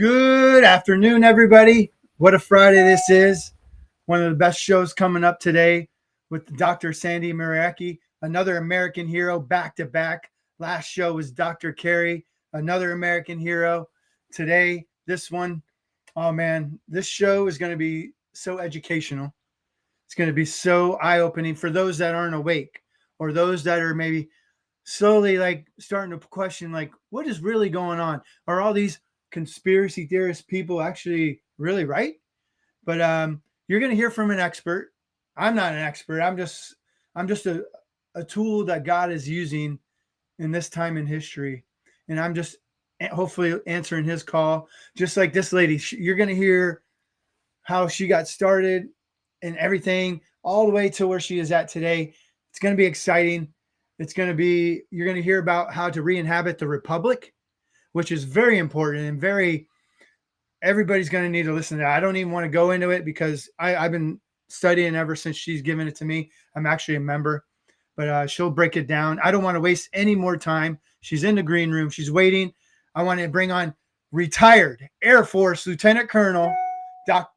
Good afternoon, everybody. What a Friday this is. One of the best shows coming up today with Dr. Sandy Mariaki, another American hero back to back. Last show was Dr. Carey, another American hero. Today, this one, oh man, this show is going to be so educational. It's going to be so eye-opening for those that aren't awake or those that are maybe slowly like starting to question like what is really going on? Are all these conspiracy theorist people actually really right? But you're going to hear from an expert. I'm not an expert. I'm just a tool that God is using in this time in history, and I'm just hopefully answering his call. Just like this lady, you're going to hear how she got started and everything all the way to where she is at today. It's going to be exciting. You're going to hear about how to re-inhabit the republic, which is very important and everybody's going to need to listen to that. I don't even want to go into it because I've been studying ever since she's given it to me. I'm actually a member, but she'll break it down. I don't want to waste any more time. She's in the green room. She's waiting. I want to bring on retired Air Force Lieutenant Colonel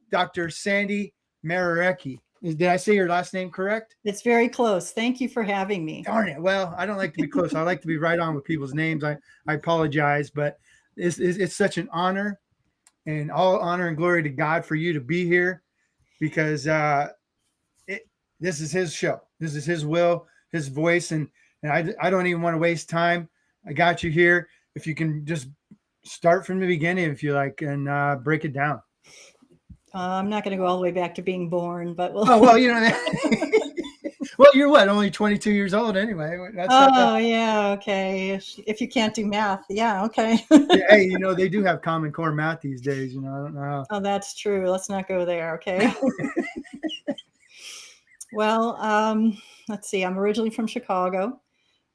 Dr. Sandy Mariaki. Did I say your last name correct? It's very close. Thank you for having me. Darn it. Well, I don't like to be close. I like to be right on with people's names. I apologize, but it's such an honor, and all honor and glory to God for you to be here, because this is his show. This is his will, his voice, and I don't even want to waste time. I got you here. If you can just start from the beginning, if you like, and break it down. I'm not going to go all the way back to being born, but we'll. Oh, well, you know, well, you're what, only 22 years old anyway. Yeah, okay. If you can't do math, yeah, okay. Hey, they do have Common Core math these days. I don't know. Oh, that's true. Let's not go there, okay? Well, let's see. I'm originally from Chicago.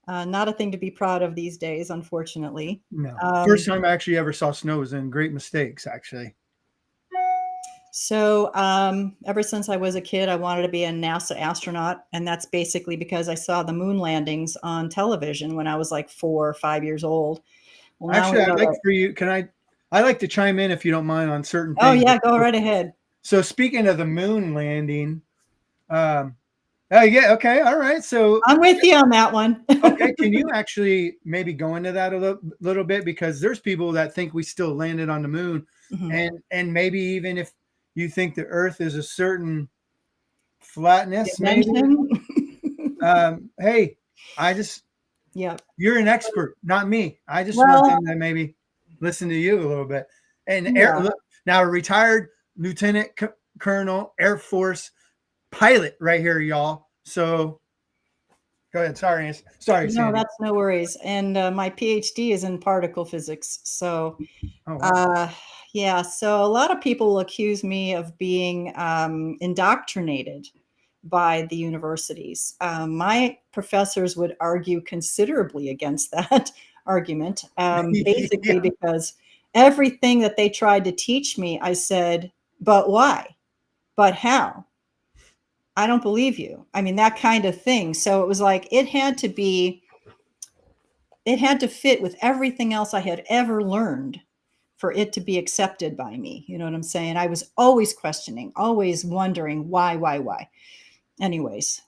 Not a thing to be proud of these days, unfortunately. No. First time I actually ever saw snow was in Great Mistakes, actually. So ever since I was a kid, I wanted to be a NASA astronaut. And that's basically because I saw the moon landings on television when I was like 4 or 5 years old. Well, actually, I'd like for you, I like to chime in if you don't mind on certain things. Oh, yeah, go right ahead. So speaking of the moon landing, oh, yeah, okay, all right. So I'm with you on that one. Okay, can you actually maybe go into that a little bit? Because there's people that think we still landed on the moon, and maybe even if you think the Earth is a certain flatness, maybe. Hey, you're an expert, not me. I just want them to maybe listen to you a little bit. And now a retired Lieutenant Colonel Air Force pilot right here, y'all. So go ahead. Sorry, no, Sandy. That's no worries. And my PhD is in particle physics. So, yeah. So a lot of people accuse me of being indoctrinated by the universities. My professors would argue considerably against that argument, basically because everything that they tried to teach me, I said, but why? But how? I don't believe you. I mean, that kind of thing. So it was like, it had to fit with everything else I had ever learned for it to be accepted by me. You know what I'm saying? I was always questioning, always wondering why. Anyways,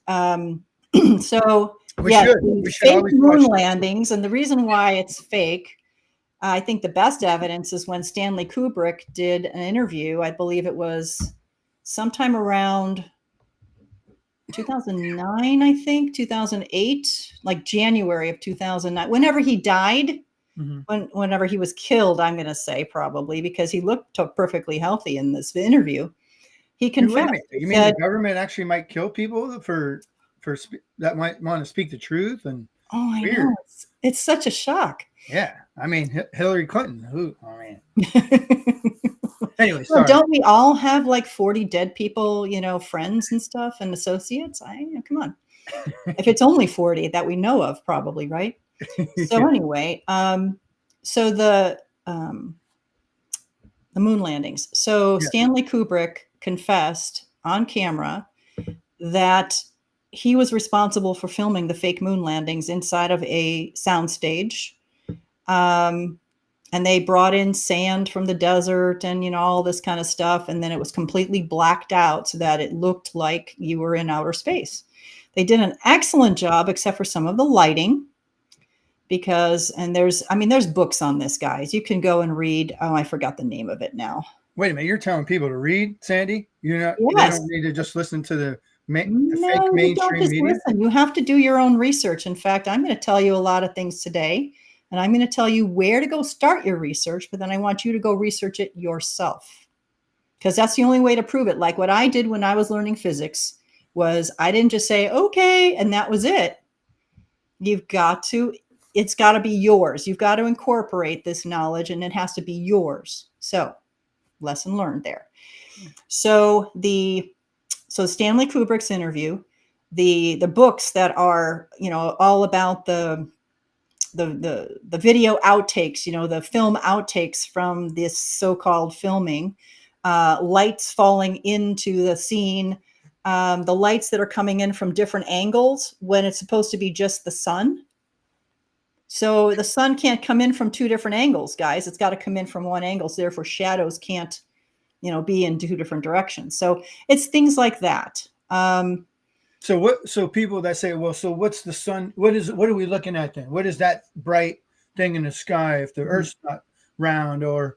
so fake moon landings. And the reason why it's fake, I think the best evidence is when Stanley Kubrick did an interview. I believe it was sometime around 2009, I think, 2008, like January of 2009, whenever he died, whenever he was killed, I'm going to say probably, because he looked perfectly healthy in this interview. He confessed. You mean the government actually might kill people for that might want to speak the truth? And I know. It's such a shock. Yeah. I mean, Hillary Clinton, Anyway, sorry. Don't we all have like 40 dead people, friends and stuff and associates? Come on. If it's only 40 that we know of, probably, right? So anyway, so the moon landings. So Stanley Kubrick confessed on camera that he was responsible for filming the fake moon landings inside of a soundstage. And they brought in sand from the desert and, all this kind of stuff. And then it was completely blacked out so that it looked like you were in outer space. They did an excellent job, except for some of the lighting. And there's books on this, guys. You can go and read. Oh, I forgot the name of it now. Wait a minute, you're telling people to read, Sandy? They Yes. don't need to just listen to the fake No, you don't mainstream just media? listen. You have to do your own research. In fact, I'm going to tell you a lot of things today, and I'm going to tell you where to go start your research, but then I want you to go research it yourself, because that's the only way to prove it. Like what I did when I was learning physics was I didn't just say, okay, and that was it. It's got to be yours. You've got to incorporate this knowledge, and it has to be yours. So, lesson learned there. So Stanley Kubrick's interview, the books that are, all about the video outtakes, the film outtakes from this so-called filming, lights falling into the scene, the lights that are coming in from different angles when it's supposed to be just the sun. So the sun can't come in from two different angles, guys. It's got to come in from one angle. So therefore shadows can't, be in two different directions. So it's things like that. So people that say, well, so what's the sun? What are we looking at then? What is that bright thing in the sky if the Earth's not round or?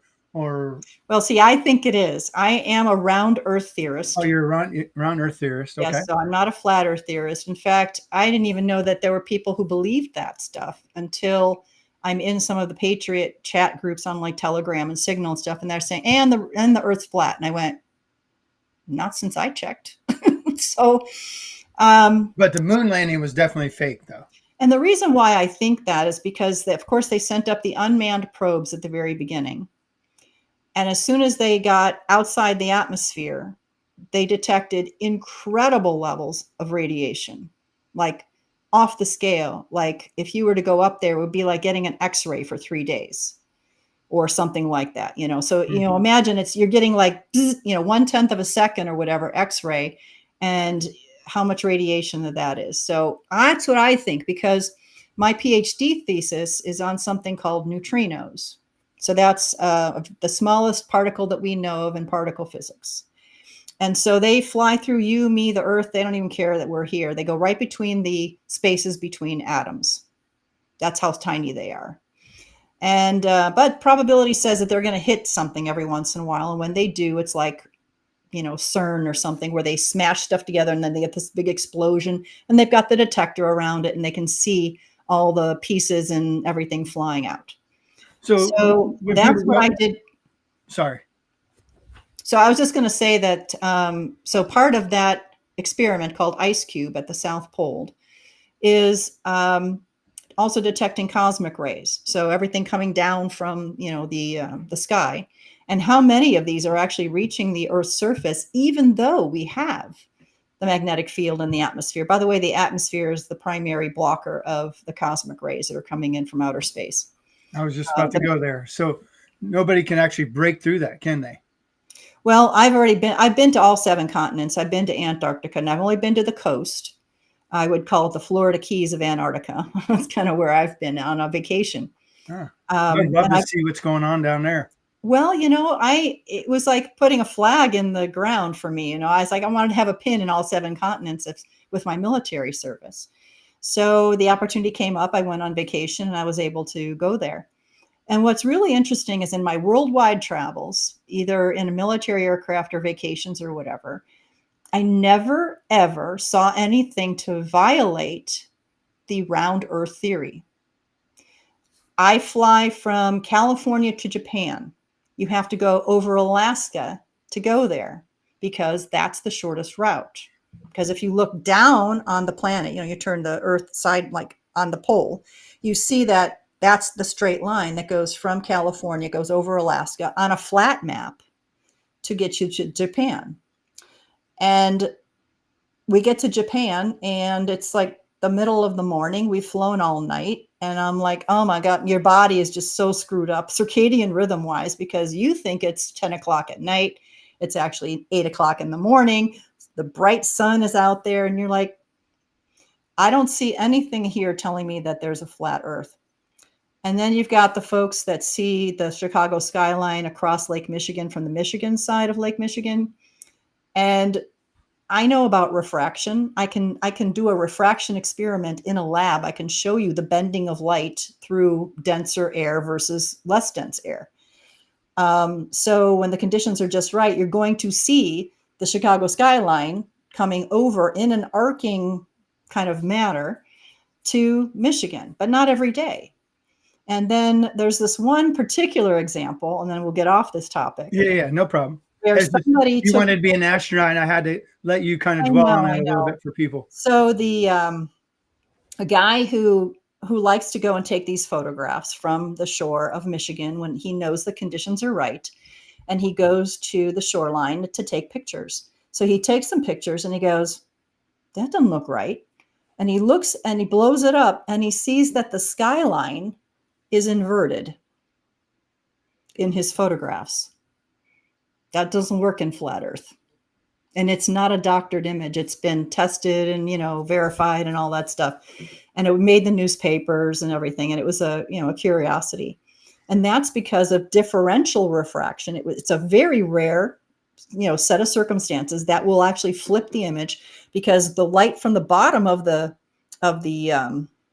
Well, see, I think it is. I am a round Earth theorist. Oh, you're a round Earth theorist. Okay. Yes, so I'm not a flat Earth theorist. In fact, I didn't even know that there were people who believed that stuff until I'm in some of the Patriot chat groups on like Telegram and Signal and stuff, and they're saying, and the Earth's flat. And I went, not since I checked. So, but the moon landing was definitely fake, though. And the reason why I think that is because, of course, they sent up the unmanned probes at the very beginning. And as soon as they got outside the atmosphere, they detected incredible levels of radiation, like off the scale. Like if you were to go up there, it would be like getting an X-ray for 3 days or something like that. So, imagine you're getting like, 1/10 of a second or whatever X-ray, and how much radiation that is. So that's what I think, because my PhD thesis is on something called neutrinos. So that's the smallest particle that we know of in particle physics. And so they fly through you, me, the Earth. They don't even care that we're here. They go right between the spaces between atoms. That's how tiny they are. And but probability says that they're going to hit something every once in a while. And when they do, it's like, CERN or something, where they smash stuff together and then they get this big explosion, and they've got the detector around it and they can see all the pieces and everything flying out. So that's what I did. Sorry. So I was just going to say that, so part of that experiment called Ice Cube at the South Pole is also detecting cosmic rays. So everything coming down from, the sky, and how many of these are actually reaching the Earth's surface, even though we have the magnetic field in the atmosphere. By the way, the atmosphere is the primary blocker of the cosmic rays that are coming in from outer space. I was just about to go there. So nobody can actually break through that, can they? Well, I've been to all 7 continents. I've been to Antarctica, and I've only been to the coast. I would call it the Florida Keys of Antarctica. That's kind of where I've been on a vacation. I'd love to see what's going on down there. Well, it was like putting a flag in the ground for me. I was like, I wanted to have a pin in all 7 continents with my military service. So the opportunity came up. I went on vacation and I was able to go there. And what's really interesting is in my worldwide travels, either in a military aircraft or vacations or whatever, I never, ever saw anything to violate the round Earth theory. I fly from California to Japan. You have to go over Alaska to go there because that's the shortest route. Because if you look down on the planet, you turn the Earth side, like on the pole, you see that that's the straight line that goes from California, goes over Alaska on a flat map to get you to Japan. And we get to Japan and it's like the middle of the morning. We've flown all night. And I'm like, oh my God, your body is just so screwed up circadian rhythm wise, because you think it's 10 o'clock at night. It's actually 8 o'clock in the morning. The bright sun is out there. And you're like, I don't see anything here telling me that there's a flat Earth. And then you've got the folks that see the Chicago skyline across Lake Michigan from the Michigan side of Lake Michigan. And I know about refraction. I can do a refraction experiment in a lab. I can show you the bending of light through denser air versus less dense air. So when the conditions are just right, you're going to see the Chicago skyline coming over in an arcing kind of manner to Michigan, but not every day. And then there's this one particular example, and then we'll get off this topic. Yeah, no problem. There's somebody you wanted to be an astronaut, and I had to let you kind of dwell on it a little bit for people. So a guy who likes to go and take these photographs from the shore of Michigan when he knows the conditions are right, and he goes to the shoreline to take pictures. So he takes some pictures and he goes, that doesn't look right. And he looks and he blows it up and he sees that the skyline is inverted in his photographs. That doesn't work in flat Earth. And it's not a doctored image. It's been tested and, verified and all that stuff. And it made the newspapers and everything. And it was a curiosity. And that's because of differential refraction. It's a very rare, set of circumstances that will actually flip the image, because the light from the bottom of the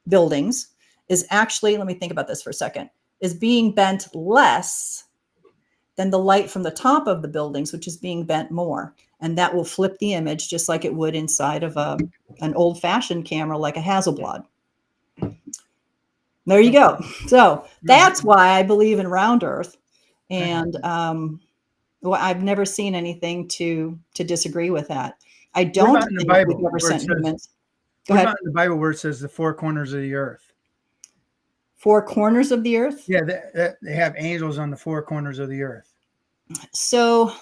buildings is actually, let me think about this for a second, is being bent less than the light from the top of the buildings, which is being bent more. And that will flip the image just like it would inside of an old-fashioned camera like a Hasselblad. There you go. So that's why I believe in round Earth. And I've never seen anything to disagree with that. I don't think the Bible, we've ever sent humans. Go ahead. What about in the Bible where it says the four corners of the earth? Four corners of the earth? Yeah, they have angels on the four corners of the earth. So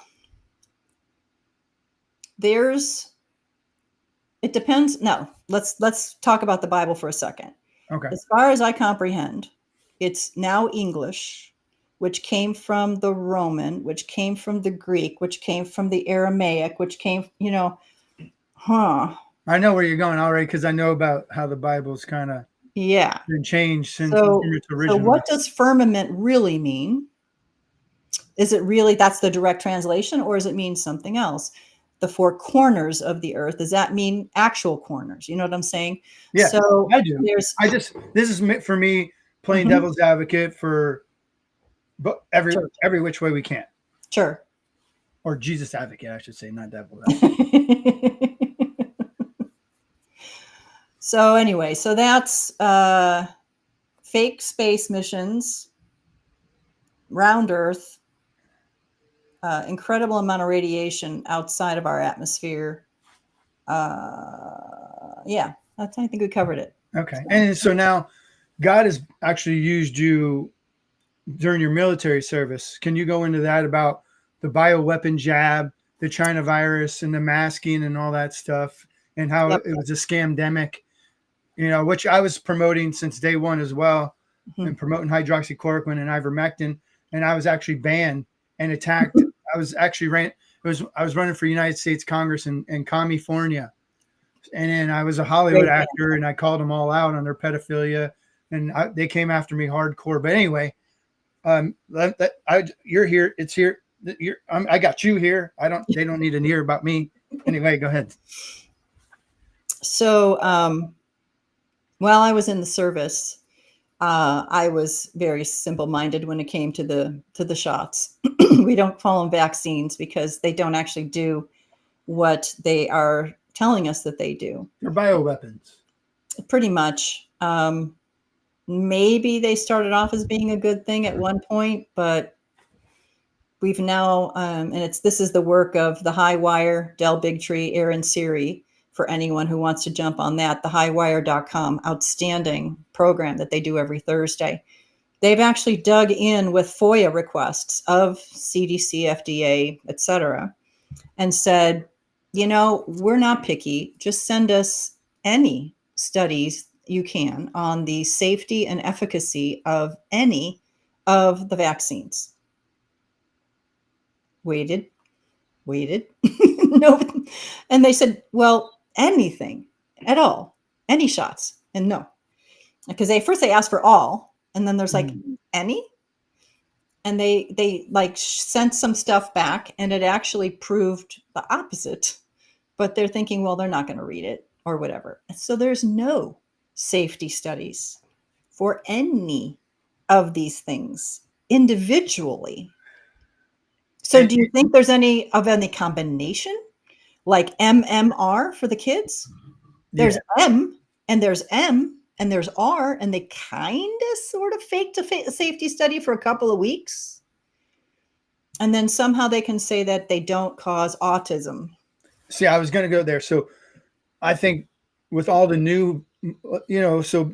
it depends. No, let's talk about the Bible for a second. Okay. As far as I comprehend, it's now English, which came from the Roman, which came from the Greek, which came from the Aramaic, which came, I know where you're going already, because I know about how the Bible's kind of been changed since its original. So what does firmament really mean? Is it really, that's the direct translation, or does it mean something else? The four corners of the earth, does that mean actual corners? You know what I'm saying? Yeah, so I do. This is for me playing devil's advocate for every which way we can. Sure. Or Jesus advocate, I should say, not devil's advocate. So anyway, so that's fake space missions, round Earth, incredible amount of radiation outside of our atmosphere. Yeah, I think we covered it. Okay. And so now God has actually used you during your military service. Can you go into that about the bioweapon jab, the China virus, and the masking and all that stuff, and how it was a scamdemic, which I was promoting since day one as well, and promoting hydroxychloroquine and ivermectin. And I was actually banned and attacked. I was running for United States Congress in California. And then I was a Hollywood actor, and I called them all out on their pedophilia, and they came after me hardcore. But anyway, you're here. It's here. I got you here. They don't need to hear about me. Anyway, go ahead. So, while I was in the service, I was very simple-minded when it came to the shots. We don't call them vaccines because they don't actually do what they are telling us that they do. They're bioweapons. Pretty much. Maybe they started off as being a good thing at one point, but we've now, and this is the work of the High Wire, Del Bigtree, Aaron Siri, for anyone who wants to jump on that, thehighwire.com, outstanding program that they do every Thursday. They've actually dug in with FOIA requests of CDC, FDA, et cetera, and said, we're not picky. Just send us any studies you can on the safety and efficacy of any of the vaccines. Waited. No. And they said, well, anything at all, any shots. And no, because first they asked for all, And then there's like, any? And they like sent some stuff back, and it actually proved the opposite. But they're thinking, well, they're not going to read it or whatever. So there's no safety studies for any of these things individually. So do you think there's any combination, like MMR for the kids? There's M and there's M and there's R, and they kind of sort of faked a safety study for a couple of weeks. And then somehow they can say that they don't cause autism. See, I was going to go there. So I think with all the new, so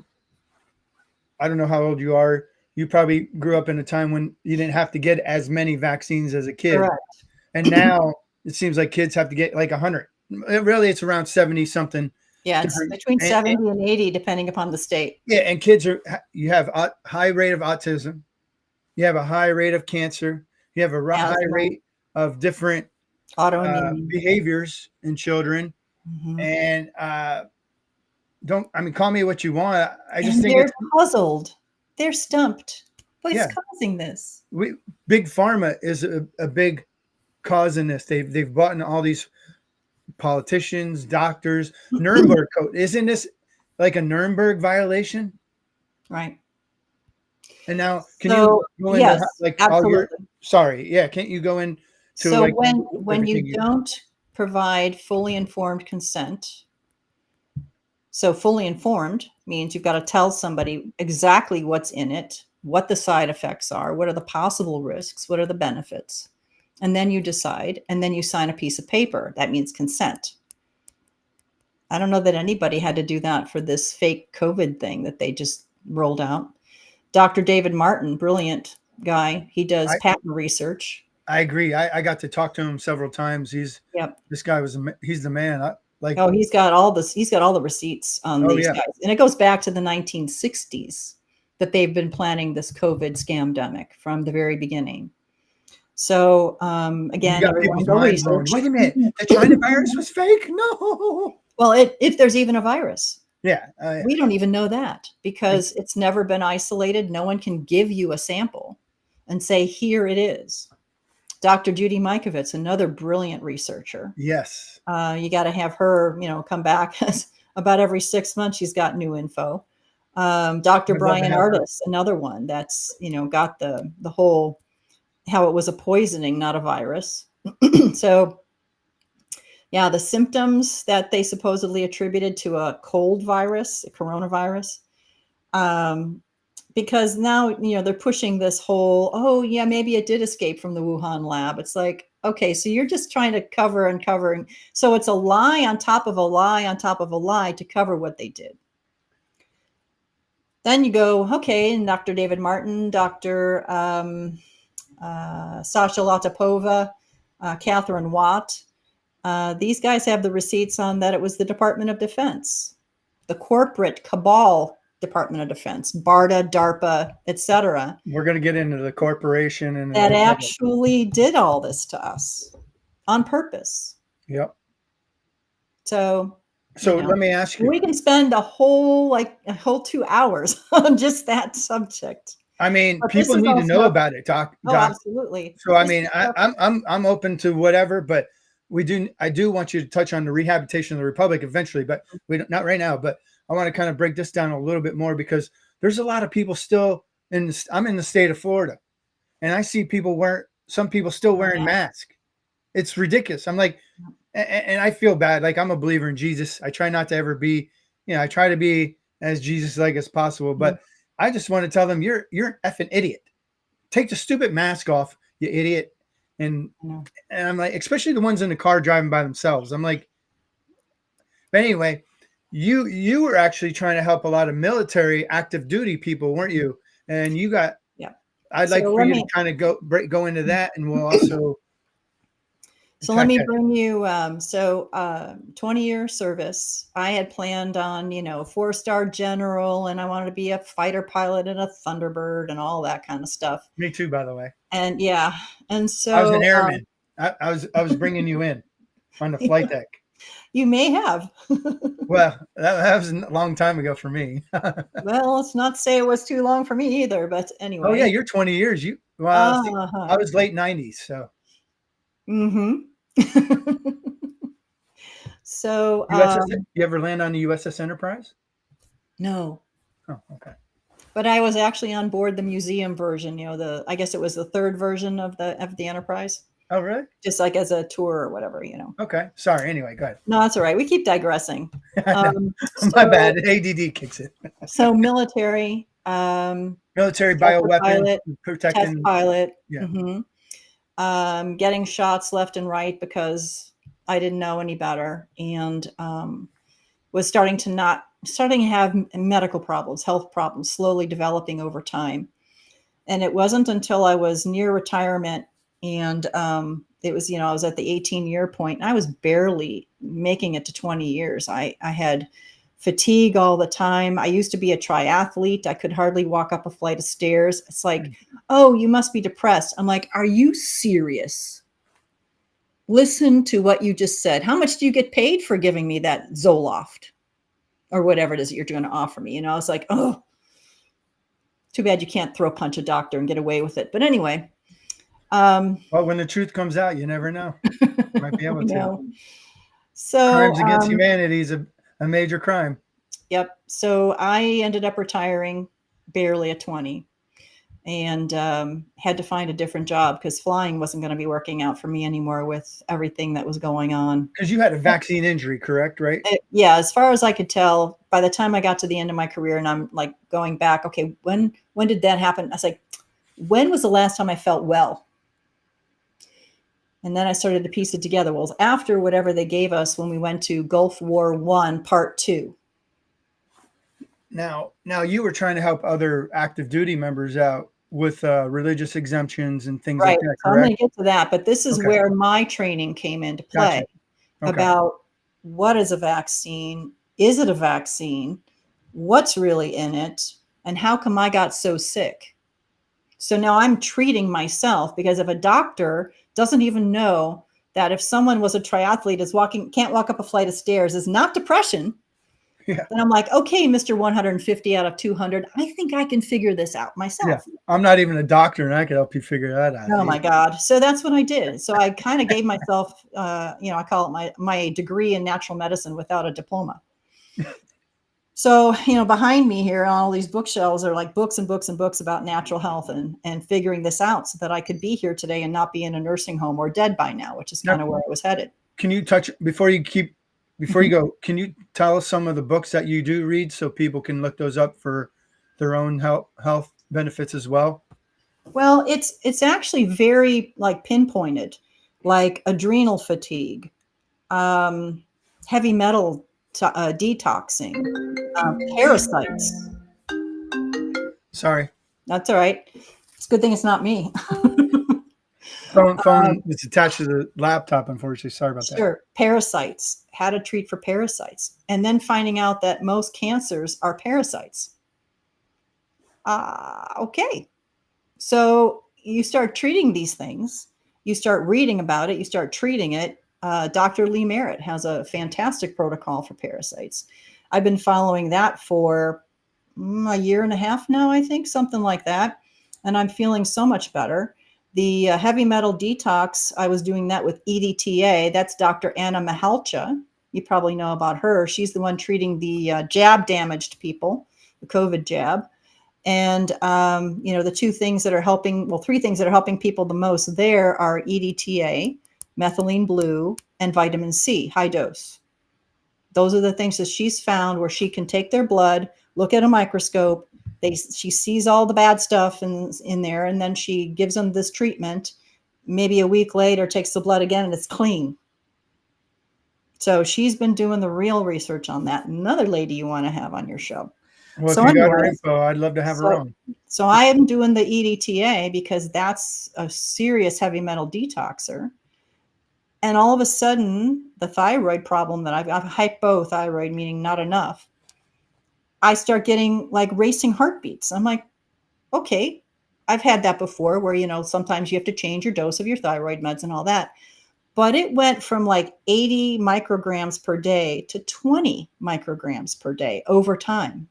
I don't know how old you are. You probably grew up in a time when you didn't have to get as many vaccines as a kid. Correct. And now it seems like kids have to get like 100. Really, it's around 70 something. Yeah, it's between 70 and 80, depending upon the state. Yeah, and you have a high rate of autism. You have a high rate of cancer. You have a high rate of different autoimmune behaviors in children. Mm-hmm. And call me what you want. I just think they're puzzled. They're stumped. What's causing this? Big Pharma is a big cause in this. They've bought in all these politicians, doctors, Nuremberg code. Isn't this like a Nuremberg violation? Right. And now, can you go into like absolutely. Can't you go into so like when you don't provide fully informed consent? So fully informed means you've got to tell somebody exactly what's in it, what the side effects are, what are the possible risks, what are the benefits. And then you decide, and then you sign a piece of paper. That means consent. I don't know that anybody had to do that for this fake COVID thing that they just rolled out. Dr. David Martin, brilliant guy. He does patent research. I agree. I got to talk to him several times. This guy he's the man. He's got all this. He's got all the receipts on these guys, and it goes back to the 1960s that they've been planning this COVID scamdemic from the very beginning. So again, everyone go research. Wait a minute, the China virus was fake? No. Well, if there's even a virus, yeah, we don't even know that because it's never been isolated. No one can give you a sample and say, here it is. Dr. Judy Mikovits, another brilliant researcher. Yes. You got to have her, come back about every 6 months. She's got new info. Dr. Brian Artis, another one that's, got the whole, how it was a poisoning, not a virus. So yeah, the symptoms that they supposedly attributed to a cold virus, a coronavirus, because now, they're pushing this whole, maybe it did escape from the Wuhan lab. It's like, okay, so you're just trying to cover and cover. So it's a lie on top of a lie on top of a lie to cover what they did. Then you go, okay, and Dr. David Martin, Dr. Sasha Latapova, Catherine Watt, these guys have the receipts on that it was the Department of Defense, the corporate cabal Department of Defense, BARDA, DARPA, etc. We're going to get into the corporation and that actually did all this to us on purpose. Yep. So let me ask you. We can spend a whole 2 hours on just that subject. I mean, people need to know about it, Doc. Absolutely. So I'm open to whatever, but I do want you to touch on the rehabilitation of the Republic eventually, but not right now. But I want to kind of break this down a little bit more because there's a lot of people still I'm in the state of Florida, and I see some people still wearing masks. It's ridiculous. I'm like, and I feel bad. Like, I'm a believer in Jesus. I try not to ever be, I try to be as Jesus-like as possible, but I just want to tell them you're an effing idiot. Take the stupid mask off, you idiot. And I'm like, especially the ones in the car driving by themselves. I'm like, but anyway, you were actually trying to help a lot of military active duty people, weren't you? And you got, I'd like for you to kind of go into that, and we'll also. So let me bring you, 20-year service. I had planned on, 4-star general, and I wanted to be a fighter pilot and a Thunderbird and all that kind of stuff. Me too, by the way. And so I was an airman. I was bringing you in on the flight deck. You may have. Well, that was a long time ago for me. Well, let's not say it was too long for me either, but Oh yeah, anyway. you're 20 years. Well, see, I Uh-huh. was late 90s, so Mm-hmm. So, USS. You ever land on the USS Enterprise? no, Oh, okay. but I was actually on board the museum version, I guess it was the third version of the Enterprise, Oh, really? just like as a tour or whatever. Okay. Sorry. Anyway, go ahead. No, that's all right. We keep digressing. I know. My So, bad. ADD kicks it. military, Military tester bioweapons pilot, test protecting. pilot, Yeah. getting shots left and right because I didn't know any better, and was starting to have medical problems, health problems, slowly developing over time. And it wasn't until I was near retirement, and it was, I was at the 18-year point, and I was barely making it to 20 years. I had fatigue all the time. I used to be a triathlete. I could hardly walk up a flight of stairs. It's like, oh, you must be depressed. I'm like, are you serious? Listen to what you just said. How much do you get paid for giving me that Zoloft or whatever it is that you're going to offer me? I was like, oh, too bad you can't throw punch a doctor and get away with it. But anyway. Well, when the truth comes out, you never know. Might be able to. So, Crimes against humanity is a major crime. Yep. So I ended up retiring barely at 20, and had to find a different job because flying wasn't going to be working out for me anymore with everything that was going on. Because you had a vaccine injury, correct? Right? Yeah. As far as I could tell, by the time I got to the end of my career, and I'm like going back, okay, when did that happen? I was like, when was the last time I felt well? And then I started to piece it together. Well, it was after whatever they gave us when we went to Gulf War I, Part 2. Now you were trying to help other active duty members out with religious exemptions and things like Right. that, So I'm going correct? to get to that, but this is Okay. where my training came into play. Gotcha. Okay. About what is a vaccine? Is it a vaccine? What's really in it? And how come I got so sick? So now I'm treating myself, because if a doctor doesn't even know that if someone was a triathlete can't walk up a flight of stairs is not depression, Yeah. then I'm like, okay, Mr. 150 out of 200, I think I can figure this out myself. Yeah. I'm not even a doctor, and I could help you figure that out. Oh my God. So that's what I did. So I kind of gave myself, I call it my degree in natural medicine without a diploma. So, behind me here on all these bookshelves are like books and books and books about natural health and figuring this out so that I could be here today and not be in a nursing home or dead by now, which is kind of where I was headed. Can you before you go, can you tell us some of the books that you do read so people can look those up for their own health benefits as well? Well, it's actually very like pinpointed, like adrenal fatigue, heavy metal detoxing, parasites. Sorry. That's all right. It's a good thing it's not me. Phone is attached to the laptop, unfortunately. Sorry about that. Sure. Parasites, how to treat for parasites. And then finding out that most cancers are parasites. Okay. So you start treating these things. You start reading about it. You start treating it. Dr. Lee Merritt has a fantastic protocol for parasites. I've been following that for a year and a half now, I think, something like that. And I'm feeling so much better. The heavy metal detox, I was doing that with EDTA. That's Dr. Anna Mahalcha. You probably know about her. She's the one treating the jab damaged people, the COVID jab. And, the three things that are helping people the most there are EDTA, methylene blue, and vitamin C, high dose. Those are the things that she's found where she can take their blood, look at a microscope. She sees all the bad stuff in there, and then she gives them this treatment. Maybe a week later, takes the blood again, and it's clean. So she's been doing the real research on that. Another lady you want to have on your show. Well, if you got her info, I'd love to have her on. So I am doing the EDTA because that's a serious heavy metal detoxer. And all of a sudden, the thyroid problem that I've hypothyroid, meaning not enough, I start getting like racing heartbeats. I'm like, okay, I've had that before where, sometimes you have to change your dose of your thyroid meds and all that. but it went from like 80 micrograms per day to 20 micrograms per day over time.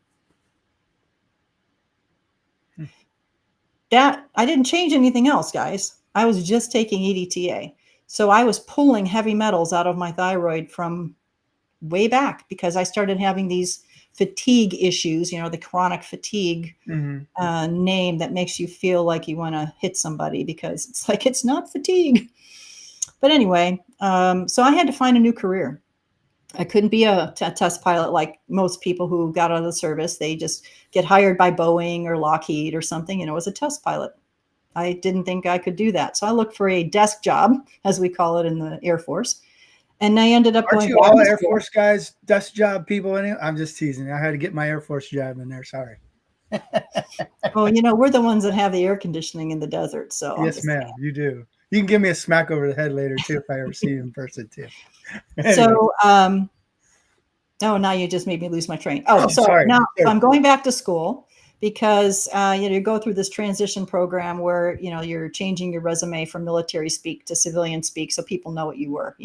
That I didn't change anything else, guys. I was just taking EDTA. So I was pulling heavy metals out of my thyroid from way back because I started having these fatigue issues, the chronic fatigue name that makes you feel like you want to hit somebody because it's like, it's not fatigue. But anyway, so I had to find a new career. I couldn't be a test pilot like most people who got out of the service. They just get hired by Boeing or Lockheed or something, as a test pilot. I didn't think I could do that. So I looked for a desk job, as we call it in the Air Force. And I ended up Aren't you all Air Force guys, desk job people? I'm just teasing. I had to get my Air Force job in there. Sorry. Well, we're the ones that have the air conditioning in the desert. So yes, ma'am, you do. You can give me a smack over the head later too if I ever see you in person too. Anyway. So, now you just made me lose my train. Sorry. Now so I'm going back to school because you go through this transition program where you're changing your resume from military speak to civilian speak, so people know what you were.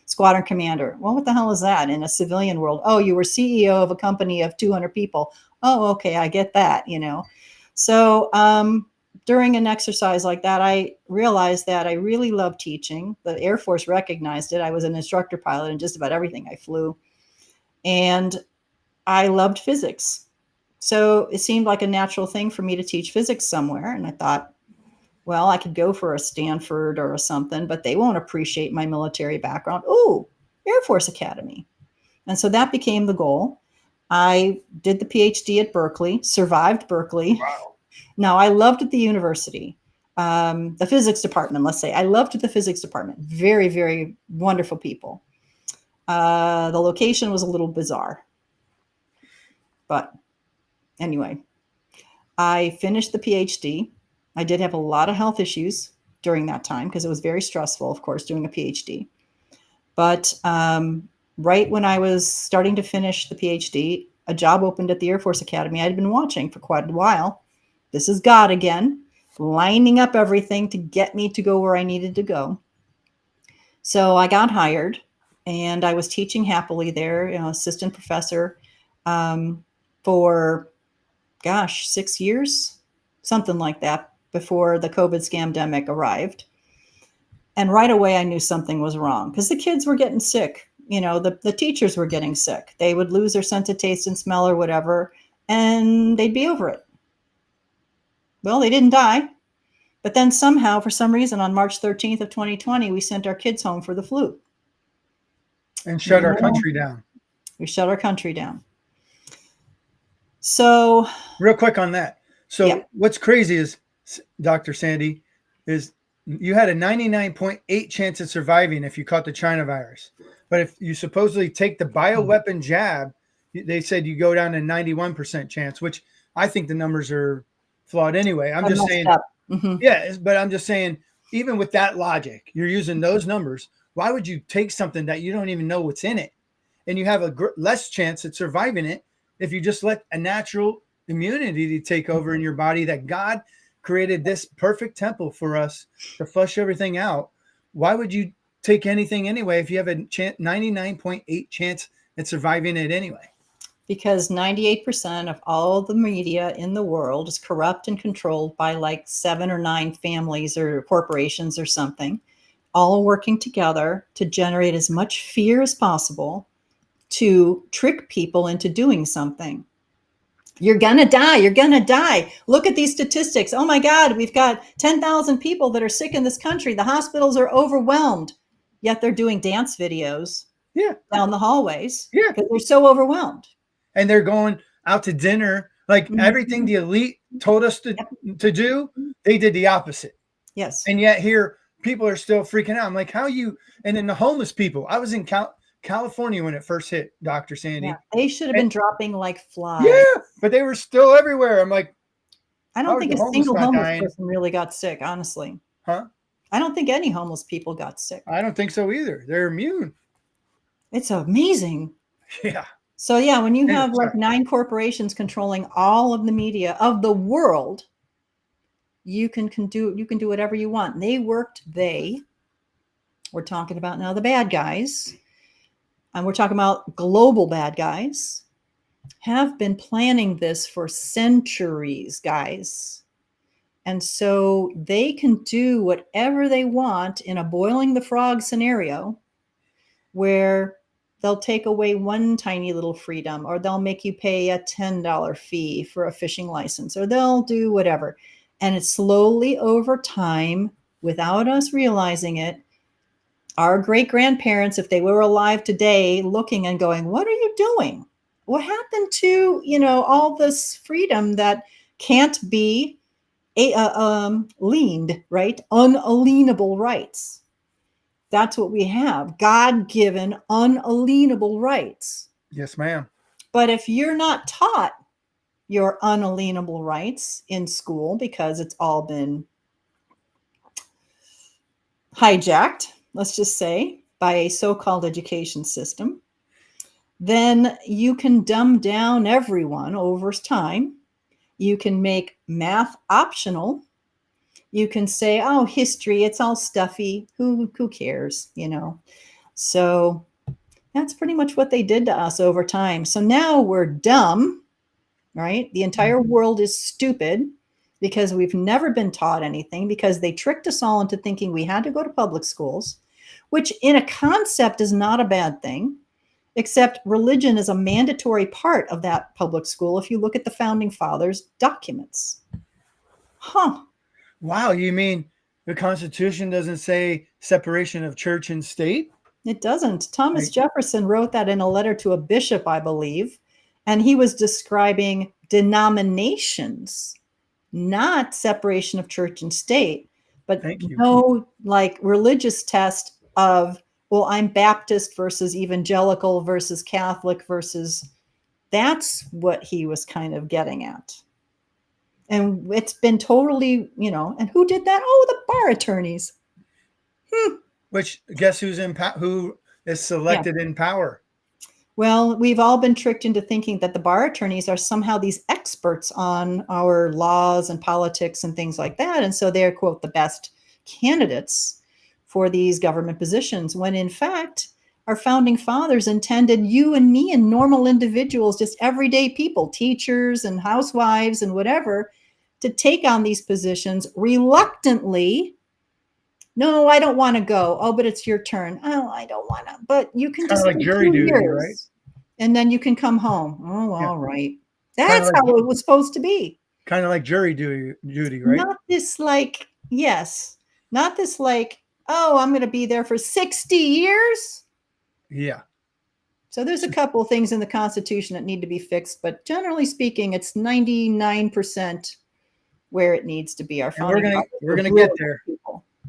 Squadron commander. Well, what the hell is that in a civilian world? Oh, you were CEO of a company of 200 people. Oh, okay, I get that. So during an exercise like that, I realized that I really love teaching. The Air Force recognized it. I was an instructor pilot in just about everything I flew. And I loved physics. So it seemed like a natural thing for me to teach physics somewhere. And I thought, well, I could go for a Stanford or something, but they won't appreciate my military background. Oh, Air Force Academy. And so that became the goal. I did the PhD at Berkeley, survived Berkeley. Wow. Now, I loved the university, the physics department, let's say. I loved the physics department. Very, very wonderful people. The location was a little bizarre. But anyway, I finished the PhD. I did have a lot of health issues during that time because it was very stressful, of course, doing a PhD. But right when I was starting to finish the PhD, a job opened at the Air Force Academy. I'd been watching for quite a while. This is God again, lining up everything to get me to go where I needed to go. So I got hired and I was teaching happily there, assistant professor for, 6 years, something like that, before the COVID scamdemic arrived. And right away, I knew something was wrong because the kids were getting sick. The teachers were getting sick. They would lose their sense of taste and smell or whatever, and they'd be over it. Well, they didn't die. But then somehow, for some reason, on March 13th of 2020, we sent our kids home for the flu. And shut our country down. We shut our country down. So real quick on that. So what's crazy is, Dr. Sandy, is you had a 99.8 chance of surviving if you caught the China virus. But if you supposedly take the bioweapon jab, they said you go down to 91% chance, which I think the numbers are flawed anyway. I'm just saying, but I'm just saying, even with that logic, you're using those numbers. Why would you take something that you don't even know what's in it? And you have a less chance at surviving it if you just let a natural immunity to take over in your body, that God created this perfect temple for us to flush everything out. Why would you take anything anyway if you have a 99.8 chance at surviving it anyway? Because 98% of all the media in the world is corrupt and controlled by like 7 or 9 families or corporations or something, all working together to generate as much fear as possible to trick people into doing something. You're going to die. You're going to die. Look at these statistics. Oh my God, we've got 10,000 people that are sick in this country. The hospitals are overwhelmed, yet they're doing dance videos down the hallways because they're so overwhelmed. And they're going out to dinner. Like everything the elite told us to do, they did the opposite. Yes. And yet here, people are still freaking out. I'm like, how you, and then the homeless people. I was in California when it first hit, Dr. Sandy. Yeah, they should have been dropping like flies. Yeah, but they were still everywhere. I'm like, I don't think a single homeless person really got sick, honestly. Huh? I don't think any homeless people got sick. I don't think so either. They're immune. It's amazing. Yeah. So yeah, when you have like 9 corporations controlling all of the media of the world, you can do whatever you want. They we're talking about now the bad guys, and we're talking about global bad guys, have been planning this for centuries, guys. And so they can do whatever they want in a boiling the frog scenario where they'll take away one tiny little freedom, or they'll make you pay a $10 fee for a fishing license, or they'll do whatever. And it's slowly over time, without us realizing it, our great grandparents, if they were alive today, looking and going, what are you doing? What happened to, all this freedom that can't be leaned, right? Unalienable rights. That's what we have. God-given unalienable rights. Yes, ma'am. But if you're not taught your unalienable rights in school, because it's all been hijacked, let's just say, by a so-called education system, then you can dumb down everyone over time. You can make math optional. You can say, oh, history, it's all stuffy. Who cares, So that's pretty much what they did to us over time. So now we're dumb, right? The entire world is stupid because we've never been taught anything, because they tricked us all into thinking we had to go to public schools, which in a concept is not a bad thing, except religion is a mandatory part of that public school if you look at the Founding Fathers' documents. Wow, you mean the Constitution doesn't say separation of church and state? It doesn't. Thomas Jefferson wrote that in a letter to a bishop, I believe, and he was describing denominations, not separation of church and state, but no religious test of, well, I'm Baptist versus evangelical versus Catholic versus, that's what he was kind of getting at. And it's been totally, and who did that? Oh, the bar attorneys. Which, guess who is selected in power? Well, we've all been tricked into thinking that the bar attorneys are somehow these experts on our laws and politics and things like that. And so they're, quote, the best candidates for these government positions, when in fact, our founding fathers intended you and me and normal individuals, just everyday people, teachers and housewives and whatever, to take on these positions reluctantly. No, I don't want to go. Oh, but it's your turn. Oh, I don't want to. But you can just like jury duty, right? And then you can come home. Oh, yeah. All right. That's how it was supposed to be. Kind of like jury duty, right? Not this not this oh, I'm going to be there for 60 years. Yeah. So there's a couple of things in the Constitution that need to be fixed, but generally speaking, it's 99% where it needs to be. Our founding fathers, we're going to get there.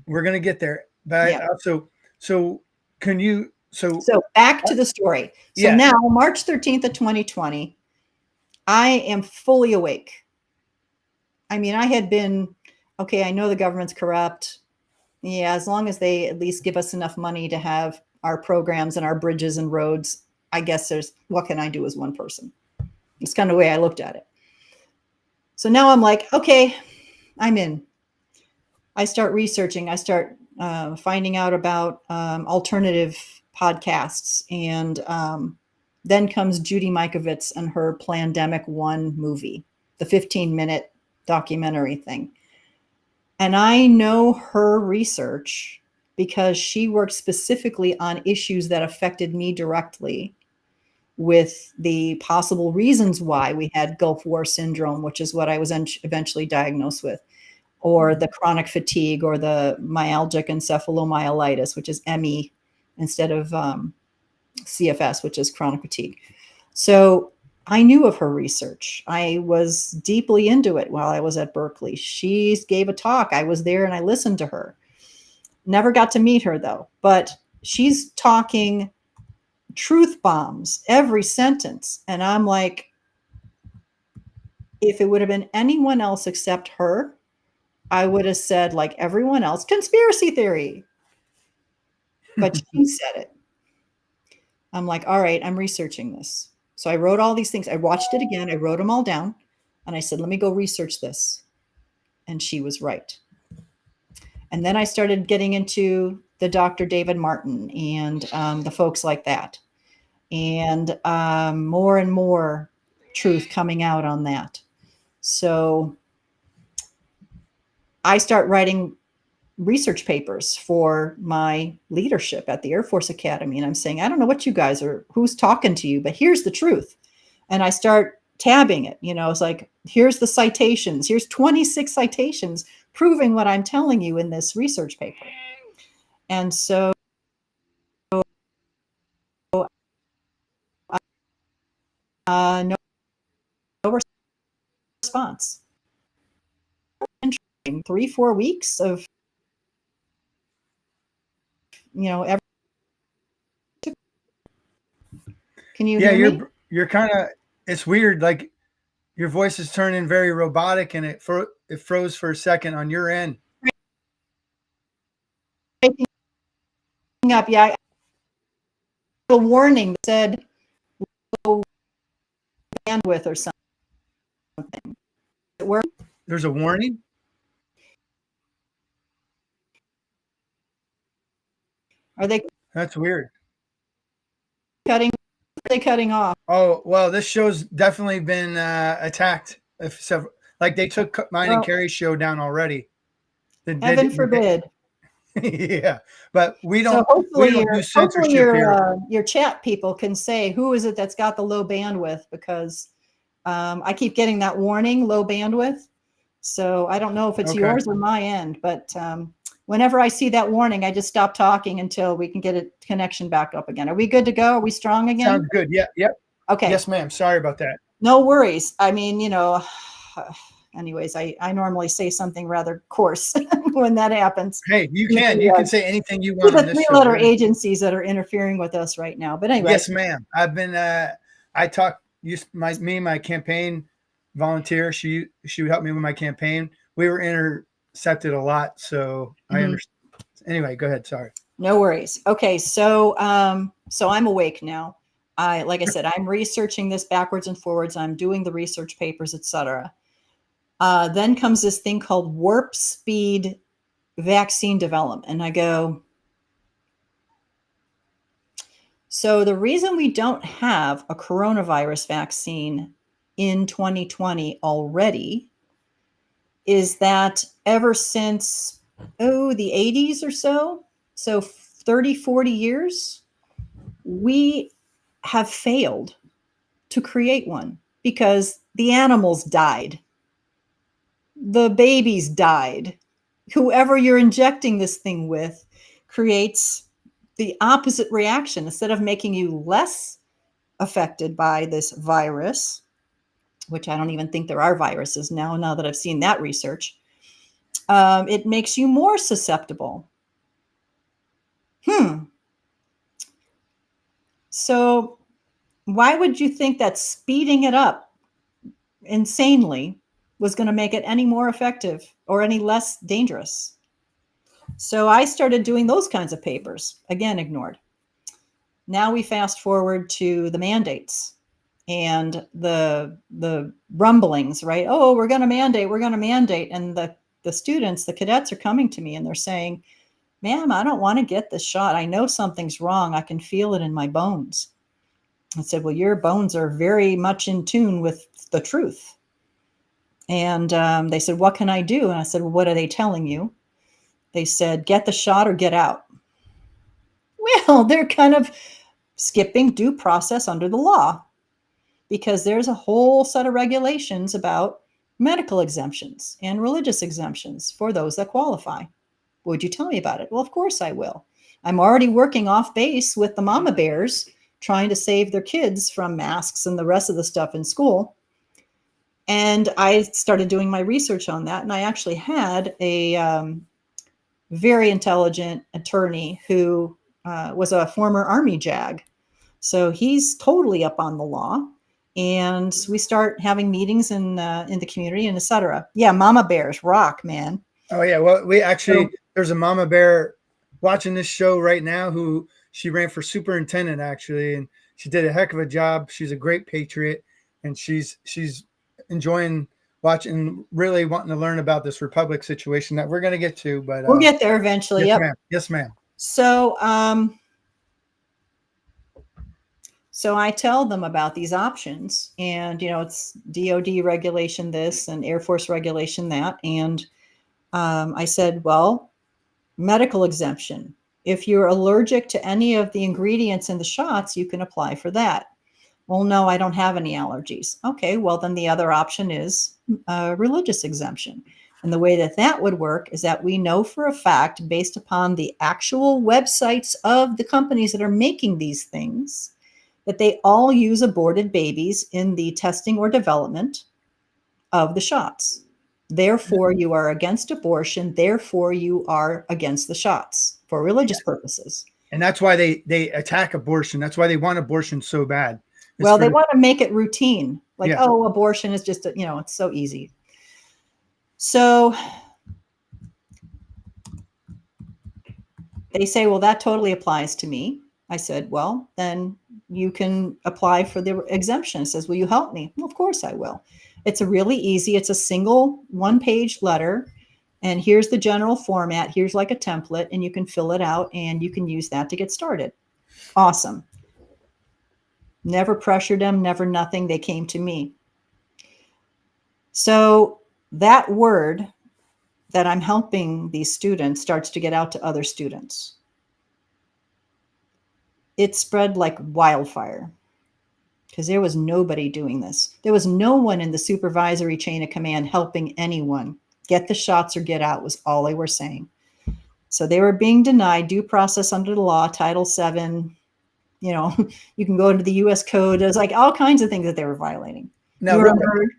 We're going to get there. But so back to the story. So now March 13th of 2020, I am fully awake. I mean, I had been, okay, I know the government's corrupt. Yeah, as long as they at least give us enough money to have our programs and our bridges and roads, I guess what can I do as one person? It's kind of the way I looked at it. So now I'm like, okay, I'm in. I start researching. I start finding out about alternative podcasts. And then comes Judy Mikovits and her Plandemic 1 movie, the 15-minute documentary thing. And I know her research because she worked specifically on issues that affected me directly, with the possible reasons why we had Gulf War syndrome, which is what I was eventually diagnosed with, or the chronic fatigue, or the myalgic encephalomyelitis, which is ME instead of CFS, which is chronic fatigue. So I knew of her research. I was deeply into it while I was at Berkeley. She gave a talk. I was there and I listened to her. Never got to meet her though, but she's talking truth bombs every sentence. And I'm like, if it would have been anyone else except her, I would have said, like everyone else, conspiracy theory. But she said it. I'm like, all right, I'm researching this. So I wrote all these things. I watched it again. I wrote them all down. And I said, let me go research this. And she was right. And then I started getting into the Dr. David Martin and the folks like that. And more and more truth coming out on that. So I start writing research papers for my leadership at the Air Force Academy. And I'm saying, I don't know what you guys are, who's talking to you, but here's the truth. And I start tabbing it. It's like, here's the citations. Here's 26 citations proving what I'm telling you in this research paper. And so no response. 3-4 weeks of, every. Can you hear me? You're kind of, it's weird. Like your voice is turning very robotic, and it froze for a second on your end. Up, yeah. A warning that said low bandwidth or something. Where there's a warning? Are they? That's weird. Are they cutting off? Oh, well, this show's definitely been attacked. Like they took mine and Carrie's show down already. Heaven forbid. Yeah, but we don't. So hopefully, do censorship here. Your chat people can say who is it that's got the low bandwidth, because I keep getting that warning, low bandwidth. So I don't know if it's yours or my end, but whenever I see that warning, I just stop talking until we can get a connection back up again. Are we good to go? Are we strong again? Sounds good. Yeah. Yep. Okay. Yes, ma'am. Sorry about that. No worries. I mean, anyways, I normally say something rather coarse when that happens. Hey, you can say anything you want. The 3-letter agencies that are interfering with us right now. But anyway. Yes, ma'am. I've been, my campaign volunteer, she would help me with my campaign. We were intercepted a lot. So I understand. Anyway, go ahead. Sorry. No worries. Okay. So I'm awake now. Like I said, I'm researching this backwards and forwards. I'm doing the research papers, etc. Then comes this thing called warp speed vaccine development. And I go, so the reason we don't have a coronavirus vaccine in 2020 already is that ever since, the 80s or so 30, 40 years, we have failed to create one because the animals died. The babies died. Whoever you're injecting this thing with creates the opposite reaction. Instead of making you less affected by this virus, which I don't even think there are viruses now that I've seen that research, it makes you more susceptible. So why would you think that speeding it up insanely was going to make it any more effective or any less dangerous? So I started doing those kinds of papers, again, ignored. Now we fast forward to the mandates and the rumblings, right? Oh, we're going to mandate. And the students, the cadets are coming to me and they're saying, ma'am, I don't want to get this shot. I know something's wrong. I can feel it in my bones. I said, well, your bones are very much in tune with the truth. And they said, what can I do? And I said, well, what are they telling you? They said, get the shot or get out. Well, they're kind of skipping due process under the law because there's a whole set of regulations about medical exemptions and religious exemptions for those that qualify. Would you tell me about it? Well, of course I will. I'm already working off base with the mama bears trying to save their kids from masks and the rest of the stuff in school. And I started doing my research on that. And I actually had a very intelligent attorney who was a former Army JAG. So he's totally up on the law. And we start having meetings in the community and et cetera. Yeah, mama bears rock, man. Oh, yeah. Well, there's a mama bear watching this show right now who she ran for superintendent, actually, and she did a heck of a job. She's a great patriot, and she's enjoying watching, really wanting to learn about this Republic situation that we're going to get to. But we'll get there eventually. Yes, yep. ma'am. Yes, ma'am. So, so I tell them about these options, and it's DoD regulation this and Air Force regulation that, and I said, well, medical exemption. If you're allergic to any of the ingredients in the shots, you can apply for that. Well, no, I don't have any allergies. Okay, well, then the other option is religious exemption. And the way that that would work is that we know for a fact, based upon the actual websites of the companies that are making these things, that they all use aborted babies in the testing or development of the shots. Therefore, you are against abortion. Therefore, you are against the shots for religious purposes. And that's why they attack abortion. That's why they want abortion so bad. Well, they want to make it routine. Like, Yeah. oh, abortion is just, it's so easy. So they say, well, that totally applies to me. I said, well, then you can apply for the exemption. It says, will you help me? Well, of course I will. It's a really easy, it's a single 1-page letter. And here's the general format. Here's like a template, and you can fill it out and you can use that to get started. Awesome. Never pressured them, never nothing. They came to me. So that word that I'm helping these students starts to get out to other students. It spread like wildfire because there was nobody doing this. There was no one in the supervisory chain of command helping anyone. Get the shots or get out was all they were saying. So they were being denied due process under the law, Title VII. You can go into the U.S. Code. There's like all kinds of things that they were violating. Now, Nuremberg.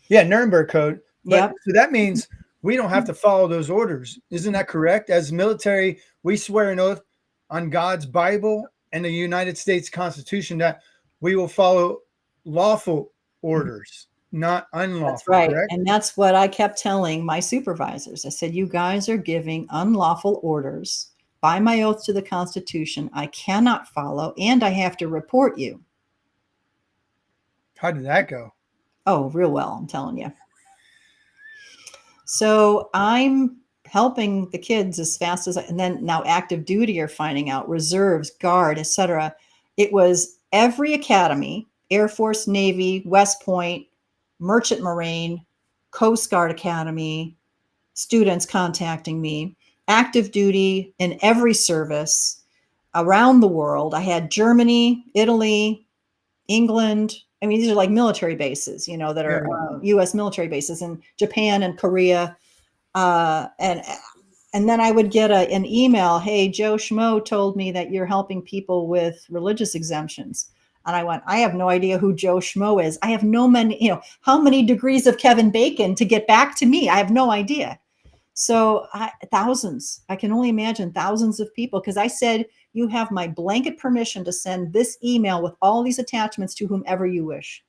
Yeah, Nuremberg Code. But, Yep. So that means we don't have to follow those orders. Isn't that correct? As military, we swear an oath on God's Bible and the United States Constitution that we will follow lawful orders, not unlawful. That's right. Correct? And that's what I kept telling my supervisors. I said, you guys are giving unlawful orders by my oath to the Constitution. I cannot follow, and I have to report you. How did that go? Oh, real well, I'm telling you. So I'm helping the kids as fast as and then now active duty are finding out, reserves, guard, etc. It was every academy, Air Force, Navy, West Point, Merchant Marine, Coast Guard Academy, students contacting me, active duty in every service around the world. I had Germany, Italy, England. I mean, these are like military bases, that are U.S. military bases, in Japan and Korea. And then I would get an email, hey, Joe Schmo told me that you're helping people with religious exemptions. And I went, I have no idea who Joe Schmo is. I have how many degrees of Kevin Bacon to get back to me? I have no idea. So thousands, I can only imagine thousands of people, because I said, you have my blanket permission to send this email with all these attachments to whomever you wish.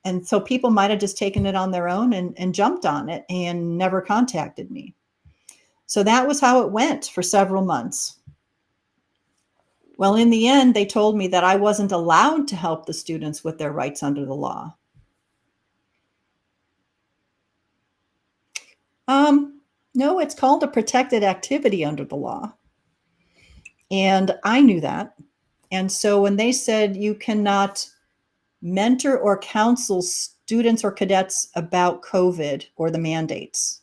And so people might have just taken it on their own and jumped on it and never contacted me. So that was how it went for several months. Well, in the end, they told me that I wasn't allowed to help the students with their rights under the law. No, it's called a protected activity under the law. And I knew that. And so when they said you cannot mentor or counsel students or cadets about COVID or the mandates.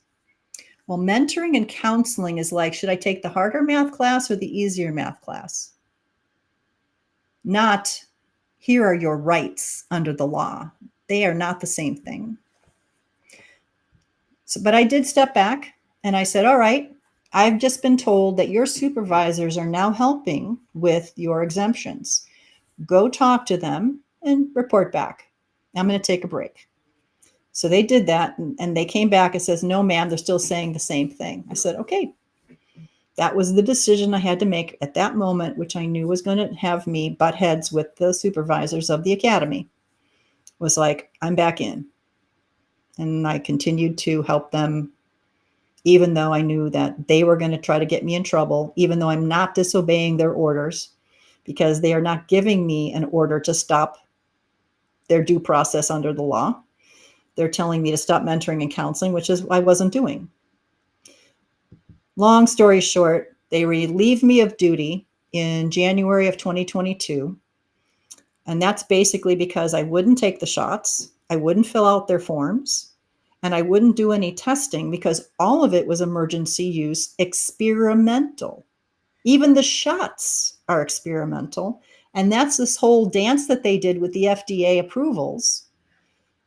Well, mentoring and counseling is like, should I take the harder math class or the easier math class? Not, here are your rights under the law. They are not the same thing. So, but I did step back and I said, all right, I've just been told that your supervisors are now helping with your exemptions. Go talk to them and report back. I'm going to take a break. So they did that, and they came back and says, no, ma'am, they're still saying the same thing. I said, okay. That was the decision I had to make at that moment, which I knew was going to have me butt heads with the supervisors of the academy. Was like, I'm back in. And I continued to help them, even though I knew that they were going to try to get me in trouble, even though I'm not disobeying their orders, because they are not giving me an order to stop their due process under the law. They're telling me to stop mentoring and counseling, which is I wasn't doing. Long story short, They relieved me of duty in January of 2022. And that's basically because I wouldn't take the shots, I wouldn't fill out their forms, and I wouldn't do any testing because all of it was emergency use experimental. Even the shots are experimental. And that's this whole dance that they did with the FDA approvals,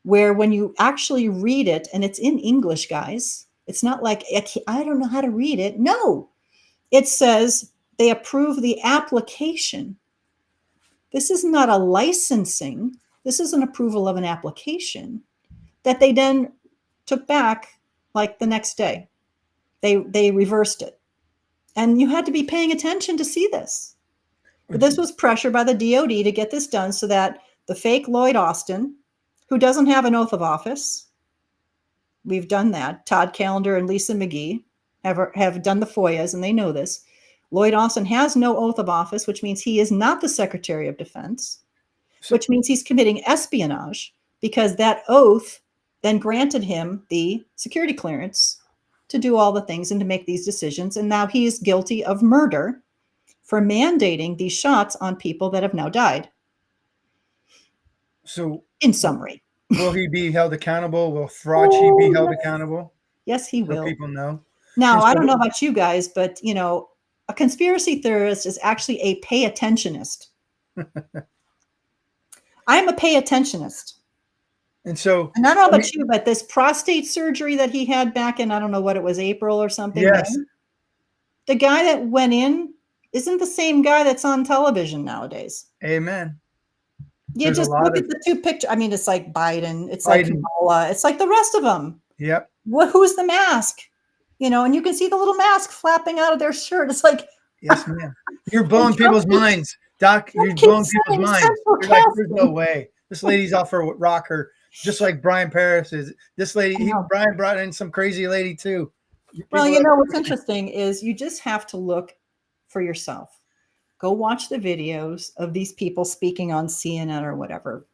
where when you actually read it, and it's in English, guys, it's not like, I don't know how to read it. No, it says they approve the application. This is not a licensing. This is an approval of an application that they then took back like the next day. They reversed it. And you had to be paying attention to see this. But this was pressure by the DOD to get this done so that the fake Lloyd Austin, who doesn't have an oath of office, we've done that. Todd Callender and Lisa McGee have done the FOIAs, and they know this. Lloyd Austin has no oath of office, which means he is not the Secretary of Defense, which means he's committing espionage because that oath then granted him the security clearance to do all the things and to make these decisions. And now he is guilty of murder for mandating these shots on people that have now died. So, in summary, will he be held accountable? Will Fauci be held accountable? Yes, he will. So people know. Now, I don't know about you guys, but a conspiracy theorist is actually a pay attentionist. I'm a pay attentionist. And I don't know about you, but this prostate surgery that he had back in, I don't know what it was, April or something. Yes. The guy that went in isn't the same guy that's on television nowadays. Amen. You just look at the two pictures. I mean, it's like Biden. It's like Kamala. It's like the rest of them. Yep. Who's the mask? And you can see the little mask flapping out of their shirt. It's like, yes, ma'am. You're blowing people's minds, Doc. You're blowing people's minds. You're like, there's no way. This lady's off for rocker, just like Brian Perras is. This lady, Brian brought in some crazy lady too. Well, what's interesting is you just have to look for yourself. Go watch the videos of these people speaking on CNN or whatever.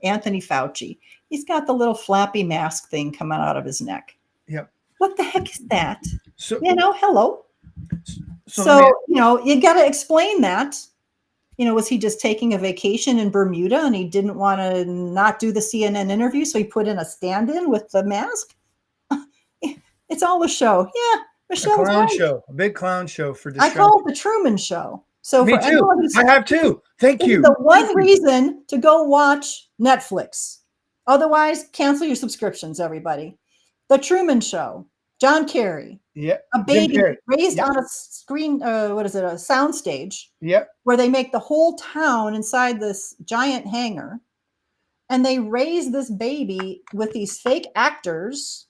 Anthony Fauci. He's got the little flappy mask thing coming out of his neck. Yep. What the heck is that? So, hello. So you got to explain that. Was he just taking a vacation in Bermuda and he didn't want to not do the CNN interview, so he put in a stand-in with the mask? It's all a show. Yeah, Michelle. A clown show, a big clown show for distraction. I call it the Truman Show. So me too. I have too. Thank you. The one reason to go watch Netflix. Otherwise, cancel your subscriptions, everybody. The Truman Show. John Kerry. Yeah. A baby raised on a screen, a sound stage. Yep. Where they make the whole town inside this giant hangar. And they raise this baby with these fake actors.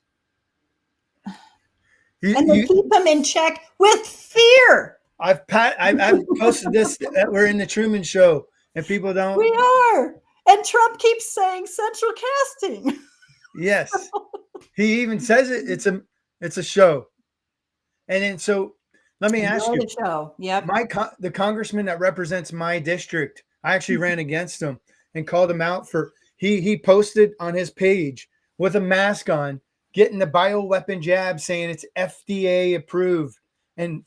And they keep them in check with fear. I've posted this that we're in the Truman Show and people don't. We are. And Trump keeps saying central casting. Yes. He even says it. It's a show. And then so let me ask you. The show. Yep. The congressman that represents my district, I actually ran against him and called him out for he posted on his page with a mask on, getting the bioweapon jab, saying it's FDA approved. And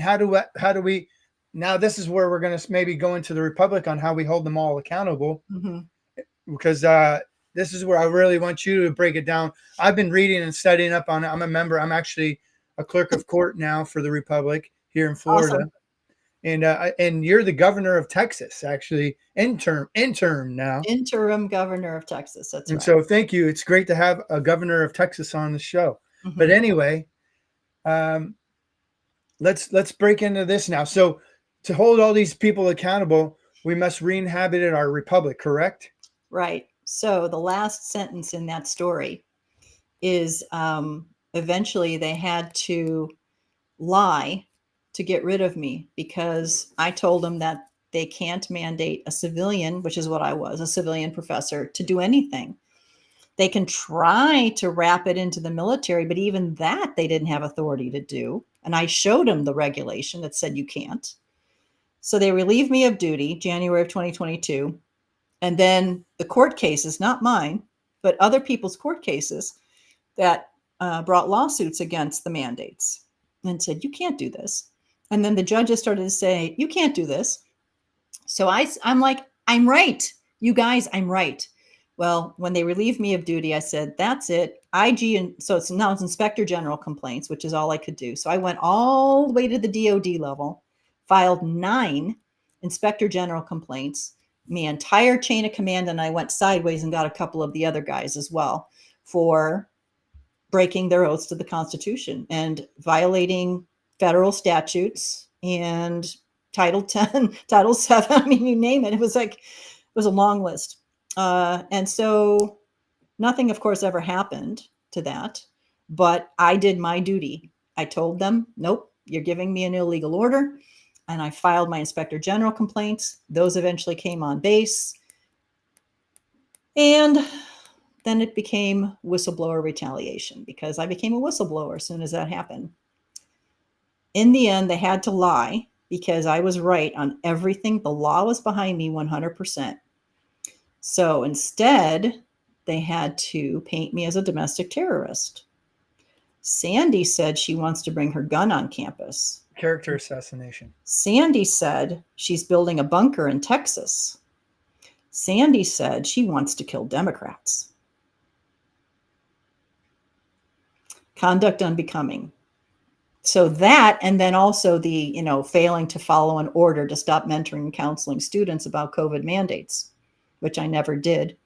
how do we now? This is where we're going to maybe go into the Republic on how we hold them all accountable, because this is where I really want you to break it down. I've been reading and studying up on it. I'm a member. I'm actually a clerk of court now for the Republic here in Florida. Awesome. And you're the governor of Texas, actually, interim now. Interim governor of Texas. That's right. And so thank you. It's great to have a governor of Texas on the show. But anyway, let's break into this now. So to hold all these people accountable, we must re-inhabit our republic, correct? Right. So the last sentence in that story is eventually they had to lie to get rid of me because I told them that they can't mandate a civilian, which is what I was, a civilian professor, to do anything. They can try to wrap it into the military, but even that they didn't have authority to do. And I showed them the regulation that said you can't. So they relieved me of duty, January of 2022. And then the court cases, not mine, but other people's court cases that brought lawsuits against the mandates and said, you can't do this. And then the judges started to say, you can't do this. So I'm like, I'm right. You guys, I'm right. Well, when they relieved me of duty, I said, that's it. IG, and so now it's Inspector General complaints, which is all I could do. So I went all the way to the DOD level, filed 9 Inspector General complaints, my entire chain of command, and I went sideways and got a couple of the other guys as well for breaking their oaths to the Constitution and violating federal statutes and Title 10, Title 7. I mean, you name it. It was a long list. And so nothing, of course, ever happened to that. But I did my duty. I told them, nope, you're giving me an illegal order. And I filed my Inspector General complaints. Those eventually came on base. And then it became whistleblower retaliation because I became a whistleblower as soon as that happened. In the end, they had to lie because I was right on everything. The law was behind me 100%. So instead, they had to paint me as a domestic terrorist. Sandy said she wants to bring her gun on campus. Character assassination. Sandy said she's building a bunker in Texas. Sandy said she wants to kill Democrats. Conduct unbecoming. So that, and then also the, failing to follow an order to stop mentoring and counseling students about COVID mandates, which I never did.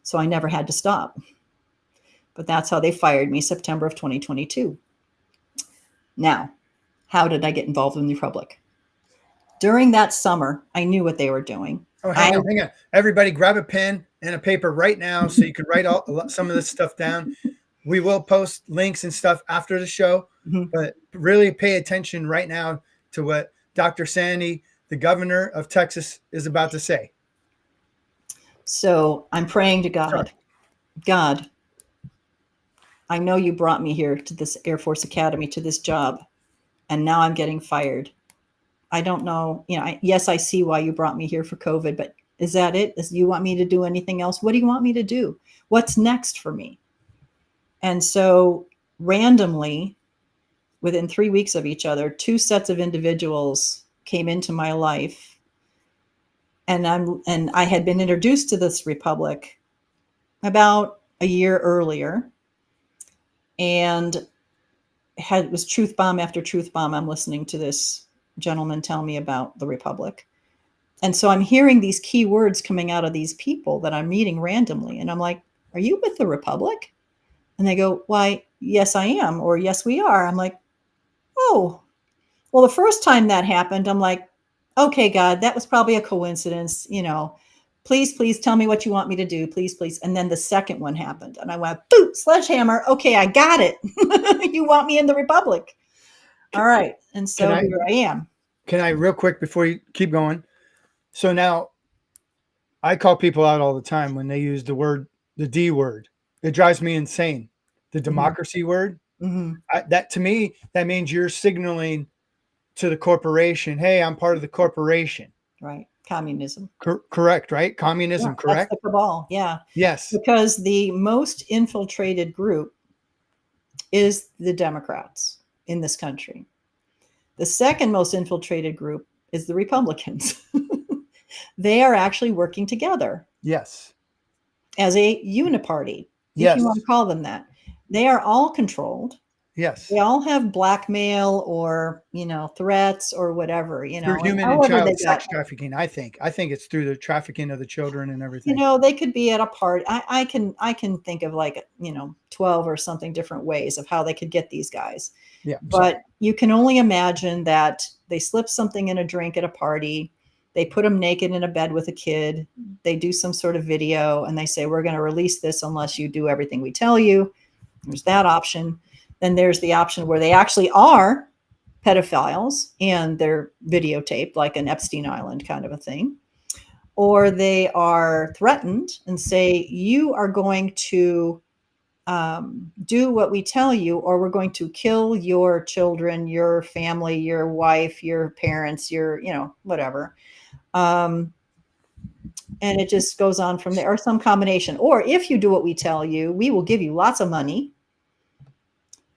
So I never had to stop. But that's how they fired me September of 2022. Now, how did I get involved in the Republic? During that summer, I knew what they were doing. Oh, hang on. Everybody grab a pen and a paper right now so you can write some of this stuff down. We will post links and stuff after the show, but really pay attention right now to what Dr. Sandy, the governor of Texas, is about to say. So I'm praying to God. Sorry. God, I know you brought me here to this Air Force Academy, to this job, and now I'm getting fired. I don't know. Yes, I see why you brought me here for COVID, but is that it? Do you want me to do anything else? What do you want me to do? What's next for me? And so randomly, within 3 weeks of each other, 2 sets of individuals came into my life. And I had been introduced to this republic about a year earlier. And it was truth bomb after truth bomb. I'm listening to this gentleman tell me about the republic. And so I'm hearing these key words coming out of these people that I'm meeting randomly. And I'm like, are you with the republic? And they go, why, yes, I am. Or yes, we are. I'm like, oh, well, the first time that happened, I'm like, okay, God, that was probably a coincidence. Please tell me what you want me to do. Please, please. And then the second one happened. And I went, boom, sledgehammer. Okay, I got it. You want me in the republic. All right. And so here I am. Can I, real quick, before you keep going? So now I call people out all the time when they use the D word. It drives me insane. The democracy word. That to me, that means you're signaling to the corporation, hey, I'm part of the corporation. Right. Communism. Correct, right? Communism, correct? That's the cabal, yeah. Yes. Because the most infiltrated group is the Democrats in this country. The second most infiltrated group is the Republicans. They are actually working together. Yes. As a uniparty, yes. If you want to call them that. They are all controlled. Yes. They all have blackmail or, threats or whatever, Through human and child sex trafficking, I think. I think it's through the trafficking of the children and everything. They could be at a party. I can think of 12 or something different ways of how they could get these guys. Yeah. But you can only imagine that they slip something in a drink at a party. They put them naked in a bed with a kid. They do some sort of video and they say, we're going to release this unless you do everything we tell you. There's that option. Then there's the option where they actually are pedophiles and they're videotaped like an Epstein Island kind of a thing. Or they are threatened and say, you are going to do what we tell you, or we're going to kill your children, your family, your wife, your parents, your, whatever. And it just goes on from there, or some combination. Or if you do what we tell you, we will give you lots of money.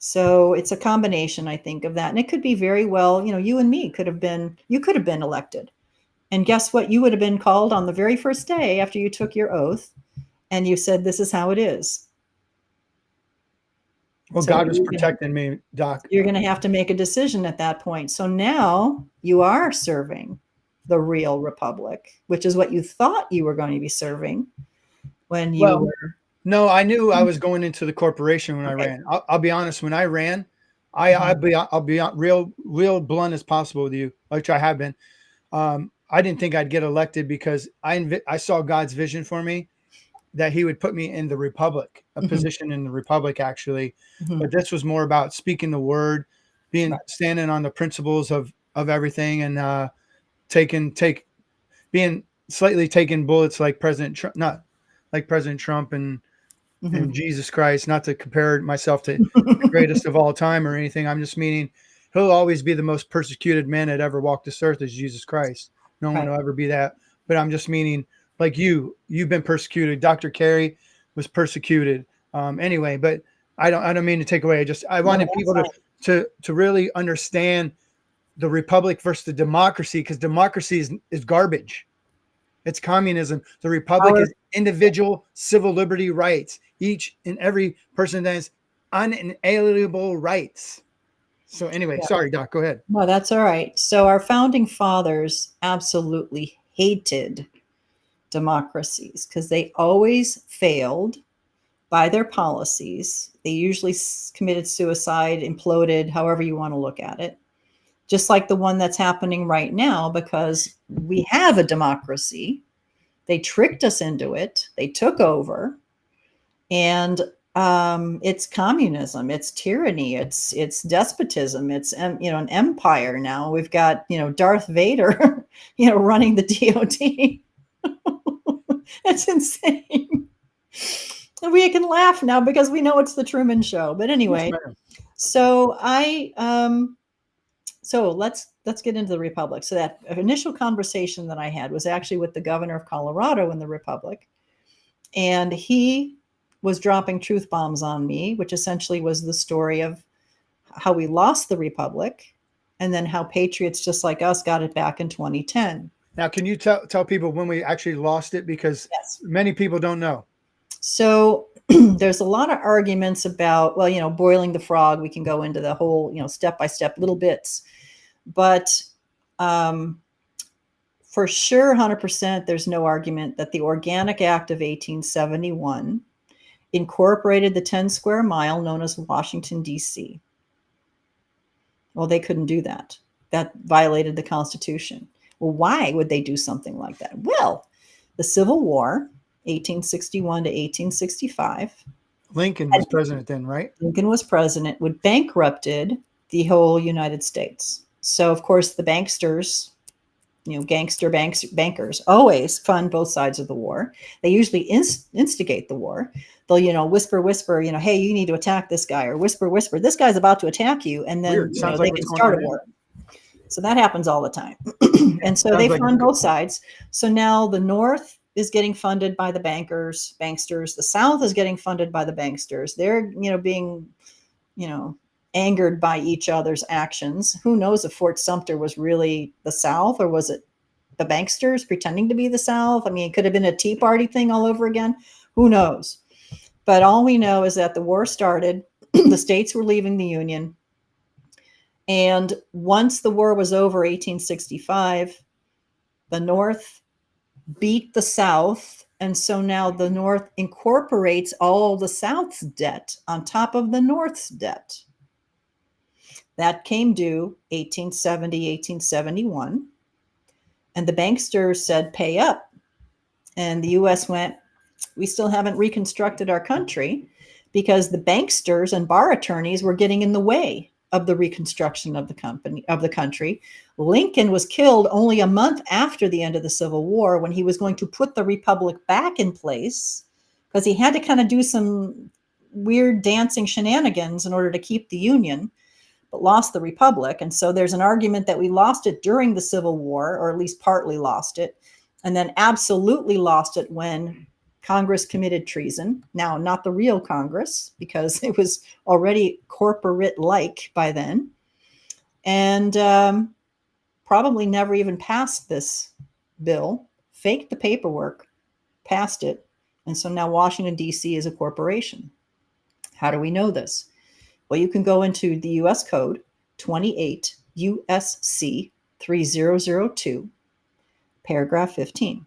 So it's a combination, I think, of that. And it could be very well, you and me you could have been elected. And guess what? You would have been called on the very first day after you took your oath and you said, this is how it is. Well, So God was protecting me, Doc. You're going to have to make a decision at that point. So now you are serving the real republic, which is what you thought you were going to be serving when you were. No, I knew I was going into the corporation when I ran. I'll be honest. When I ran, I'll be real blunt as possible with you, which I have been. I didn't think I'd get elected because I saw God's vision for me that He would put me in the republic, a position in the republic, actually. But this was more about speaking the word, standing on the principles of everything, and being slightly taking bullets like President Trump, not like President Trump and Jesus Christ, not to compare myself to the greatest of all time or anything. I'm just meaning he'll always be the most persecuted man that ever walked this earth is Jesus Christ. No one will ever be that. But I'm just meaning like you've been persecuted. Dr. Carey was persecuted. Anyway, but I don't mean to take away. I wanted people to really understand the republic versus the democracy, because democracy is garbage. It's communism. The republic is individual civil liberty rights. Each and every person has unalienable rights. So anyway, sorry, Doc, go ahead. No, that's all right. So our founding fathers absolutely hated democracies because they always failed by their policies. They usually committed suicide, imploded, however you want to look at it. Just like the one that's happening right now, because we have a democracy. They tricked us into it. They took over, and it's communism, it's tyranny, it's despotism, it's an empire. Now we've got Darth Vader, running the DOD. It's insane. And we can laugh now because we know it's the Truman Show. But anyway, so So let's get into the republic. So that initial conversation that I had was actually with the governor of Colorado in the republic. And he was dropping truth bombs on me, which essentially was the story of how we lost the republic and then how patriots just like us got it back in 2010. Now, can you tell people when we actually lost it? Because many people don't know. So there's a lot of arguments about, boiling the frog. We can go into the whole, step-by-step little bits. But for sure, 100%, there's no argument that the Organic Act of 1871 incorporated the 10 square mile known as Washington, D.C. Well, they couldn't do that. That violated the Constitution. Well, why would they do something like that? Well, the Civil War, 1861 to 1865. Lincoln was president then, right? Lincoln was president, would bankrupted the whole United States. So, of course, the banksters, gangster bankers always fund both sides of the war. They usually instigate the war. They'll, whisper, hey, you need to attack this guy, or whisper, this guy's about to attack you. And then they can start a war. So that happens all the time. And so they fund both sides. So now the North is getting funded by the banksters. The South is getting funded by the banksters. They're, being, angered by each other's actions. Who knows if Fort Sumter was really the South, or was it the banksters pretending to be the South? I mean, it could have been a Tea Party thing all over again. Who knows? But all we know is that the war started. The states were leaving the Union. And once the war was over, 1865, the North beat the South. And so now the North incorporates all the South's debt on top of the North's debt. That came due 1870, 1871. And the banksters said, pay up. And the U.S. went, we still haven't reconstructed our country, because the banksters and bar attorneys were getting in the way of the reconstruction of the country. Lincoln was killed only a month after the end of the Civil War, when he was going to put the republic back in place, because he had to kind of do some weird dancing shenanigans in order to keep the Union, but lost the republic. And so there's an argument that we lost it during the Civil War, or at least partly lost it, and then absolutely lost it when Congress committed treason. Now, not the real Congress, because it was already corporate-like by then, and probably never even passed this bill, faked the paperwork, passed it, and so now Washington, D.C. is a corporation. How do we know this? Well, you can go into the U.S. Code 28 U.S.C. 3002, paragraph 15.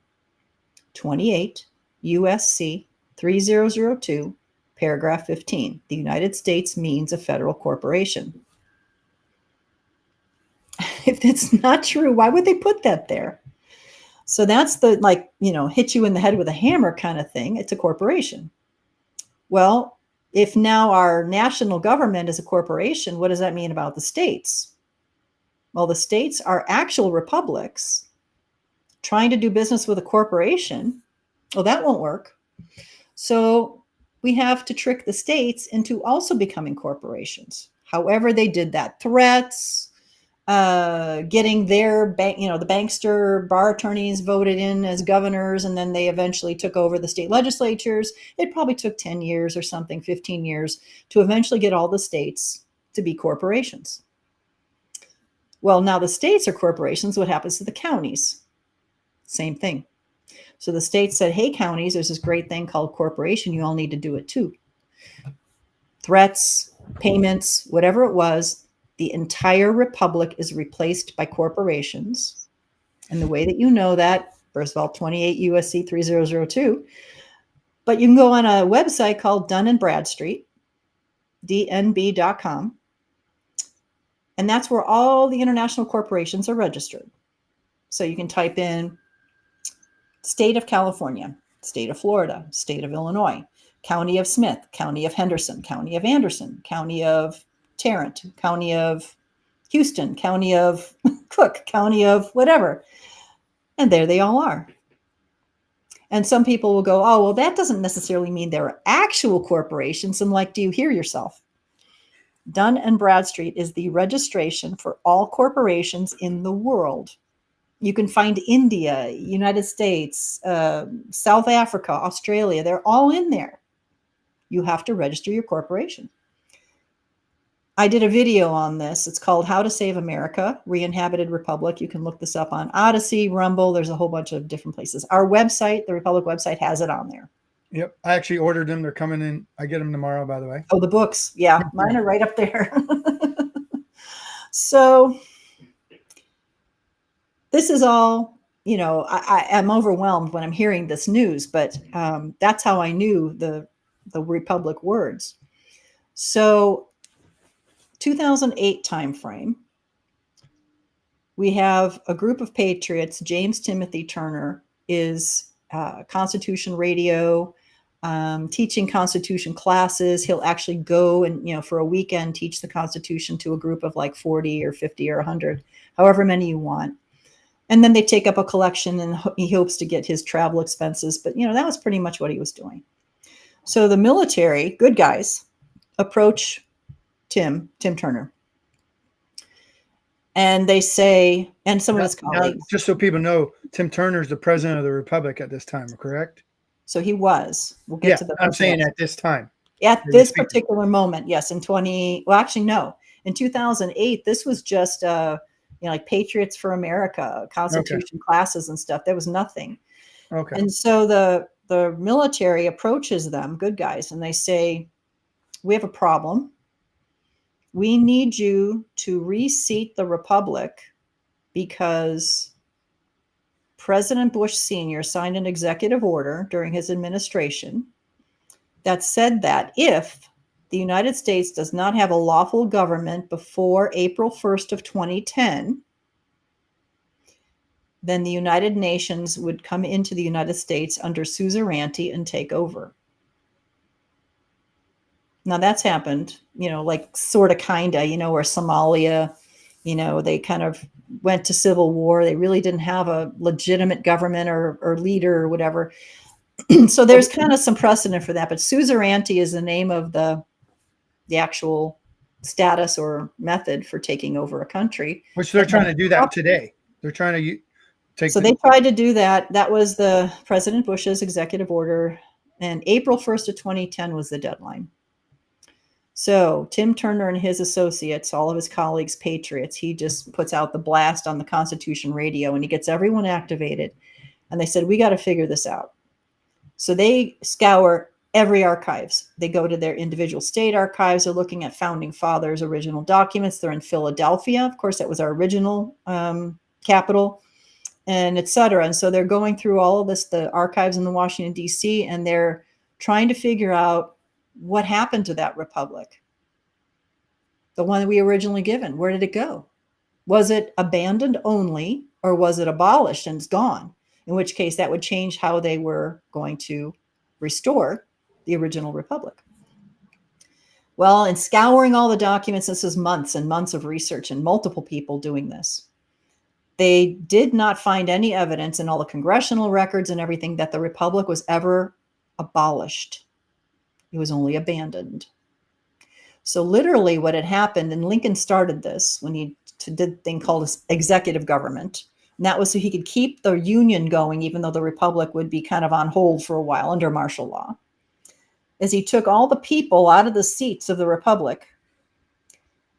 28 U.S.C. 3002, paragraph 15. The United States means a federal corporation. If it's not true, why would they put that there? So that's the, like, hit you in the head with a hammer kind of thing. It's a corporation. Well, if now our national government is a corporation, what does that mean about the states? Well, the states are actual republics trying to do business with a corporation. Well, that won't work. So we have to trick the states into also becoming corporations. However they did that, threats, getting their bank, the bankster bar attorneys voted in as governors, and then they eventually took over the state legislatures. It probably took 10 years or something, 15 years, to eventually get all the states to be corporations. Well, now the states are corporations. What happens to the counties? Same thing. So the state said, hey, counties, there's this great thing called corporation. You all need to do it too. Threats, payments, whatever it was, the entire republic is replaced by corporations. And the way that you know that, first of all, 28 U.S.C. 3002, but you can go on a website called Dun & Bradstreet, dnb.com, and that's where all the international corporations are registered. So you can type in state of California, state of Florida, state of Illinois, county of Smith, county of Henderson, county of Anderson, county of Tarrant, county of Houston, county of Cook, county of whatever. And there they all are. And some people will go, oh, well, that doesn't necessarily mean they're actual corporations. I'm like, do you hear yourself? Dun & Bradstreet is the registration for all corporations in the world. You can find India, United States, South Africa, Australia. They're all in there. You have to register your corporation. I did a video on this. It's called How to Save America, Re-Inhabited Republic. You can look this up on Odyssey, Rumble. There's a whole bunch of different places. Our website, the Republic website, has it on there. Yep. I actually ordered them. They're coming in. I get them tomorrow, by the way. Oh, the books. Yeah, mine are right up there. So this is all, I'm overwhelmed when I'm hearing this news, but that's how I knew the Republic words. So 2008 timeframe, we have a group of patriots. James Timothy Turner is Constitution Radio, teaching Constitution classes. He'll actually go and, for a weekend, teach the Constitution to a group of like 40 or 50 or 100, however many you want. And then they take up a collection, and he hopes to get his travel expenses. But, that was pretty much what he was doing. So the military, good guys, approach Tim Turner. And they say, and some of his colleagues. Now, just so people know, Tim Turner is the president of the Republic at this time, correct? So he was. We'll get to the. I'm saying at this time. At this particular moment, yes. In 2008, this was just, like Patriots for America, Constitution classes and stuff. There was nothing. Okay. And so the military approaches them, good guys, and they say, we have a problem. We need you to reseat the Republic because President Bush Sr. signed an executive order during his administration that said that if the United States does not have a lawful government before April 1st of 2010, then the United Nations would come into the United States under suzerainty and take over. Now that's happened, like sort of, kind of, where Somalia, they kind of went to civil war. They really didn't have a legitimate government or leader or whatever. So there's kind of some precedent for that. But suzerainty is the name of the actual status or method for taking over a country. Which they're trying to do that today. They're trying to So they tried to do that. That was the President Bush's executive order, and April 1st of 2010 was the deadline. So Tim Turner and his associates, all of his colleagues, patriots, he just puts out the blast on the Constitution radio and he gets everyone activated. And they said, we got to figure this out. So they scour every archives. They go to their individual state archives. They're looking at founding fathers' original documents. They're in Philadelphia. Of course, that was our original capital, and et cetera. And so they're going through all of this, the archives in the Washington, D.C., and they're trying to figure out what happened to that republic. The one that we originally given, where did it go? Was it abandoned only, or was it abolished and it's gone? In which case that would change how they were going to restore the original republic. Well, in scouring all the documents, this is months and months of research and multiple people doing this. They did not find any evidence in all the congressional records and everything that the republic was ever abolished. It was only abandoned. So literally what had happened, and Lincoln started this when he did a thing called executive government. And that was so he could keep the Union going, even though the Republic would be kind of on hold for a while under martial law. As he took all the people out of the seats of the Republic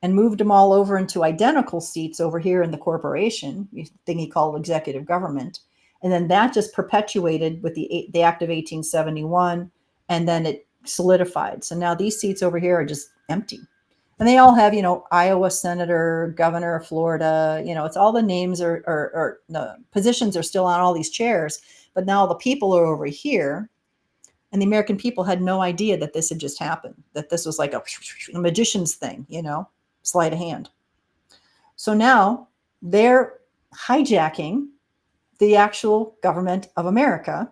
and moved them all over into identical seats over here in the corporation, thing he called executive government. And then that just perpetuated with the Act of 1871, and then it solidified. So now these seats over here are just empty. And they all have, Iowa senator, governor of Florida, it's all the names or the positions are still on all these chairs, but now the people are over here. And the American people had no idea that this had just happened, that this was like a magician's thing, sleight of hand. So now they're hijacking the actual government of America,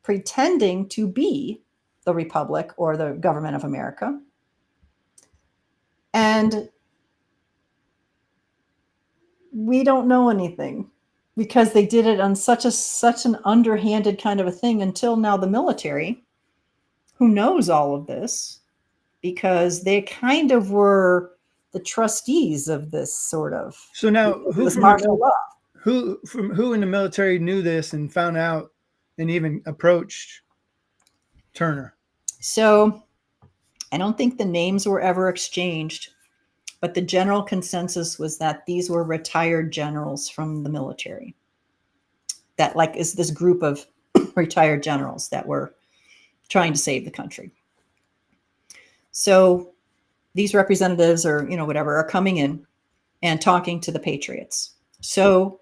pretending to be the Republic or the government of America. And we don't know anything because they did it on such an underhanded kind of a thing until now the military, who knows all of this, because they kind of were the trustees of this sort of. So now who in the military knew this and found out and even approached Turner? So I don't think the names were ever exchanged, but the general consensus was that these were retired generals from the military. That is this group of retired generals that were trying to save the country. So these representatives or, whatever are coming in and talking to the patriots. So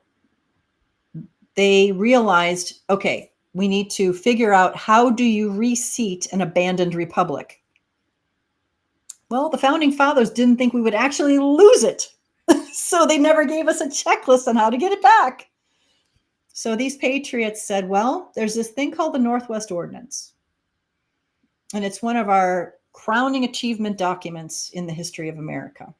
they realized, okay, we need to figure out, how do you reseat an abandoned republic? Well, the founding fathers didn't think we would actually lose it. So they never gave us a checklist on how to get it back. So these patriots said, well, there's this thing called the Northwest Ordinance. And it's one of our crowning achievement documents in the history of America.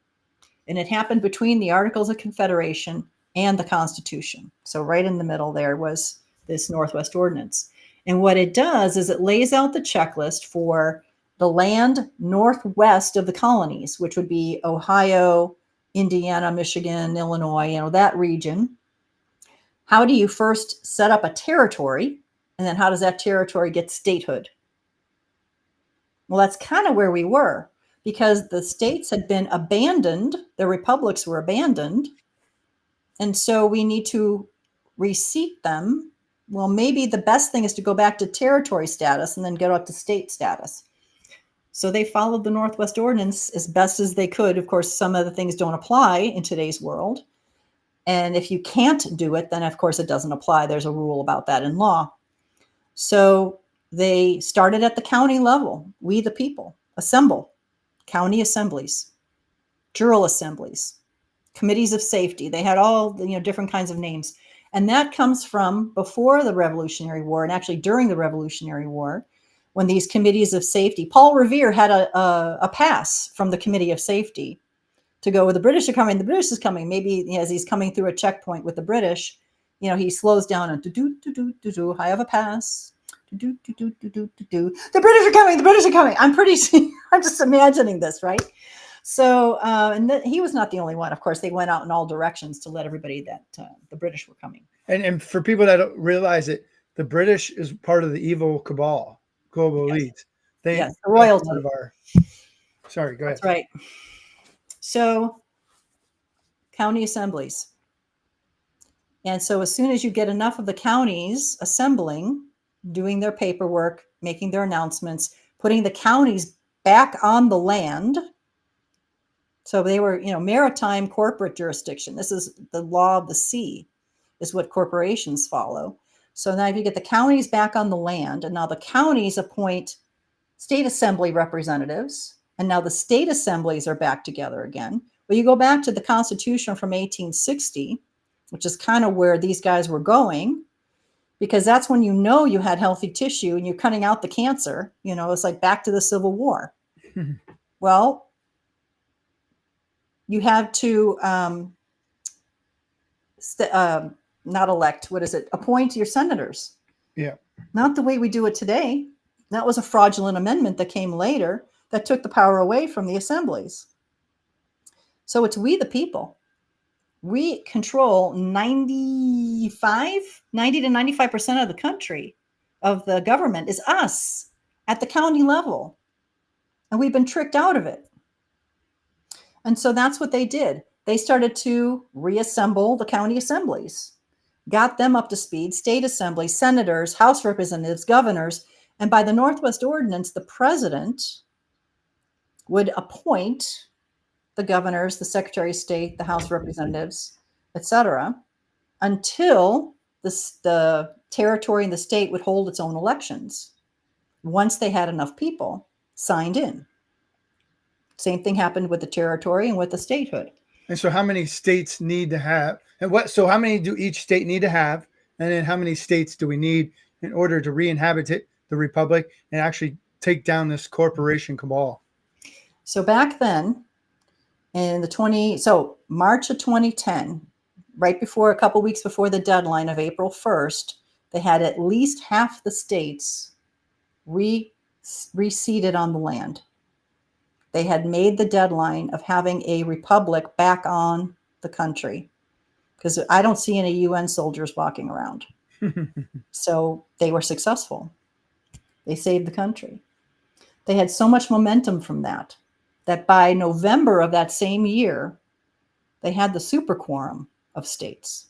And it happened between the Articles of Confederation and the Constitution. So right in the middle there was this Northwest Ordinance. And what it does is it lays out the checklist for the land northwest of the colonies, which would be Ohio, Indiana, Michigan, Illinois, that region. How do you first set up a territory? And then how does that territory get statehood? Well, that's kind of where we were, because the states had been abandoned. Their republics were abandoned. And so we need to reseat them. Well, maybe the best thing is to go back to territory status and then get up to state status. So they followed the Northwest Ordinance as best as they could. Of course, some of the things don't apply in today's world. And if you can't do it, then of course it doesn't apply. There's a rule about that in law. So they started at the county level. We, the people, assemble. County assemblies, jural assemblies, committees of safety. They had all different kinds of names. And that comes from before the Revolutionary War, and actually during the Revolutionary War, when these committees of safety, Paul Revere had a pass from the Committee of Safety to go, the British are coming, the British is coming. Maybe as he's coming through a checkpoint with the British, he slows down and do, I have a pass. The British are coming, the British are coming. I'm just imagining this, right? So, and he was not the only one. Of course, they went out in all directions to let everybody that the British were coming. And for people that don't realize it, the British is part of the evil cabal, global Yes. elite. They Yes. The that's part royalty. of our. Sorry, go ahead. That's right. So county assemblies. And so as soon as you get enough of the counties assembling, doing their paperwork, making their announcements, putting the counties back on the land. So they were, maritime corporate jurisdiction. This is the law of the sea, is what corporations follow. So now if you get the counties back on the land, and now the counties appoint state assembly representatives, and now the state assemblies are back together again. Well, you go back to the Constitution from 1860, which is kind of where these guys were going, because that's when you had healthy tissue and you're cutting out the cancer. It's like back to the Civil War. Well, you have to not elect, appoint your senators. Yeah. Not the way we do it today. That was a fraudulent amendment that came later that took the power away from the assemblies. So it's we the people. We control 90 to 95% of the country, of the government is us at the county level. And we've been tricked out of it. And so that's what they did. They started to reassemble the county assemblies, got them up to speed, state assemblies, senators, House representatives, governors. And by the Northwest Ordinance, the president would appoint the governors, the secretary of state, the House representatives, etc., until the territory and the state would hold its own elections once they had enough people signed in. Same thing happened with the territory and with the statehood. And so how many states need to have, so how many do each state need to have? And then how many states do we need in order to re-inhabit the republic and actually take down this corporation cabal? So back then in March of 2010, right before, a couple weeks before the deadline of April 1st, they had at least half the states reseated on the land. They had made the deadline of having a republic back on the country, because I don't see any UN soldiers walking around. So they were successful. They saved the country. They had so much momentum from that by November of that same year, they had the super quorum of states.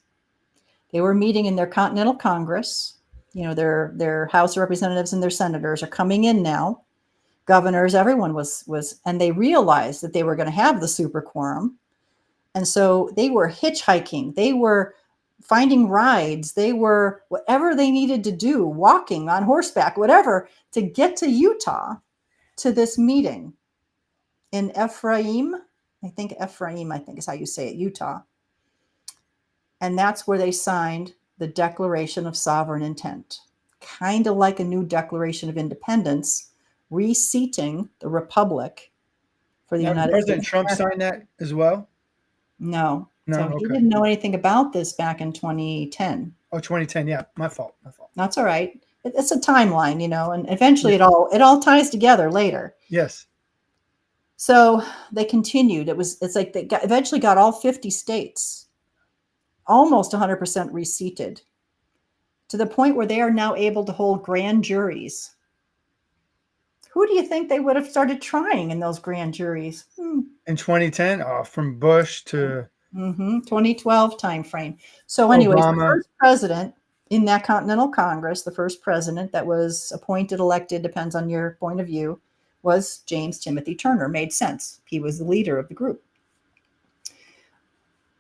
They were meeting in their Continental Congress. Their House of Representatives and their senators are coming in now. Governors, everyone was, and they realized that they were going to have the super quorum. And so they were hitchhiking. They were finding rides. They were whatever they needed to do, walking, on horseback, whatever, to get to Utah to this meeting in Ephraim. I think is how you say it, Utah. And that's where they signed the Declaration of Sovereign Intent, kind of like a new Declaration of Independence, reseating the republic for the United States. President Trump signed that as well? No. No, So he okay. didn't know anything about this back in 2010. Oh, 2010. Yeah, my fault. That's all right. It's a timeline, and eventually it all ties together later. Yes. So they continued. It's like they eventually got all 50 states, almost 100% reseated, to the point where they are now able to hold grand juries. Who do you think they would have started trying in those grand juries? In 2010, from Bush to 2012 timeframe. So anyways, Obama. The first president in that Continental Congress, the first president that was appointed, elected, depends on your point of view, was James Timothy Turner. Made sense. He was the leader of the group.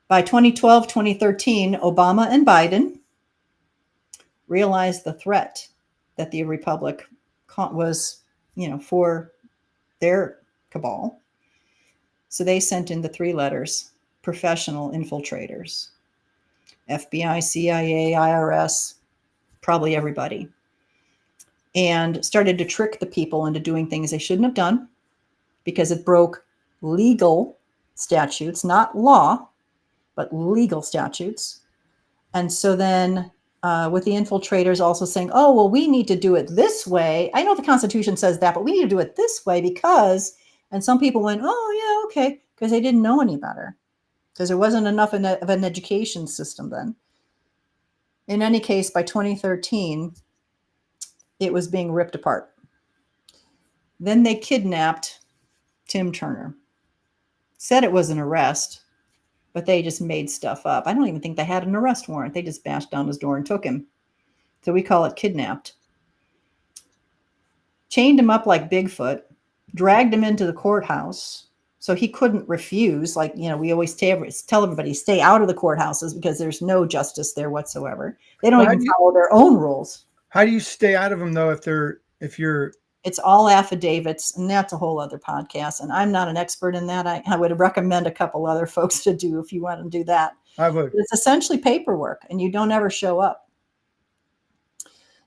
By 2012, 2013, Obama and Biden realized the threat that the republic was, for their cabal. So they sent in the 3 letters: professional infiltrators, FBI, CIA, IRS, probably everybody, and started to trick the people into doing things they shouldn't have done because it broke legal statutes, not law, but legal statutes. And so then with the infiltrators also saying, oh, well, we need to do it this way. I know the Constitution says that, but we need to do it this way because, and some people went, oh, yeah, okay, because they didn't know any better, because there wasn't enough of an education system then. In any case, by 2013, it was being ripped apart. Then they kidnapped Tim Turner. Said it was an arrest, but they just made stuff up. I don't even think they had an arrest warrant. They just bashed down his door and took him. So we call it kidnapped. Chained him up like Bigfoot, dragged him into the courthouse so he couldn't refuse. Like, we always tell everybody, stay out of the courthouses because there's no justice there whatsoever. They don't even follow their own rules. How do you stay out of them though if you're It's all affidavits, and that's a whole other podcast. And I'm not an expert in that. I would recommend a couple other folks to do if you want to do that. I would. It's essentially paperwork, and you don't ever show up.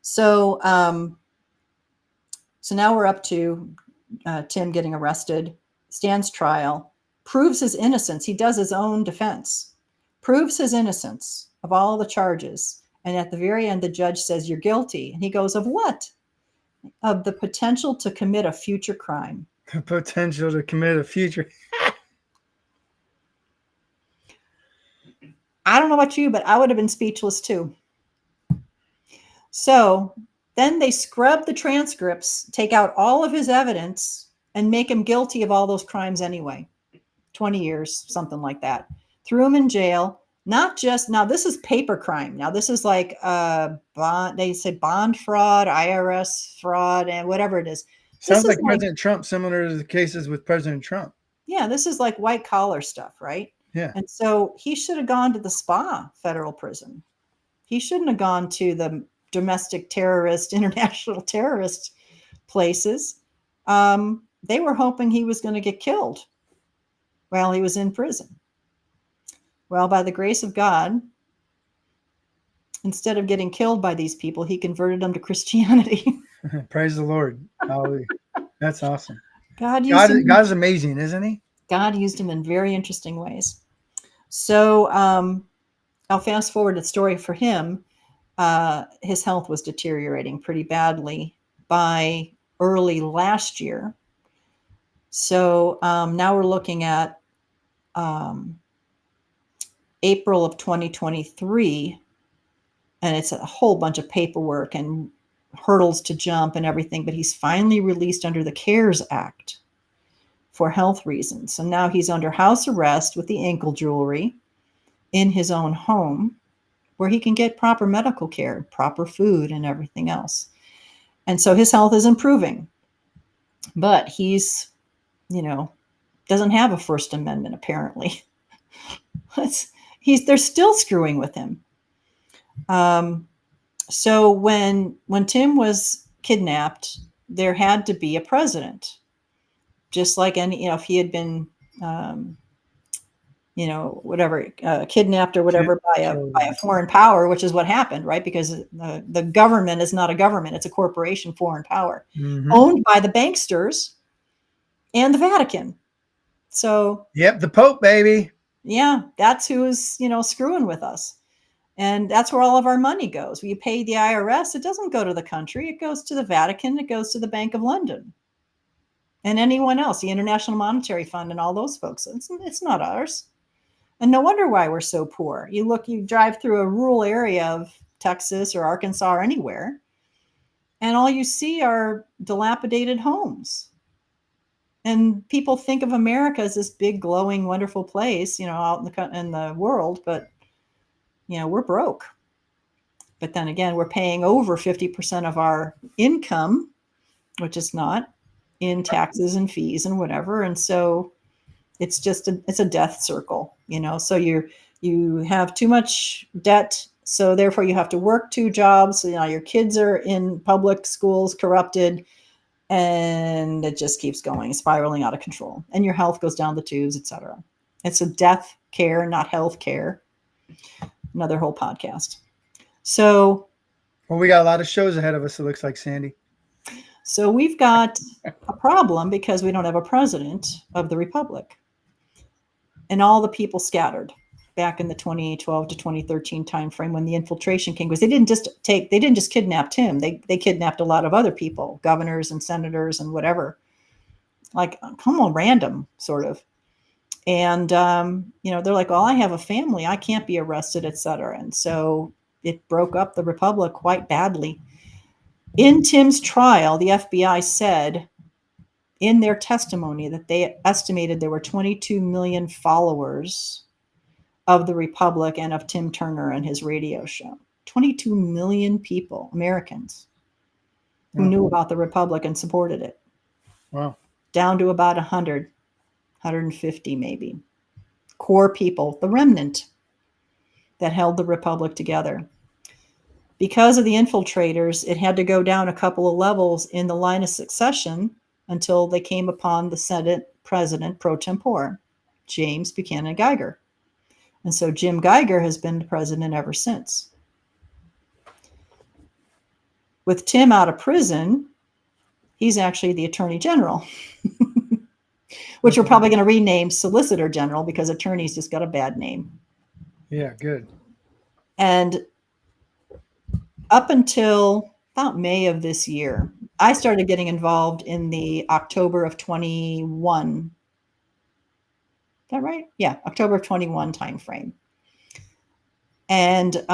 So, so now we're up to Tim getting arrested, stands trial, proves his innocence. He does his own defense, proves his innocence of all the charges. And at the very end, the judge says, "You're guilty." And he goes, "Of what?" "Of the potential to commit a future crime." The potential to commit a future. I don't know about you, but I would have been speechless too. So then they scrub the transcripts, take out all of his evidence, and make him guilty of all those crimes anyway. 20 years, something like that. Threw him in jail. Not just, now this is paper crime. Now this is like bond, they say bond fraud, IRS fraud, and whatever it is. Sounds like President Trump, similar to the cases with President Trump. Yeah, this is like white collar stuff, right? Yeah. And so he should have gone to the SPA federal prison. He shouldn't have gone to the domestic terrorist, international terrorist places. They were hoping he was going to get killed while he was in prison. Well, by the grace of God, instead of getting killed by these people, he converted them to Christianity. Praise the Lord. Hallelujah. That's awesome. God is amazing, isn't he? God used him in very interesting ways. So I'll fast forward the story for him. His health was deteriorating pretty badly by early last year. So now we're looking at April of 2023, and it's a whole bunch of paperwork and hurdles to jump and everything, but he's finally released under the CARES Act for health reasons. So now he's under house arrest with the ankle jewelry in his own home where he can get proper medical care, proper food, and everything else. And so his health is improving, but he's, doesn't have a First Amendment, apparently. They're still screwing with him. So when Tim was kidnapped, there had to be a president, just like any, if he had been, kidnapped or whatever by a foreign power, which is what happened, right? Because the government is not a government; it's a corporation, foreign power, owned by the banksters and the Vatican. So, yep, the Pope, baby. Yeah, that's who's, screwing with us. And that's where all of our money goes. When you pay the IRS, it doesn't go to the country. It goes to the Vatican. It goes to the Bank of London and anyone else, the International Monetary Fund and all those folks. It's not ours. And no wonder why we're so poor. You drive through a rural area of Texas or Arkansas or anywhere, and all you see are dilapidated homes. And people think of America as this big, glowing, wonderful place, out in the world. But, we're broke. But then again, we're paying over 50% of our income, which is not, in taxes and fees and whatever. And so it's just it's a death circle, So you have too much debt. So therefore you have to work 2 jobs. So, your kids are in public schools, corrupted. And it just keeps going, spiraling out of control. And your health goes down the tubes, etc. It's a death care, not health care. Another whole podcast. So. Well, we got a lot of shows ahead of us, it looks like, Sandy. So we've got a problem because we don't have a president of the republic. And all the people scattered back in the 2012 to 2013 timeframe when the infiltration came, because they didn't just kidnap Tim. They kidnapped a lot of other people, governors and senators and whatever, like come on, random sort of. And, they're like, well, I have a family. I can't be arrested, et cetera. And so it broke up the Republic quite badly. In Tim's trial, the FBI said in their testimony that they estimated there were 22 million followers of the Republic and of Tim Turner and his radio show. 22 million people, Americans, who knew about the Republic and supported it. Wow. Down to about 100, 150 maybe. Core people, the remnant that held the Republic together. Because of the infiltrators, it had to go down a couple of levels in the line of succession until they came upon the Senate President pro tempore, James Buchanan Geiger. And so Jim Geiger has been the president ever since. With Tim out of prison, he's actually the Attorney General, which we're probably going to rename Solicitor General because attorney's just got a bad name. Yeah, good. And up until about May of this year, I started getting involved in the October of 21. Is that right? Yeah, October of 21 timeframe. And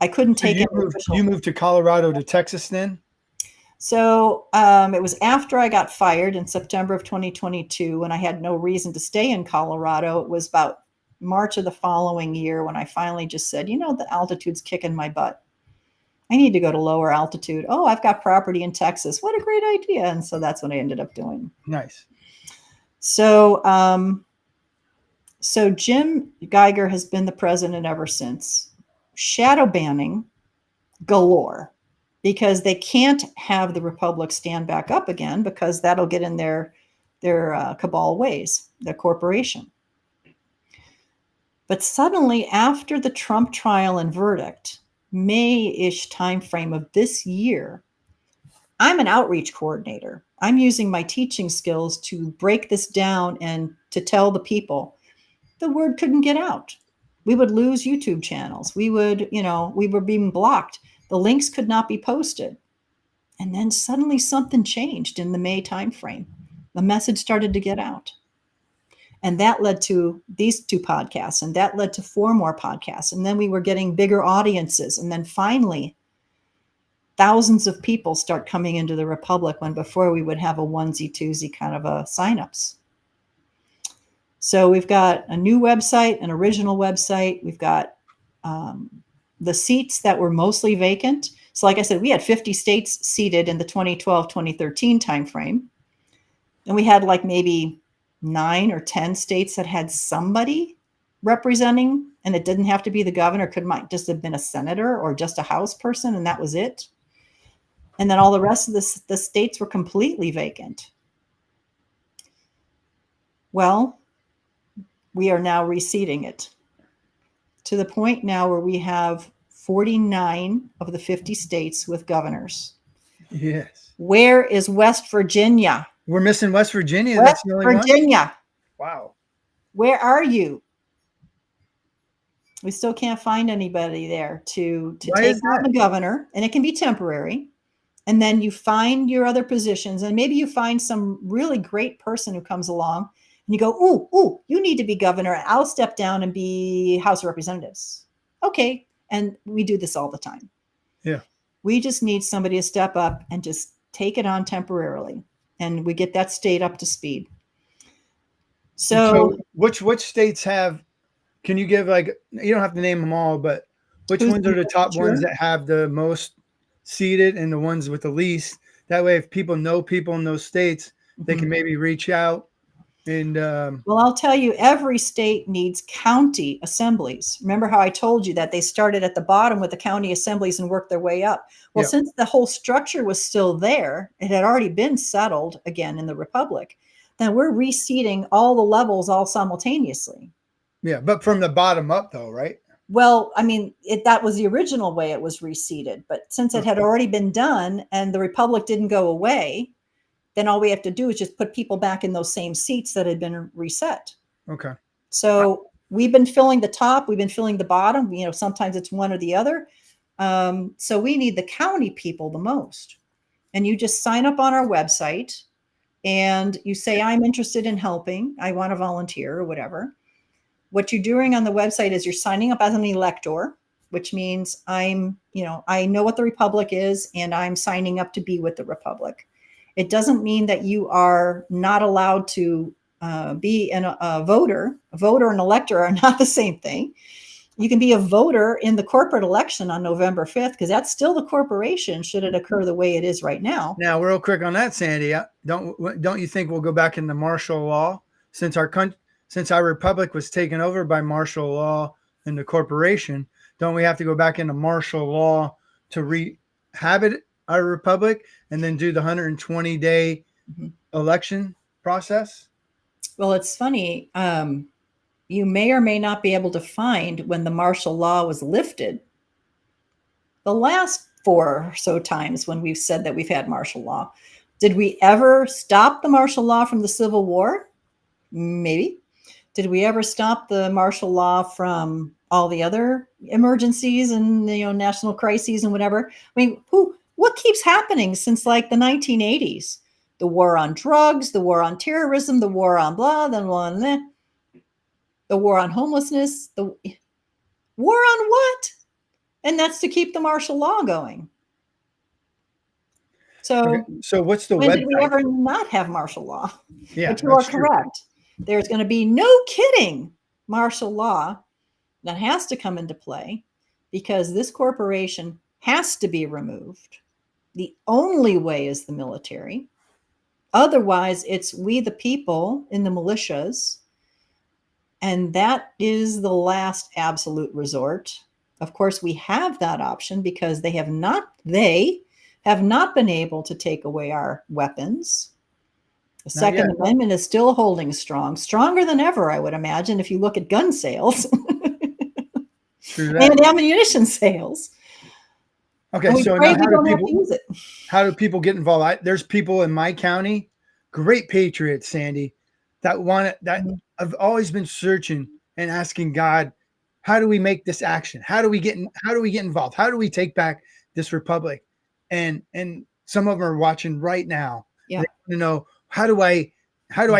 I couldn't take it. You moved to Colorado to Texas then? So it was after I got fired in September of 2022 when I had no reason to stay in Colorado. It was about March of the following year when I finally just said, the altitude's kicking my butt. I need to go to lower altitude. Oh, I've got property in Texas. What a great idea. And so that's what I ended up doing. Nice. So, so Jim Geiger has been the president ever since. Shadow banning galore, because they can't have the Republic stand back up again because that'll get in their cabal ways, their corporation. But suddenly, after the Trump trial and verdict, May-ish timeframe of this year, I'm an outreach coordinator. I'm using my teaching skills to break this down and to tell the people the word couldn't get out. We would lose YouTube channels. We would, we were being blocked. The links could not be posted. And then suddenly something changed in the May timeframe. The message started to get out. And that led to these 2 podcasts, and that led to 4 more podcasts. And then we were getting bigger audiences. And then finally, thousands of people start coming into the Republic when before we would have a onesie twosie kind of a signups. So we've got a new website, an original website. We've got the seats that were mostly vacant. So like I said, we had 50 states seated in the 2012-2013 timeframe. And we had like maybe 9 or 10 states that had somebody representing, and it didn't have to be the governor. Might just have been a senator or just a House person, and that was it. And then all the rest of the states were completely vacant. Well, we are now reseating it to the point now where we have 49 of the 50 states with governors. Yes. Where is West Virginia? We're missing West Virginia. West That's the only Virginia. One? Wow. Where are you? We still can't find anybody there to take on the governor, and it can be temporary. And then you find your other positions, and maybe you find some really great person who comes along, and you go, ooh, you need to be governor. I'll step down and be House of Representatives. Okay. And we do this all the time. Yeah. We just need somebody to step up and just take it on temporarily. And we get that state up to speed. So which states have, can you give, like, you don't have to name them all, but which ones are the top ones that have the most seated and the ones with the least? That way, if people know people in those states, they can maybe reach out. And well, I'll tell you, every state needs county assemblies. Remember how I told you that they started at the bottom with the county assemblies and worked their way up? Well, since the whole structure was still there, it had already been settled again in the Republic, then we're reseating all the levels all simultaneously. Yeah, but from the bottom up though, right? Well, I mean, that was the original way it was reseated. But since it had already been done and the Republic didn't go away, then all we have to do is just put people back in those same seats that had been reset. Okay. So we've been filling the top, we've been filling the bottom. Sometimes it's one or the other. So we need the county people the most. And you just sign up on our website and you say, I'm interested in helping. I want to volunteer or whatever. What you're doing on the website is you're signing up as an elector. which means I know what the Republic is and I'm signing up to be with the Republic. It doesn't mean that you are not allowed to be a voter. A voter and elector are not the same thing. You can be a voter in the corporate election on November 5th, because that's still the corporation, should it occur the way it is right now. Now, real quick on that, Sandy, don't you think we'll go back into martial law since our republic was taken over by martial law and the corporation? Don't we have to go back into martial law to rehabit our republic and then do the 120-day election process? Well, it's funny. You may or may not be able to find when the martial law was lifted. The last 4 or so times when we've said that we've had martial law, did we ever stop the martial law from the Civil War? Maybe. Did we ever stop the martial law from all the other emergencies and national crises and whatever? I mean, what keeps happening since like the 1980s? The war on drugs, the war on terrorism, the war on blah, then one, the war on homelessness, the war on what? And that's to keep the martial law going. So what's the when website? did we ever not have martial law? Yeah, but you are correct. There's going to be no kidding martial law that has to come into play, because this corporation has to be removed. The only way is the military. Otherwise, it's we the people in the militias. And that is the last absolute resort. Of course, we have that option because they have not been able to take away our weapons. The Second Amendment is still holding strong, stronger than ever, I would imagine, if you look at gun sales and ammunition sales. Okay, so now how do people get involved? There's people in my county, great patriots, Sandy, that I've always been searching and asking God, how do we make this action? How do we get involved? How do we take back this republic? And some of them are watching right now. Yeah. They want to know, how do I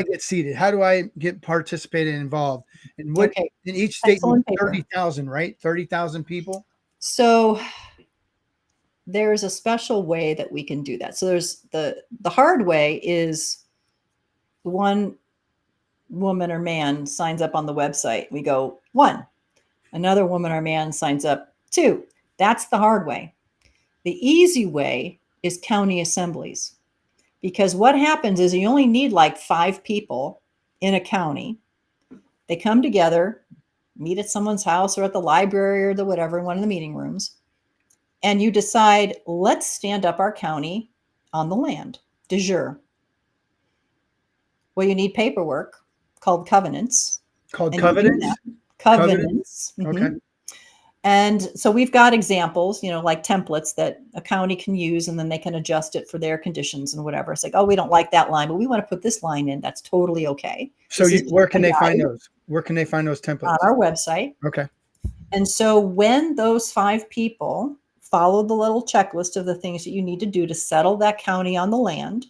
get seated? How do I get participated and involved? And what in each state, 30,000, right? 30,000 people. So there's a special way that we can do that. So there's the hard way is one woman or man signs up on the website. We go 1. Another woman or man signs up 2. That's the hard way. The easy way is county assemblies, because what happens is you only need like 5 people in a county. They come together, meet at someone's house or at the library or the whatever, in one of the meeting rooms, and you decide, let's stand up our county on the land, de jure. Well, you need paperwork called covenants. Covenants? Covenants. Okay. And so we've got examples, like templates that a county can use, and then they can adjust it for their conditions and whatever. It's like, oh, we don't like that line, but we want to put this line in. That's totally okay. So where can they find those? Where can they find those templates? On our website. Okay. And so when those 5 people follow the little checklist of the things that you need to do to settle that county on the land,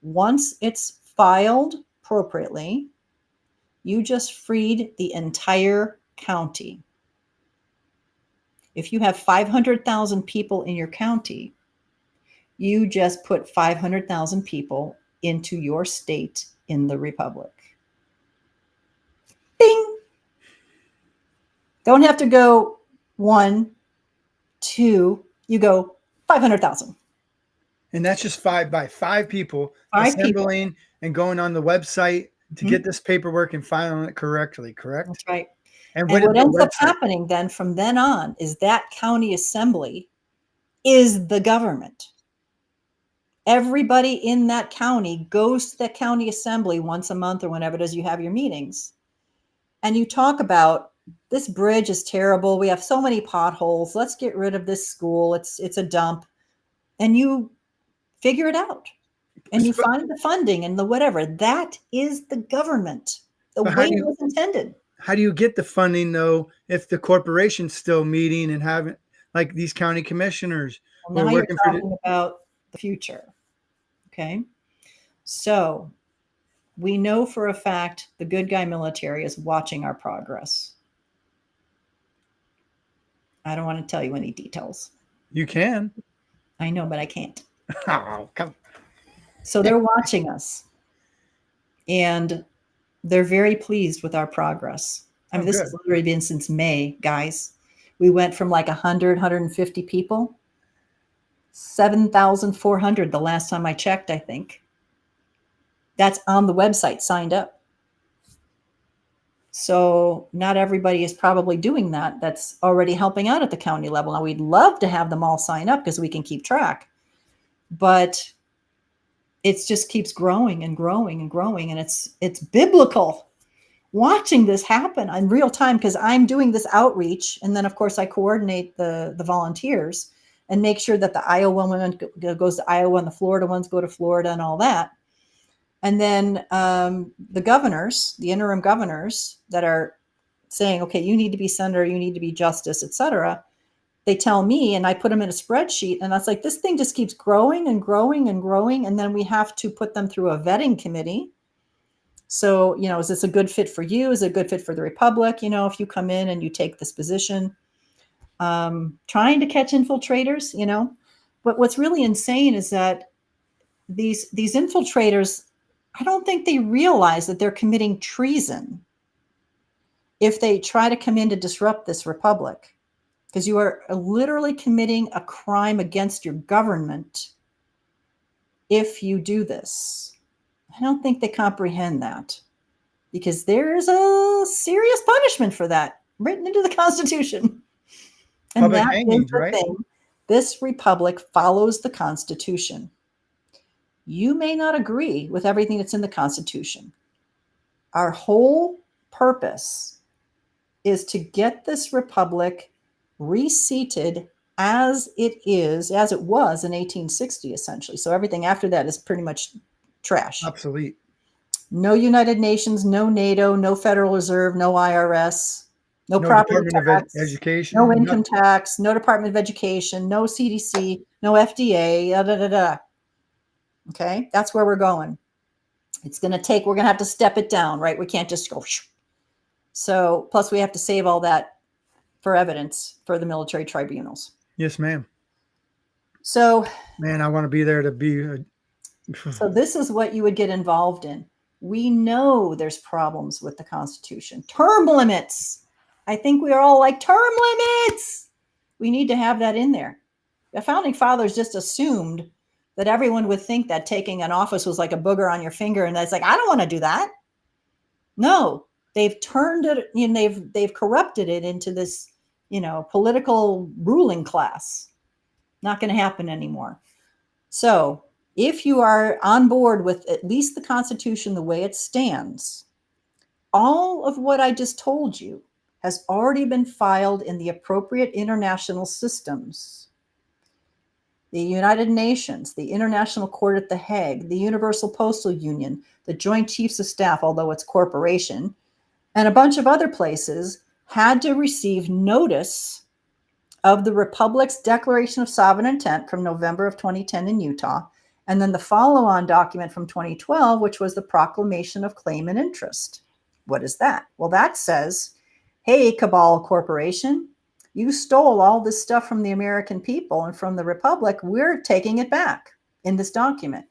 once it's filed appropriately, you just freed the entire county. If you have 500,000 people in your county, you just put 500,000 people into your state in the republic. Bing! Don't have to go 1, 2, you go 500,000. And that's just 5 people assembling and going on the website to get this paperwork and filing it correctly, correct? That's right. And what ends up happening then from then on is that county assembly is the government. Everybody in that county goes to the county assembly once a month or whenever it is you have your meetings. And you talk about, this bridge is terrible. We have so many potholes. Let's get rid of this school. It's a dump. And you figure it out. And you find the funding and the whatever. That is the government, the way it was intended. How do you get the funding, though, if the corporation's still meeting and having, like, these county commissioners? Well, now you're talking about the future. Okay. So we know for a fact the good guy military is watching our progress. I don't want to tell you any details. You can. I know, but I can't. Oh, come. So they're watching us, and they're very pleased with our progress. I mean, Oh, this good. has literally been since May, guys. We went from like 100, 150 people, 7,400 the last time I checked, I think. That's on the website signed up. So not everybody is probably doing that. That's already helping out at the county level. Now we'd love to have them all sign up because we can keep track, but it just keeps growing and growing and growing. And it's biblical watching this happen in real time because I'm doing this outreach. And then of course I coordinate the volunteers and make sure that the Iowa one goes to Iowa and the Florida ones go to Florida and all that. And then the governors, the interim governors that are saying, okay, you need to be senator, you need to be justice, etc. They tell me, and I put them in a spreadsheet, and that's like, this thing just keeps growing and growing and growing. And then we have to put them through a vetting committee. So, is this a good fit for you? Is it a good fit for the Republic? If you come in and you take this position, trying to catch infiltrators, but what's really insane is that these infiltrators, I don't think they realize that they're committing treason if they try to come in to disrupt this republic, because you are literally committing a crime against your government if you do this. I don't think they comprehend that, because there's a serious punishment for that written into the Constitution. And Public that hangings, is the right? thing. This republic follows the Constitution. You may not agree with everything that's in the Constitution. Our whole purpose is to get this republic reseated as it was in 1860, essentially. So everything after that is pretty much trash. Obsolete. No United Nations, no NATO, no Federal Reserve, no IRS, no property Department tax, of Education. no income tax, no Department of Education, no CDC, no FDA, Okay, that's where we're going. We're going to have to step it down, right? We can't just go. So, plus we have to save all that for evidence for the military tribunals. Yes, ma'am. So, man, I want to be there to be. So this is what you would get involved in. We know there's problems with the Constitution. Term limits. I think we are all like, term limits. We need to have that in there. The founding fathers just assumed that everyone would think that taking an office was like a booger on your finger, and that's like, I don't want to do that. No, they've turned it, they've corrupted it into this, political ruling class. Not going to happen anymore. So if you are on board with at least the Constitution the way it stands, all of what I just told you has already been filed in the appropriate international systems. The United Nations, the International Court at The Hague, the Universal Postal Union, the Joint Chiefs of Staff, although it's corporation, and a bunch of other places had to receive notice of the Republic's Declaration of Sovereign Intent from November of 2010 in Utah, and then the follow-on document from 2012, which was the Proclamation of Claim and Interest. What is that? Well, that says, hey, Cabal Corporation, you stole all this stuff from the American people and from the Republic. We're taking it back in this document.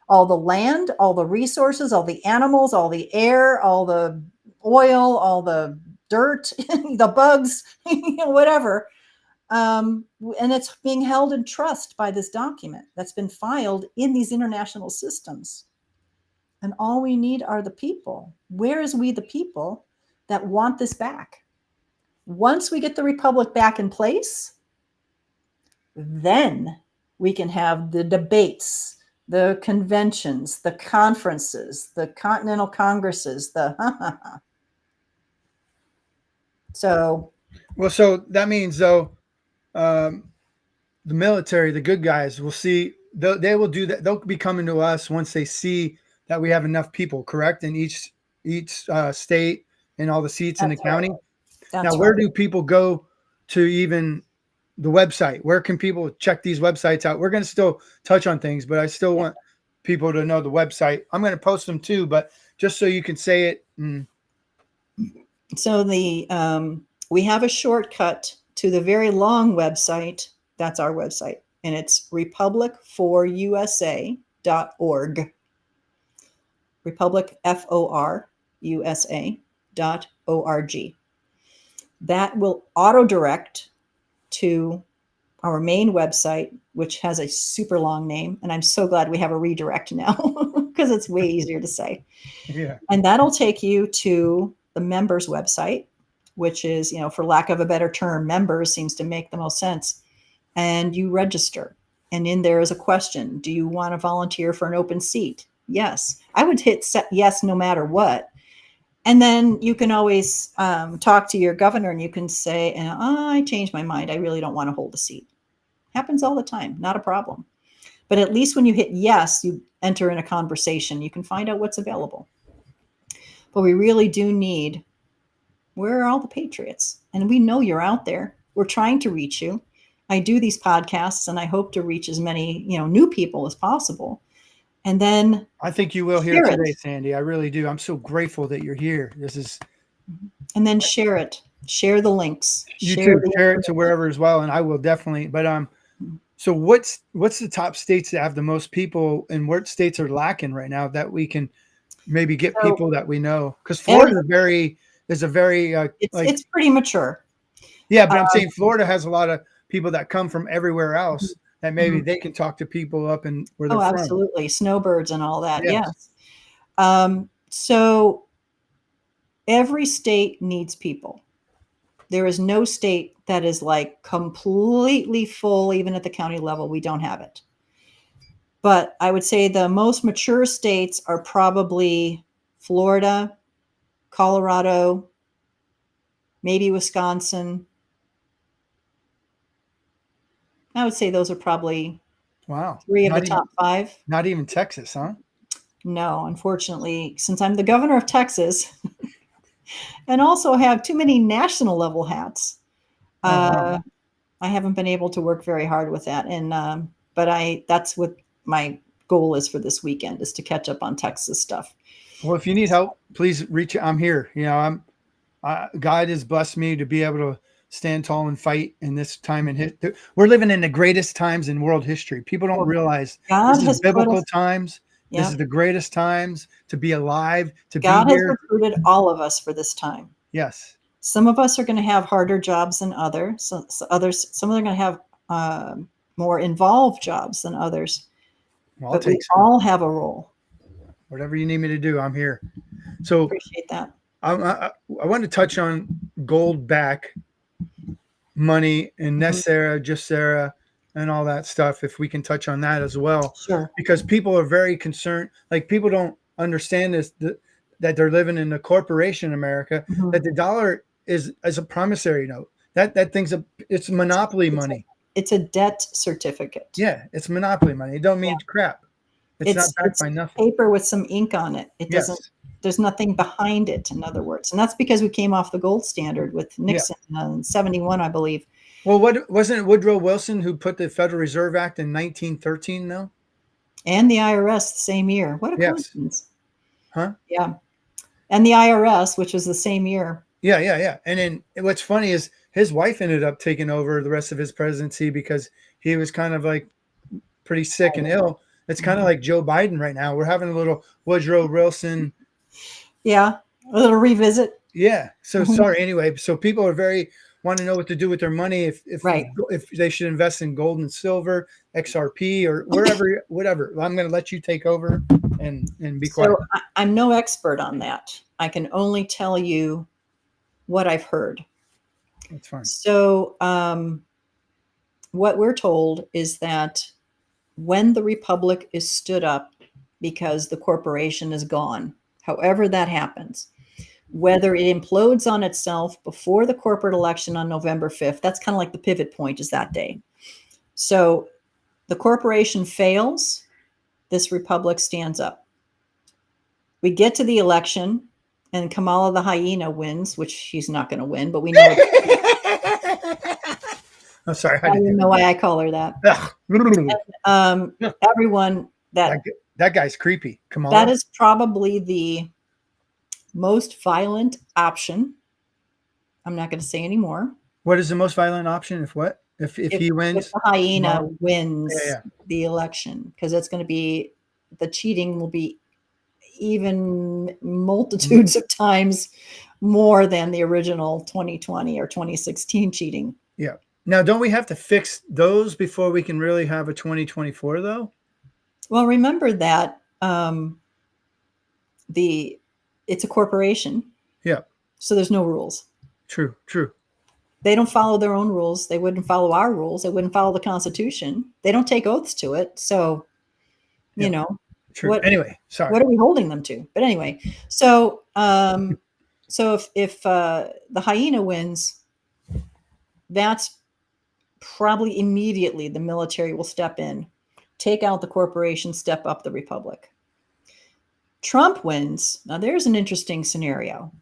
All the land, all the resources, all the animals, all the air, all the oil, all the dirt, the bugs, whatever. And it's being held in trust by this document that's been filed in these international systems. And all we need are the people. Where is we the people that want this back? Once we get the Republic back in place, then we can have the debates, the conventions, the conferences, the continental congresses, So that means, though, the military, the good guys, will see. They will do that. They'll be coming to us once they see that we have enough people, correct, in each state and all the seats in the county. That's now, where do people go to even the website? Where can people check these websites out? We're going to still touch on things, but I still want people to know the website. I'm going to post them too, but just so you can say it. So we have a shortcut to the very long website. That's our website, and it's republicforusa.org. Republic, FORUSA.org. That will auto direct to our main website, which has a super long name. And I'm so glad we have a redirect now because it's way easier to say. Yeah. And that'll take you to the members website, which is, for lack of a better term, members seems to make the most sense. And you register. And in there is a question. Do you want to volunteer for an open seat? Yes. I would hit yes no matter what. And then you can always talk to your governor and you can say, I changed my mind. I really don't want to hold a seat. Happens all the time. Not a problem. But at least when you hit yes, you enter in a conversation. You can find out what's available. But we really do need, where are all the patriots? And we know you're out there. We're trying to reach you. I do these podcasts and I hope to reach as many, new people as possible. And then I think you will here today, Sandy. I really do. I'm so grateful that you're here. And then share it. Share the links. You too. Share it to wherever as well. And I will definitely, but so what's the top states that have the most people, and what states are lacking right now that we can maybe get people that we know? Because Florida is a very it's pretty mature. Yeah, but I'm saying Florida has a lot of people that come from everywhere else that maybe they can talk to people up and where they're from. Absolutely. Snowbirds and all that. Yes. So every state needs people. There is no state that is like completely full, even at the county level. We don't have it. But I would say the most mature states are probably Florida, Colorado, maybe Wisconsin. I would say those are probably 3 of the top 5. Not even Texas, huh? No, unfortunately, since I'm the governor of Texas and also have too many national level hats, I haven't been able to work very hard with that. And but that's what my goal is for this weekend, is to catch up on Texas stuff. Well, if you need help, please reach out. I'm here. God has blessed me to be able to stand tall and fight in this time in history. We're living in the greatest times in world history. People don't realize this is biblical times. Yep. This is the greatest times to be alive, to God be here. God has recruited all of us for this time. Yes. Some of us are going to have harder jobs than others. Some of them are going to have more involved jobs than others. But we all have a role. Whatever you need me to do, I'm here. So appreciate that. I want to touch on gold back money and Nessera, Jessera, and all that stuff. If we can touch on that as well. Sure. Because people are very concerned. Like, people don't understand this, that they're living in a corporation America, that the dollar is a promissory note. That thing's it's monopoly money. It's a debt certificate. Yeah, it's monopoly money. It don't mean crap. It's not backed by nothing. Paper with some ink on it. It doesn't. There's nothing behind it, in other words. And that's because we came off the gold standard with Nixon in 71, I believe. Well, wasn't it Woodrow Wilson who put the Federal Reserve Act in 1913, though? And the IRS the same year. What a coincidence. Huh? Yeah. And the IRS, which was the same year. Yeah. And then what's funny is his wife ended up taking over the rest of his presidency because he was kind of like pretty sick and ill. It's kind of like Joe Biden right now. We're having a little Woodrow Wilson. Yeah, a little revisit. Yeah. So sorry. Anyway, so people are want to know what to do with their money. If they should invest in gold and silver, XRP, or whatever. I'm going to let you take over and be quiet. So I'm no expert on that. I can only tell you what I've heard. That's fine. So what we're told is that when the republic is stood up because the corporation is gone, however that happens, whether it implodes on itself before the corporate election on November 5th, that's kind of like the pivot point, is that day. So the corporation fails, this republic stands up. We get to the election and Kamala the hyena wins, which she's not going to win, but we know. I'm sorry. I don't know why I call her that. And, everyone that guy's creepy. Kamala. That is probably the most violent option. I'm not going to say any more. What is the most violent option? If what? If he If wins? the hyena Tomorrow? wins Yeah. the election, because it's going to be, the cheating will be even multitudes of times more than the original 2020 or 2016 cheating. Yeah. Now, don't we have to fix those before we can really have a 2024 though? Well, remember that it's a corporation, Yeah. so there's no rules. True. True. They don't follow their own rules. They wouldn't follow our rules. They wouldn't follow the Constitution. They don't take oaths to it. So, Yeah. you know, True. Anyway, sorry. what are we holding them to? But anyway, so if the hyena wins, that's probably immediately the military will step in, take out the corporation, step up the republic. Trump wins. Now there's an interesting scenario.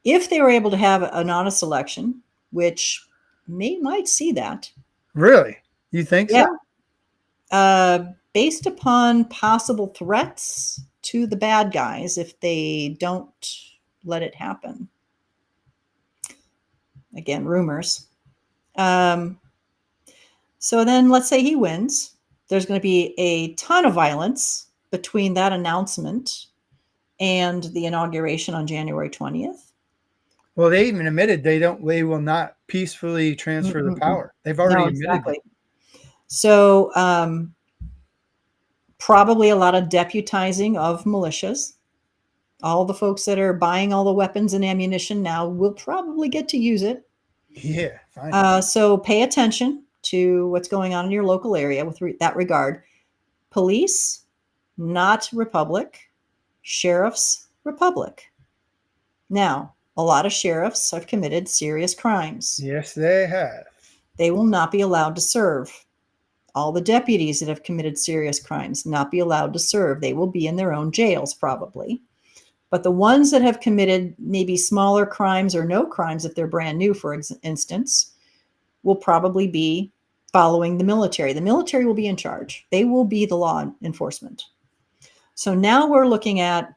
If they were able to have an honest election, which might see that. Really? You think Yeah. so? Based upon possible threats to the bad guys if they don't let it happen. Again, rumors. So then let's say he wins. There's going to be a ton of violence between that announcement and the inauguration on January 20th. Well, they even admitted they will not peacefully transfer the power. They've already admitted that. So probably a lot of deputizing of militias. All the folks that are buying all the weapons and ammunition now will probably get to use it. Yeah, fine. So pay attention to what's going on in your local area with that regard. Police, not republic. Sheriffs, republic. Now, a lot of sheriffs have committed serious crimes. Yes, they have. They will not be allowed to serve. All the deputies that have committed serious crimes not be allowed to serve. They will be in their own jails probably. But the ones that have committed maybe smaller crimes or no crimes, if they're brand new, for instance, will probably be following the military. The military will be in charge. They will be the law enforcement. So now we're looking at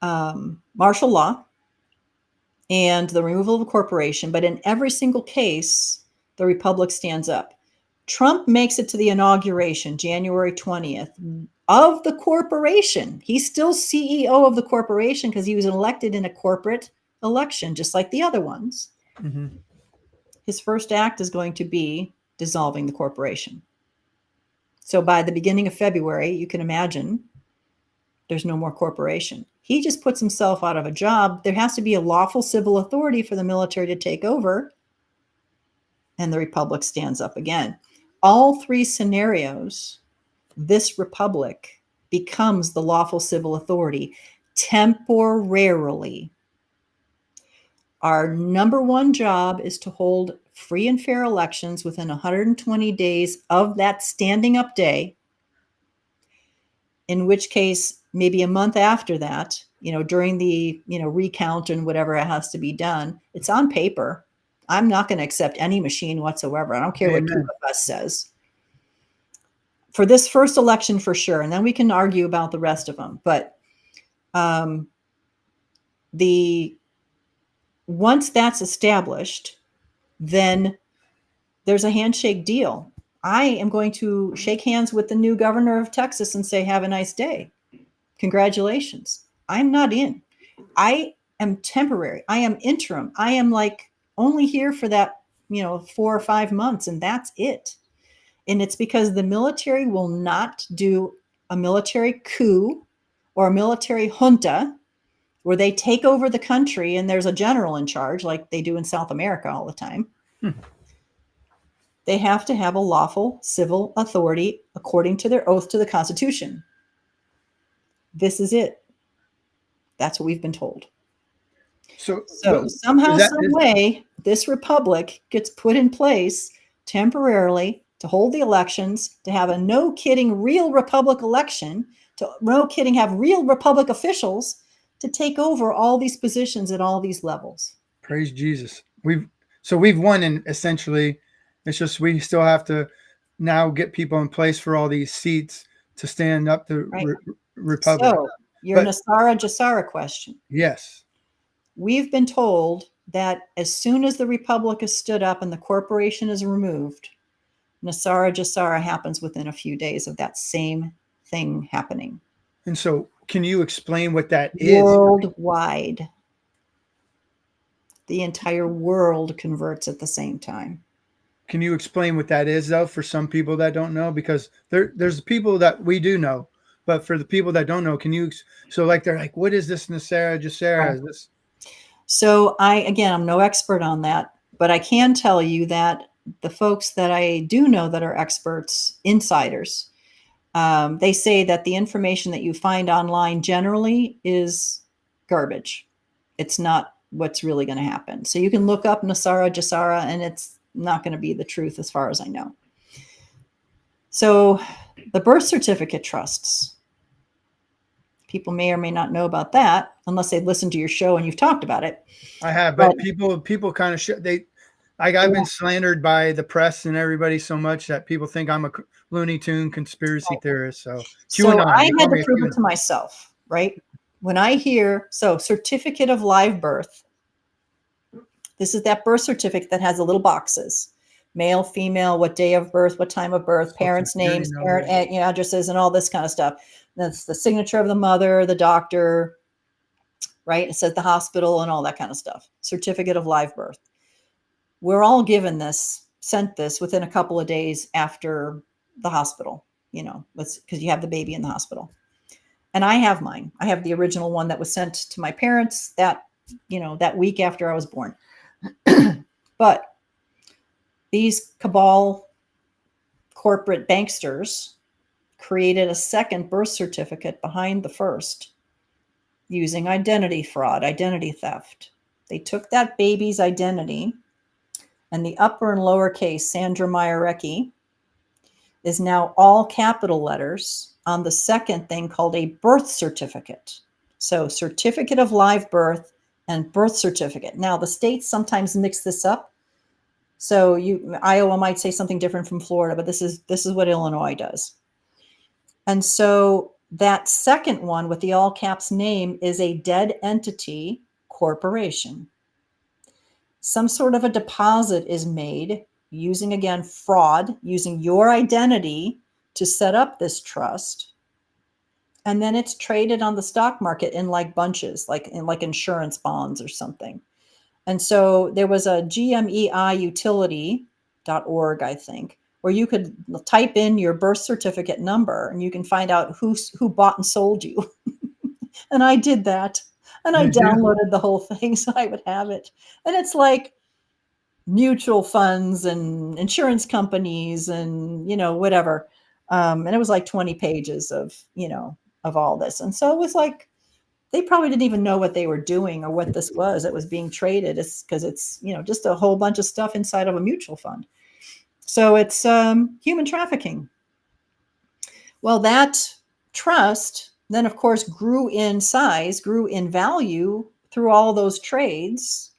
martial law and the removal of a corporation. But in every single case, the republic stands up. Trump makes it to the inauguration, January 20th, of the corporation. He's still CEO of the corporation because he was elected in a corporate election, just like the other ones. Mm-hmm. His first act is going to be dissolving the corporation. So by the beginning of February, you can imagine there's no more corporation. He just puts himself out of a job. There has to be a lawful civil authority for the military to take over, and the republic stands up again. All three scenarios, this republic becomes the lawful civil authority temporarily. Our number one job is to hold free and fair elections within 120 days of that standing up day, in which case maybe a month after that, during the, recount and whatever it has to be done, it's on paper. I'm not going to accept any machine whatsoever. I don't care what QFS says. For this first election, for sure. And then we can argue about the rest of them. But once that's established, then there's a handshake deal. I am going to shake hands with the new governor of Texas and say, have a nice day. Congratulations. I'm not in. I am temporary. I am interim. I am only here for that, 4 or 5 months, and that's it. And it's because the military will not do a military coup or a military junta where they take over the country and there's a general in charge like they do in South America all the time. They have to have a lawful civil authority according to their oath to the Constitution. This is it. That's what we've been told. So somehow, some way, this republic gets put in place temporarily to hold the elections, to have a no kidding real republic election, to no kidding have real republic officials to take over all these positions at all these levels. Praise Jesus. We've won, and essentially it's just we still have to now get people in place for all these seats to stand up to republic. So your Nasara Jasara question. Yes. We've been told that as soon as the Republic is stood up and the corporation is removed, Nasara Jasara happens within a few days of that same thing happening. And so, can you explain what that is? Worldwide. The entire world converts at the same time. Can you explain what that is, though, for some people that don't know? Because there's people that we do know, but for the people that don't know, can you? So, like, they're like, "What is this Nasara Jasara? Is this?" So, I'm no expert on that, but I can tell you that the folks that I do know that are experts, insiders, they say that the information that you find online generally is garbage. It's not what's really going to happen. So you can look up Nasara Jasara, and it's not going to be the truth as far as I know. So the birth certificate trusts, people may or may not know about that unless they've listened to your show and you've talked about it. I have, but people kind of I've been slandered by the press and everybody so much that people think I'm a Looney Tune conspiracy theorist. So I had to prove it to myself, right? When I hear, certificate of live birth, this is that birth certificate that has the little boxes, male, female, what day of birth, what time of birth, parents' names, parent addresses, and all this kind of stuff. That's the signature of the mother, the doctor, right? It says the hospital and all that kind of stuff. Certificate of live birth. We're all given this, sent this within a couple of days after the hospital, because you have the baby in the hospital. And I have mine. I have the original one that was sent to my parents that week after I was born. But these cabal corporate banksters created a second birth certificate behind the first using identity fraud, identity theft. They took that baby's identity, and the upper and lower case, Sandra Mayarecki, is now all capital letters on the second thing called a birth certificate. So certificate of live birth and birth certificate. Now, the states sometimes mix this up. So Iowa might say something different from Florida, but this is what Illinois does. And so that second one with the all caps name is a dead entity corporation. Some sort of a deposit is made using, again, fraud, using your identity to set up this trust. And then it's traded on the stock market in like bunches, like insurance bonds or something. And so there was a gmeiutility.org, I think, where you could type in your birth certificate number and you can find out who bought and sold you. And I did that. And I downloaded the whole thing so I would have it. And it's like mutual funds and insurance companies and, whatever. And it was like 20 pages of all this. And so it was like, they probably didn't even know what they were doing or what this was. It was being traded because it's, just a whole bunch of stuff inside of a mutual fund. So it's human trafficking. Well, that trust then, of course, grew in size, grew in value through all those trades.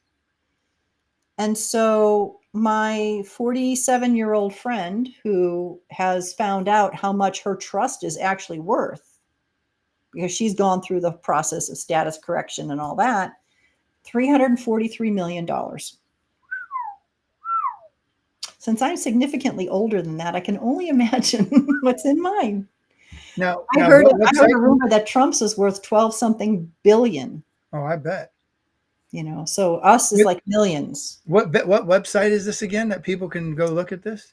And so my 47-year-old friend who has found out how much her trust is actually worth, because she's gone through the process of status correction and all that, $343 million. Since I'm significantly older than that, I can only imagine what's in mine. Now, I heard a rumor that Trump's is worth 12-something billion. Oh, I bet. So us is like millions. What website is this again that people can go look at this?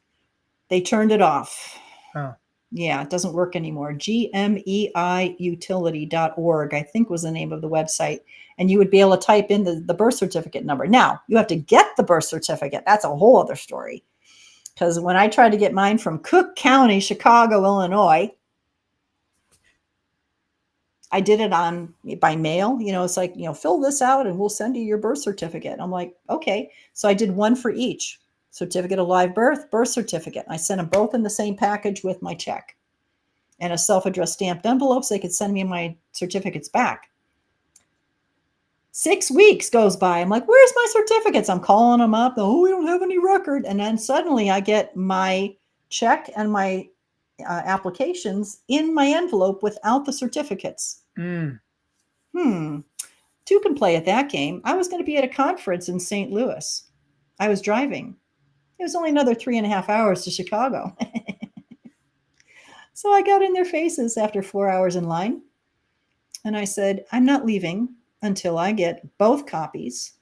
They turned it off. Oh. Yeah, it doesn't work anymore. gmeiutility.org, I think, was the name of the website. And you would be able to type in the birth certificate number. Now, you have to get the birth certificate. That's a whole other story. Because when I tried to get mine from Cook County, Chicago, Illinois, I did it by mail. It's like, fill this out and we'll send you your birth certificate. I'm like, okay. So I did one for each. Certificate of live birth, birth certificate. I sent them both in the same package with my check and a self-addressed stamped envelope so they could send me my certificates back. 6 weeks goes by. I'm like, where's my certificates? I'm calling them up. Oh, we don't have any record. And then suddenly I get my check and my applications in my envelope without the certificates. Two can play at that game. I was going to be at a conference in St. Louis. I was driving. It was only another 3.5 hours to Chicago. So I got in their faces after 4 hours in line. And I said, I'm not leaving until I get both copies,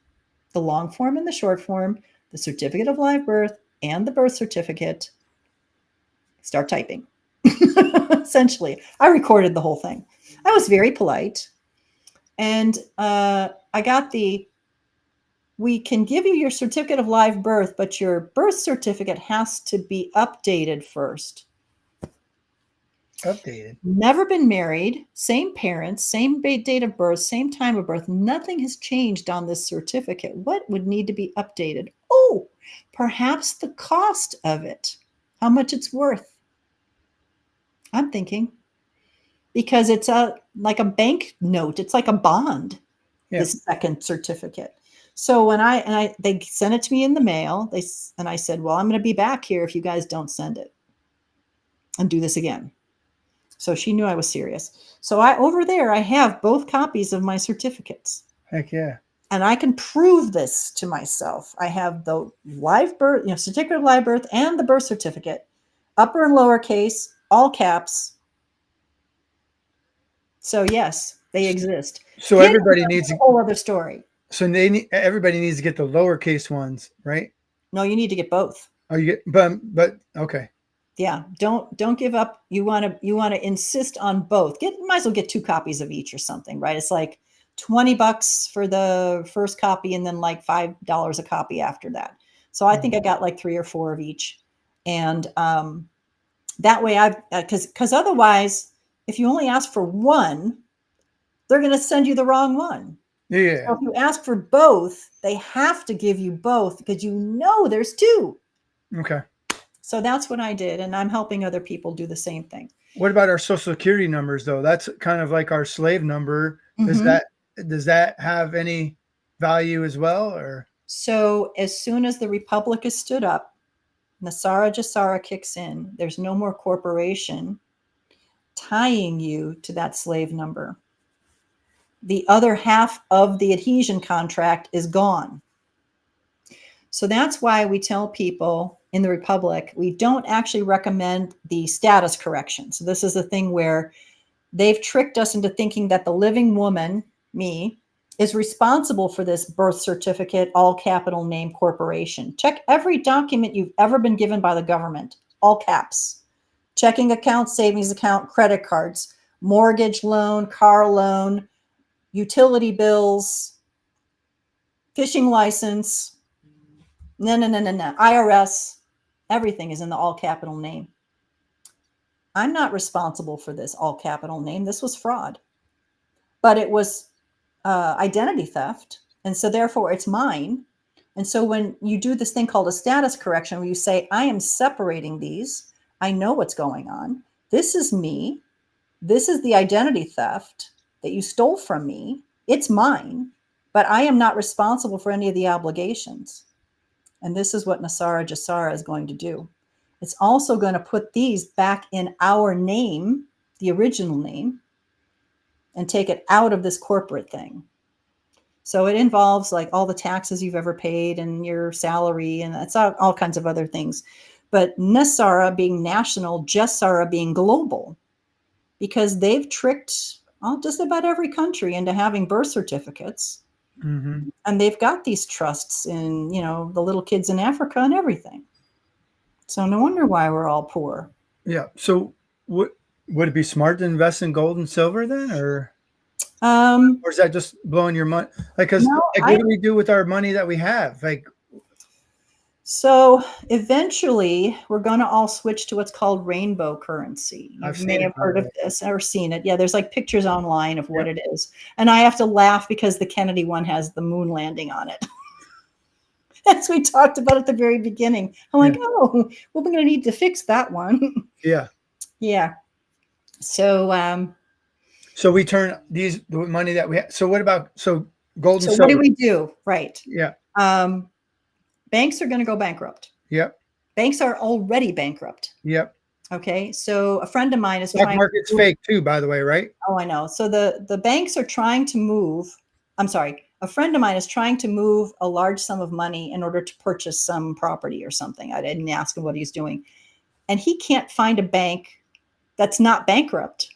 the long form and the short form, the certificate of live birth and the birth certificate. Start typing. Essentially, I recorded the whole thing. I was very polite. And I got we can give you your certificate of live birth, but your birth certificate has to be updated first. Updated. Never been married, same parents, same date of birth, same time of birth. Nothing has changed on this certificate. What would need to be updated? Oh, perhaps the cost of it, how much it's worth. I'm thinking because it's like a bank note. It's like a bond, this second certificate. So when they sent it to me in the mail, and I said, well, I'm going to be back here if you guys don't send it and do this again. So she knew I was serious. So over there, I have both copies of my certificates. Heck yeah. And I can prove this to myself. I have the live birth, certificate of live birth and the birth certificate, upper and lower case, all caps. So yes, they exist. So everybody needs a whole other story. So everybody needs to get the lowercase ones, right? No, you need to get both. Oh, you get, but okay. Yeah, don't give up. You want to insist on both. Might as well get 2 copies of each or something, right? It's like $20 for the first copy and then like $5 a copy after that. So I think I got like 3 or 4 of each. And that way because otherwise, if you only ask for one, they're going to send you the wrong one. Yeah. So if you ask for both, they have to give you both because there's 2. Okay. So that's what I did. And I'm helping other people do the same thing. What about our social security numbers though? That's kind of like our slave number. Mm-hmm. Does that have any value as well? Or so as soon as the Republic is stood up, Nasara Jasara kicks in. There's no more corporation tying you to that slave number. The other half of the adhesion contract is gone. So that's why we tell people in the Republic, we don't actually recommend the status correction. So this is the thing where they've tricked us into thinking that the living woman, me, is responsible for this birth certificate, all capital name corporation. Check every document you've ever been given by the government, all caps. Checking account, savings account, credit cards, mortgage loan, car loan, utility bills, fishing license, no. IRS, everything is in the all capital name. I'm not responsible for this all capital name. This was fraud. But it was identity theft. And so therefore it's mine. And so when you do this thing called a status correction, where you say, I am separating these, I know what's going on. This is me. This is the identity theft that you stole from me. It's mine, but I am not responsible for any of the obligations. And this is what Nasara Jasara is going to do. It's also going to put these back in our name, the original name, and take it out of this corporate thing. So it involves like all the taxes you've ever paid and your salary, and that's all kinds of other things. But Nasara being national, Jasara being global, because they've tricked just about every country into having birth certificates. Mm-hmm. And they've got these trusts in, the little kids in Africa and everything. So no wonder why we're all poor. Yeah. So would it be smart to invest in gold and silver then, or is that just blowing your money? Like, what do we do with our money that we have? Like, so eventually we're going to all switch to what's called rainbow currency. You may have heard of this or seen it. Yeah, there's like pictures online of what it is. And I have to laugh because the Kennedy one has the moon landing on it. As we talked about at the very beginning. I'm like, oh, we're going to need to fix that one. Yeah. Yeah. So so we turn the money that we have. So what about gold and silver? So what do we do? Right. Yeah. Banks are going to go bankrupt. Yep. Banks are already bankrupt. Yep. Okay. So a friend of mine is stock market's fake too, by the way, right? Oh, I know. So the banks are trying to move I'm sorry, a friend of mine is trying to move a large sum of money in order to purchase some property or something. I didn't ask him what he's doing. And he can't find a bank that's not bankrupt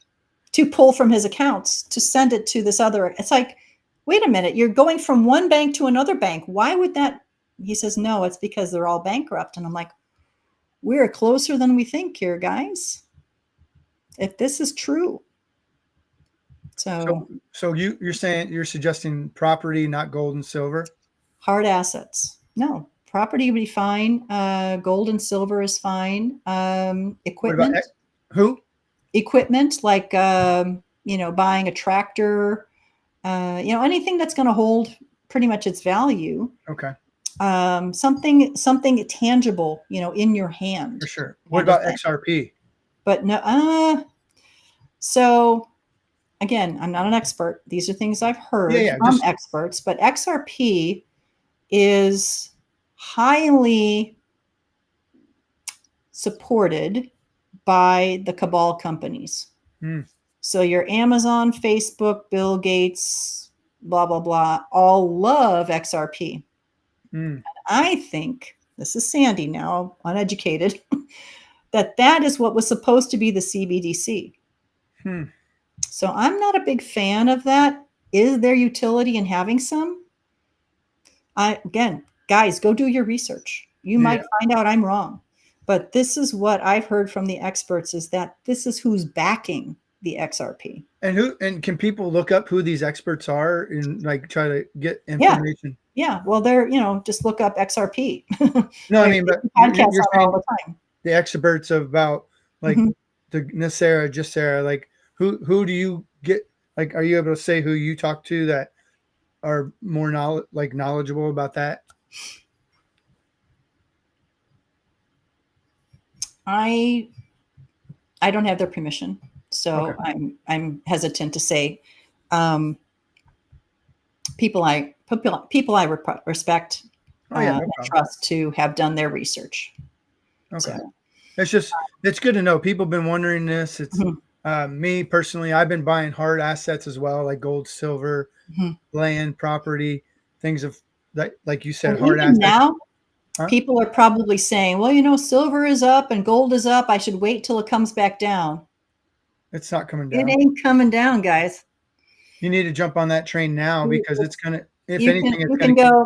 to pull from his accounts to send it to this other. It's like, wait a minute, you're going from one bank to another bank. Why would that? He says, no, it's because they're all bankrupt. And I'm like, we're closer than we think here, guys. If this is true. So you're saying you're suggesting property, not gold and silver? Hard assets. No, property would be fine. Gold and silver is fine. Equipment. What about who? Equipment like buying a tractor. Anything that's going to hold pretty much its value. Okay. Something tangible, in your hand. For sure. What about XRP? But no. So again, I'm not an expert. These are things I've heard from experts, but XRP is highly supported by the cabal companies. So your Amazon, Facebook, Bill Gates, blah, blah, blah, all love XRP. And I think, this is Sandy now, uneducated, that is what was supposed to be the CBDC. So I'm not a big fan of that. Is there utility in having some? Again, guys, go do your research. You might find out I'm wrong. But this is what I've heard from the experts, is that this is who's backing the XRP. And can people look up who these experts are and like try to get information? Yeah. Well, they're, just look up XRP. No, I mean, but podcasts you're all the time. The experts about like the Nicera, Jacera, like who do you get? Like, are you able to say who you talk to that are more knowledgeable about that? I don't have their permission, so okay. I'm hesitant to say. People I respect and trust to have done their research. Okay, so, it's good to know. People have been wondering this. It's me personally. I've been buying hard assets as well, like gold, silver, land, property, things of that. Like you said, hard assets. Now, people are probably saying, "Well, silver is up and gold is up. I should wait till it comes back down." It's not coming down. It ain't coming down, guys. You need to jump on that train now because it's gonna. If anything, you can go.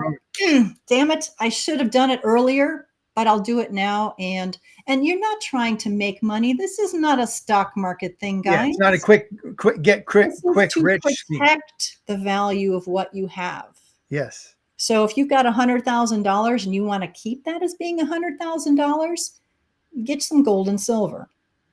Damn it! I should have done it earlier, but I'll do it now. And you're not trying to make money. This is not a stock market thing, guys. Yeah, it's not a quick rich. Protect the value of what you have. Yes. So if you've got $100,000 and you want to keep that as being $100,000, get some gold and silver.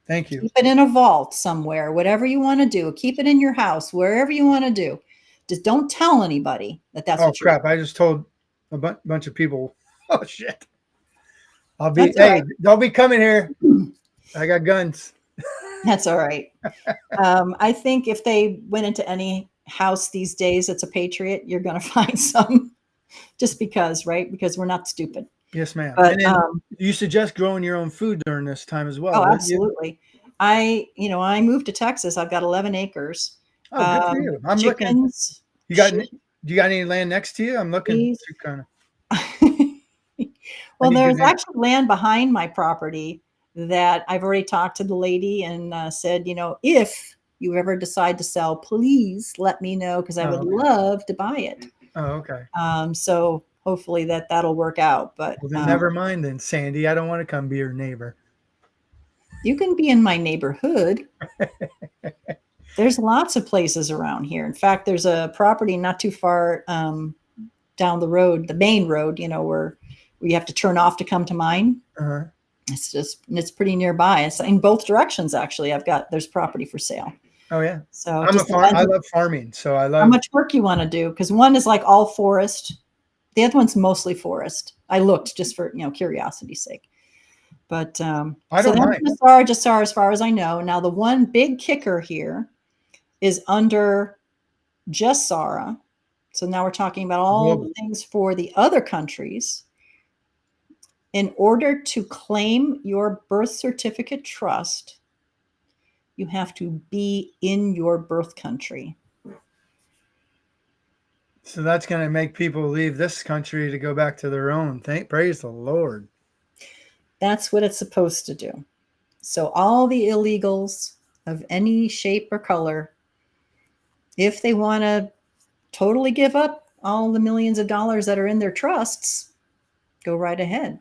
Thank you. Keep it in a vault somewhere, whatever you want to do. Keep it in your house, wherever you want to do. Just don't tell anybody that that's what you're doing. I just told a bunch of people. Oh, shit. They'll be coming here. I got guns. That's all right. I think if they went into any house these days that's a patriot, you're going to find some just because, right? Because we're not stupid. Yes, ma'am. But, and then you suggest growing your own food during this time as well. Oh, absolutely. I moved to Texas. I've got 11 acres. Oh, good for you. I'm chickens. Do you got any land next to you? I'm looking to kind of. Well, there's actually land behind my property that I've already talked to the lady and said, if you ever decide to sell, please let me know because I would love to buy it. Oh, okay. So hopefully that'll work out. But then never mind then, Sandy. I don't want to come be your neighbor. You can be in my neighborhood. There's lots of places around here. In fact, there's a property not too far down the road, the main road, where you have to turn off to come to mine. Uh-huh. It's pretty nearby. It's in both directions, actually. There's property for sale. Oh yeah. So I love farming. So I love how much work you want to do. Because one is like all forest. The other one's mostly forest. I looked just for, curiosity's sake. But I don't mind. Jassar, as far as I know. Now the one big kicker here is under Jassara. So now we're talking about all the things for the other countries. In order to claim your birth certificate trust, you have to be in your birth country. So that's going to make people leave this country to go back to their own. Praise the Lord. That's what it's supposed to do. So all the illegals of any shape or color, if they want to totally give up all the millions of dollars that are in their trusts, go right ahead.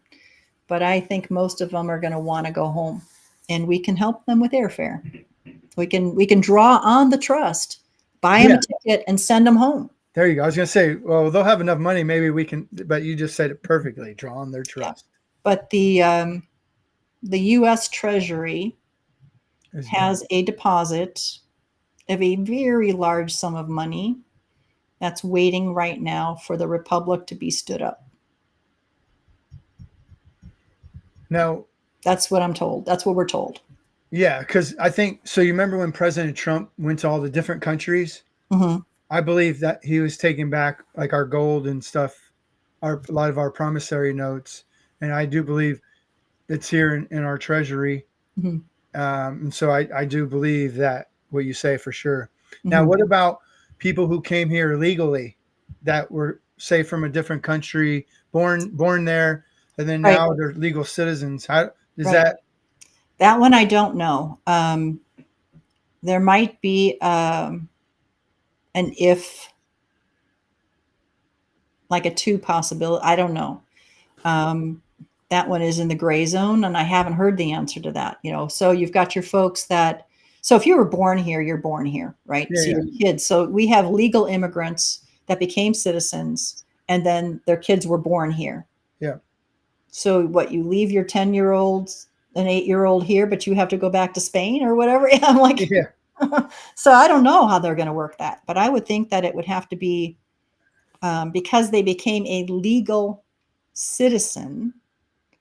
But I think most of them are going to want to go home, and we can help them with airfare. We can draw on the trust, buy them a ticket, and send them home. There you go. I was going to say, well, they'll have enough money. Maybe we can, but you just said it perfectly. Draw on their trust. Yeah. But the U.S. Treasury has a deposit of a very large sum of money that's waiting right now for the republic to be stood up. Now, that's what I'm told. That's what we're told. Yeah, because I think so. You remember when President Trump went to all the different countries? Mm-hmm. I believe that he was taking back like our gold and stuff, a lot of our promissory notes, and I do believe it's here in our treasury. Mm-hmm. And so I do believe that what you say for sure. Mm-hmm. Now, what about people who came here illegally that were, say, from a different country, born there, and then now they're legal citizens? How is that? That one I don't know. There might be an if, like a two possibility. I don't know. That one is in the gray zone, and I haven't heard the answer to that. So you've got your folks that. So if you were born here, you're born here, right? Yeah, so your kids. So we have legal immigrants that became citizens, and then their kids were born here. Yeah. So what, you leave your 10-year-old, an 8-year-old here, but you have to go back to Spain or whatever? I'm like, yeah. So I don't know how they're going to work that, but I would think that it would have to be because they became a legal citizen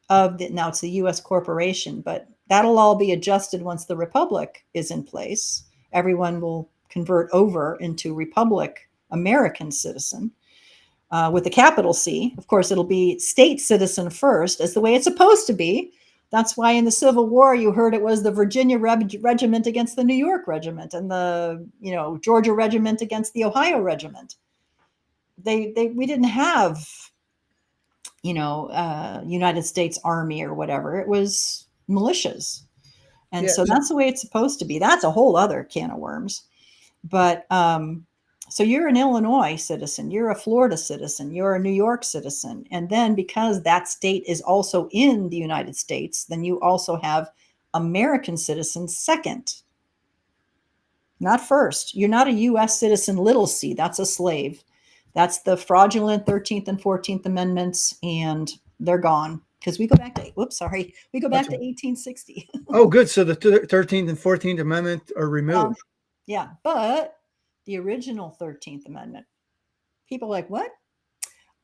of now it's a U.S. corporation, but that'll all be adjusted once the republic is in place. Everyone will convert over into Republic American citizen. With the capital C. Of course, it'll be state citizen first, as the way it's supposed to be. That's why in the Civil War, you heard it was the Virginia Regiment against the New York Regiment, and the Georgia Regiment against the Ohio Regiment. We didn't have United States Army or whatever. It was militias, and so that's the way it's supposed to be. That's a whole other can of worms. But so you're an Illinois citizen, you're a Florida citizen, you're a New York citizen. And then because that state is also in the United States, then you also have American citizens second, not first. You're not a U.S. citizen, little c. That's a slave. That's the fraudulent 13th and 14th Amendments, and they're gone. Because we go back to, we go back to 1860. Oh, good. So the 13th and 14th Amendment are removed. Yeah, but the original 13th Amendment, people are like, what?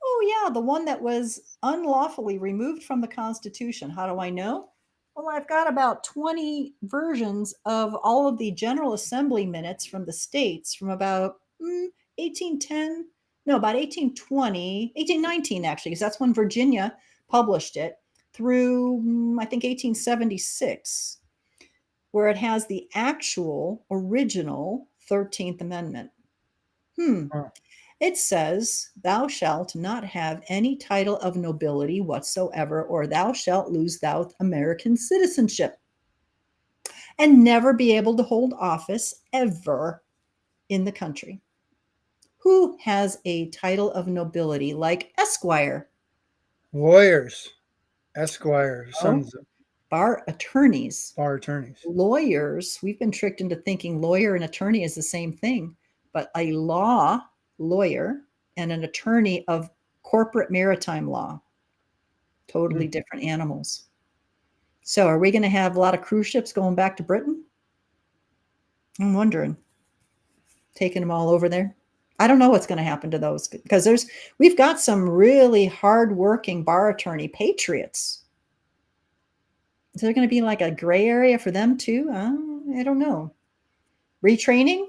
Oh, yeah, the one that was unlawfully removed from the Constitution. How do I know? Well, I've got about 20 versions of all of the General Assembly minutes from the states from about 1810, no, about 1820, 1819, actually, because that's when Virginia published it, through, I think, 1876, where it has the actual original 13th Amendment. It says, thou shalt not have any title of nobility whatsoever, or thou shalt lose thou American citizenship and never be able to hold office ever in the country. Who has a title of nobility like Esquire? Lawyers, Esquire, sons of bar attorneys. Bar attorneys. Lawyers, we've been tricked into thinking lawyer and attorney is the same thing, but a lawyer and an attorney of corporate maritime law, totally different animals. So are we going to have a lot of cruise ships going back to Britain? I'm wondering. Taking them all over there. I don't know what's going to happen to those, because we've got some really hardworking bar attorney patriots. Is there going to be like a gray area for them too? I don't know. Retraining?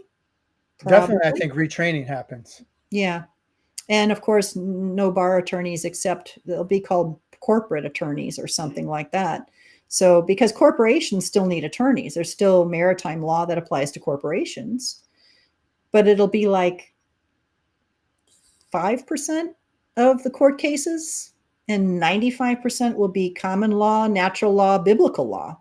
Probably. Definitely, I think retraining happens. Yeah. And of course, no bar attorneys, except they'll be called corporate attorneys or something like that. So because corporations still need attorneys, there's still maritime law that applies to corporations, but it'll be like 5% of the court cases, and 95% will be common law, natural law, biblical law.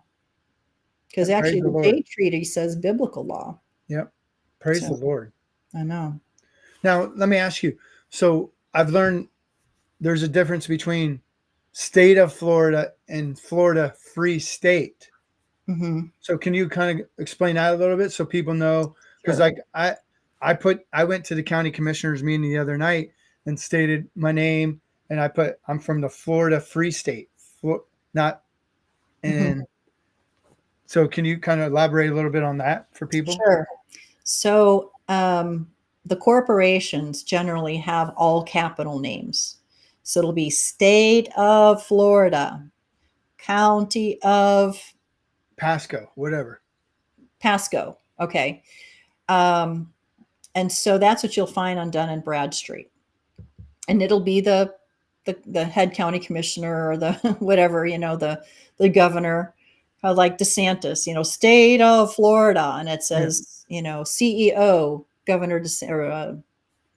Because Praise actually, the the Lord. Jade Treaty says biblical law. Yep. Praise So, the Lord. I know. Now, let me ask you. So I've learned there's a difference between state of Florida and Florida free state. Mm-hmm. So can you kind of explain that a little bit so people know? Because Sure. like I went to the county commissioners meeting the other night and stated my name, and I put I'm from the Florida free state, not Mm-hmm. and so can you kind of elaborate a little bit on that for people? Sure. So the corporations generally have all capital names. So it'll be state of Florida, county of Pasco, whatever. Pasco. Okay. Um, and so that's what you'll find on Dun and Bradstreet. And it'll be the head county commissioner or the whatever, the governor, like DeSantis, state of Florida. And it Yeah. says, CEO,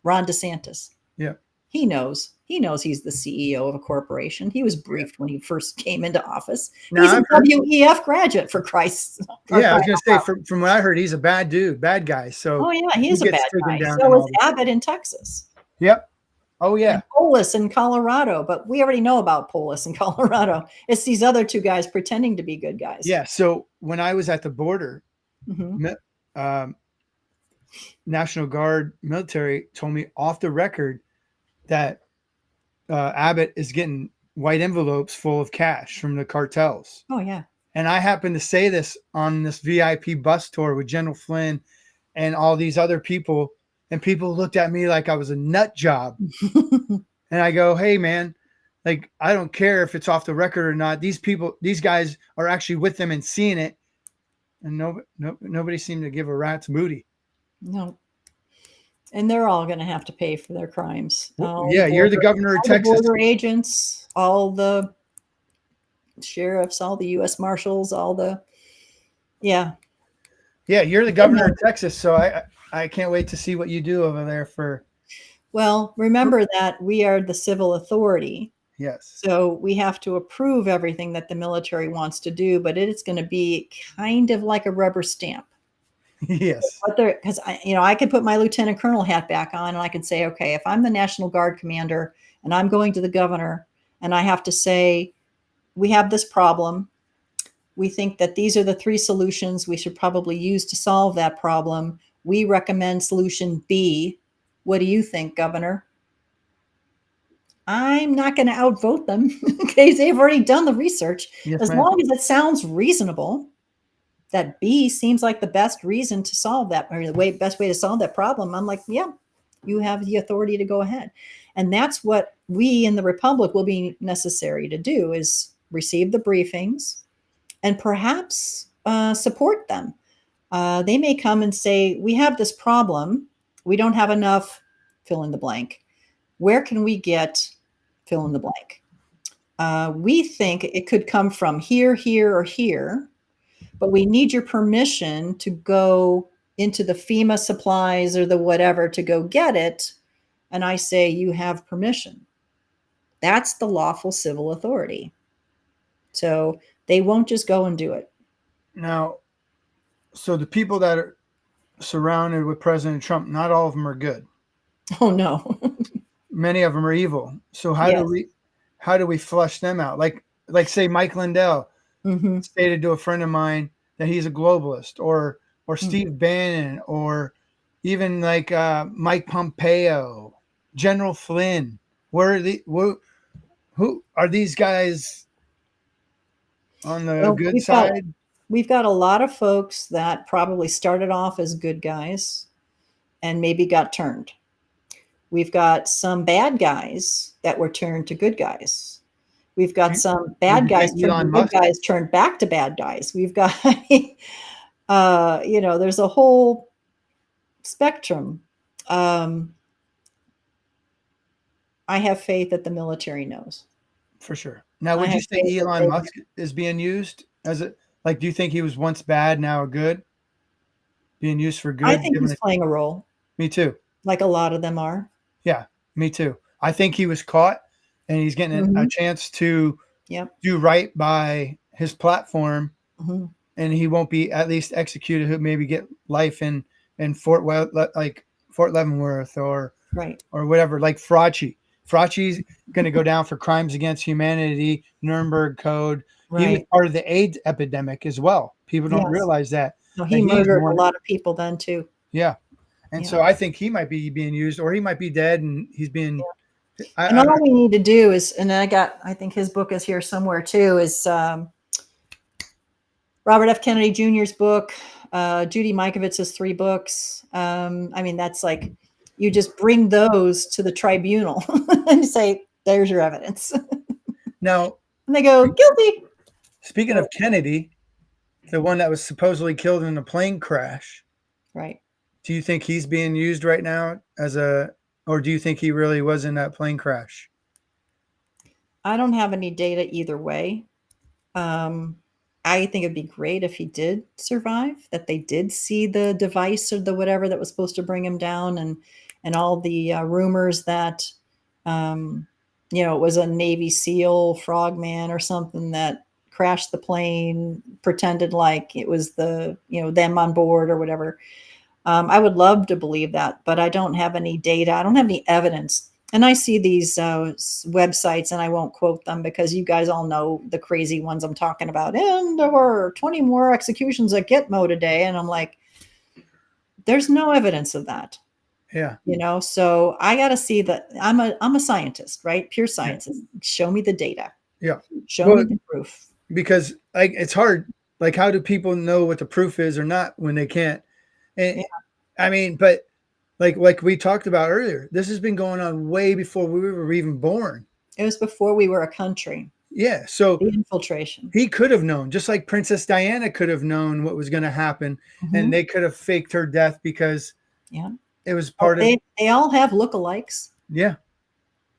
Ron DeSantis. Yeah. He knows he's the CEO of a corporation. He was briefed when he first came into office. Now, He's a I've heard, WEF graduate, for Christ's. yeah, I was going to say from what I heard, he's a bad dude, bad guy. So Oh yeah, he he is a gets bad taken guy. down So and is all that. Abbott in Texas. Yep. Oh yeah. And Polis in Colorado, but we already know about Polis in Colorado. It's these other two guys pretending to be good guys. Yeah. So when I was at the border, Mm-hmm. National Guard military told me off the record that Abbott is getting white envelopes full of cash from the cartels. Oh yeah. And I happened to say this on this VIP bus tour with General Flynn and all these other people, and people looked at me like I was a nut job. And I go, hey man, like I don't care if it's off the record or not. These guys are actually with them and seeing it, and nobody seemed to give a rat's booty. No. And they're all going to have to pay for their crimes. Yeah, you're the governor of Texas. The border agents, all the sheriffs, all the U.S. Marshals, yeah, you're the governor of Texas. So I can't wait to see what you do over there for. Well, remember that we are the civil authority. Yes. So we have to approve everything that the military wants to do, but it's going to be kind of like a rubber stamp. Yes. Because I could put my lieutenant colonel hat back on and I can say, okay, if I'm the National Guard commander and I'm going to the governor and I have to say, we have this problem. We think that these are the 3 solutions we should probably use to solve that problem. We recommend solution B. What do you think, Governor? I'm not going to outvote them because they've already done the research. Yes, as long as it sounds reasonable, that B seems like the best reason to solve that, or the best way to solve that problem. I'm like, yeah, you have the authority to go ahead. And that's what we in the Republic will be necessary to do, is receive the briefings and perhaps support them. They may come and say, we have this problem. We don't have enough, fill in the blank. Where can we get fill in the blank? We think it could come from here, here, or here, but we need your permission to go into the FEMA supplies or the whatever to go get it. And I say, you have permission. That's the lawful civil authority. So they won't just go and do it. Now, so the people that are surrounded with President Trump, not all of them are good. Oh no. Many of them are evil. So how do we flush them out? Like say Mike Lindell stated to a friend of mine that he's a globalist, or Steve Bannon, or even like Mike Pompeo, General Flynn. Who are these guys on the good side? We've got a lot of folks that probably started off as good guys and maybe got turned. We've got some bad guys that were turned to good guys. We've got some bad guys turned to good guys, turned back to bad guys. We've got, there's a whole spectrum. I have faith that the military knows. For sure. Now, would you say Elon Musk is being used as a, like, do you think he was once bad, now good? Being used for good? I think he's playing a role. Me too. Like a lot of them are. Yeah. Me too. I think he was caught, and he's getting a chance to Yep. do right by his platform, Mm-hmm. and he won't be at least executed. He'll maybe get life in like Fort Leavenworth Right. or whatever. Like Frauci. Frauci's going to go down for crimes against humanity, Nuremberg Code. He was Right. part of the AIDS epidemic as well. People don't Yes. realize that. No, And he he's the murdered a one. lot of people then too. Yeah. And Yeah. so I think he might be being used, or he might be dead and he's being. And I don't all know. we need to do is, and I think his book is here somewhere too, is Robert F. Kennedy Jr.'s book, Judy Mikovits's 3 books. I mean, that's like, you just bring those to the tribunal and say, there's your evidence. Now, And they go, guilty. speaking of Kennedy, the one that was supposedly killed in a plane crash, Right. do you think he's being used right now or do you think he really was in that plane crash? I don't have any data either way. I think it'd be great if he did survive, that they did see the device or the whatever that was supposed to bring him down, and all the rumors that it was a Navy SEAL frogman or something that crashed the plane, pretended like it was them on board or whatever. I would love to believe that, but I don't have any data. I don't have any evidence. And I see these websites, and I won't quote them because you guys all know the crazy ones I'm talking about. And there were 20 more executions at Gitmo today. And I'm like, there's no evidence of that. Yeah. So I got to see that. I'm a scientist, right? Pure scientist. Yeah. Show me the data. Yeah. Show me the proof. Because it's hard. Like, how do people know what the proof is or not when they can't? And, I mean, but like we talked about earlier, this has been going on way before we were even born. It was before we were a country. Yeah. So the infiltration. He could have known, just like Princess Diana could have known what was going to happen, and they could have faked her death because it was part of. They all have lookalikes. Yeah.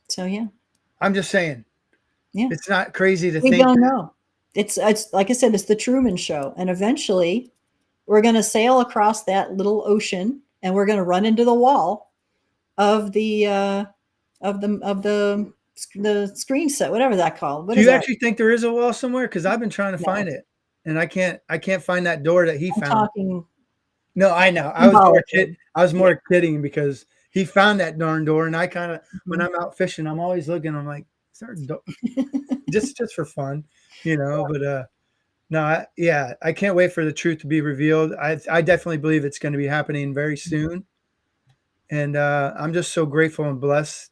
So yeah. I'm just saying. Yeah. It's not crazy to we think. We don't know. It's like I said, it's the Truman Show, and eventually we're going to sail across that little ocean, and we're going to run into the wall of the screen set, whatever that called. Do you actually think there is a wall somewhere? Because I've been trying to find it, and I can't find that door that he found. No, I know. I was more kidding because he found that darn door, and I kind of when I'm out fishing, I'm always looking. I'm like, is there a door? just for fun, But no, I can't wait for the truth to be revealed. I definitely believe it's going to be happening very soon, and I'm just so grateful and blessed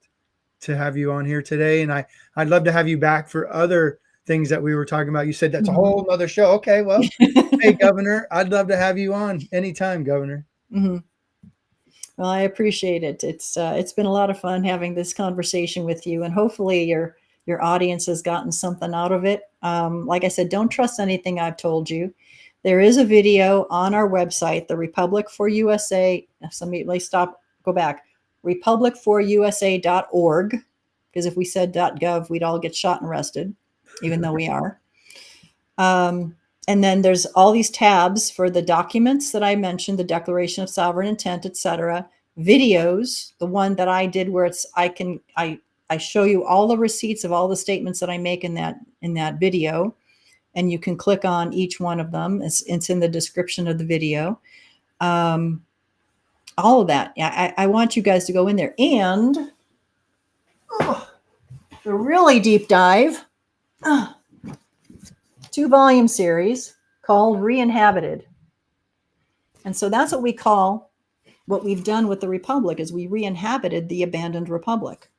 to have you on here today. And I'd love to have you back for other things that we were talking about. You said that's a whole other show. Okay, well, hey, Governor, I'd love to have you on anytime, Governor. Well, I appreciate it. It's been a lot of fun having this conversation with you, and hopefully your audience has gotten something out of it. Like I said, don't trust anything I've told you. There is a video on our website, the Republic for USA. Go back. republicforusa.org, because if we said .gov, we'd all get shot and arrested, even though we are. And then there's all these tabs for the documents that I mentioned, the Declaration of Sovereign Intent, etc. Videos, the one that I did where I show you all the receipts of all the statements that I make in that video, and you can click on each one of them. It's in the description of the video. All of that. Yeah, I want you guys to go in there. And the really deep dive, 2-volume series called Re-Inhabited. And so that's what we've done with the Republic, is we re-inhabited the abandoned Republic.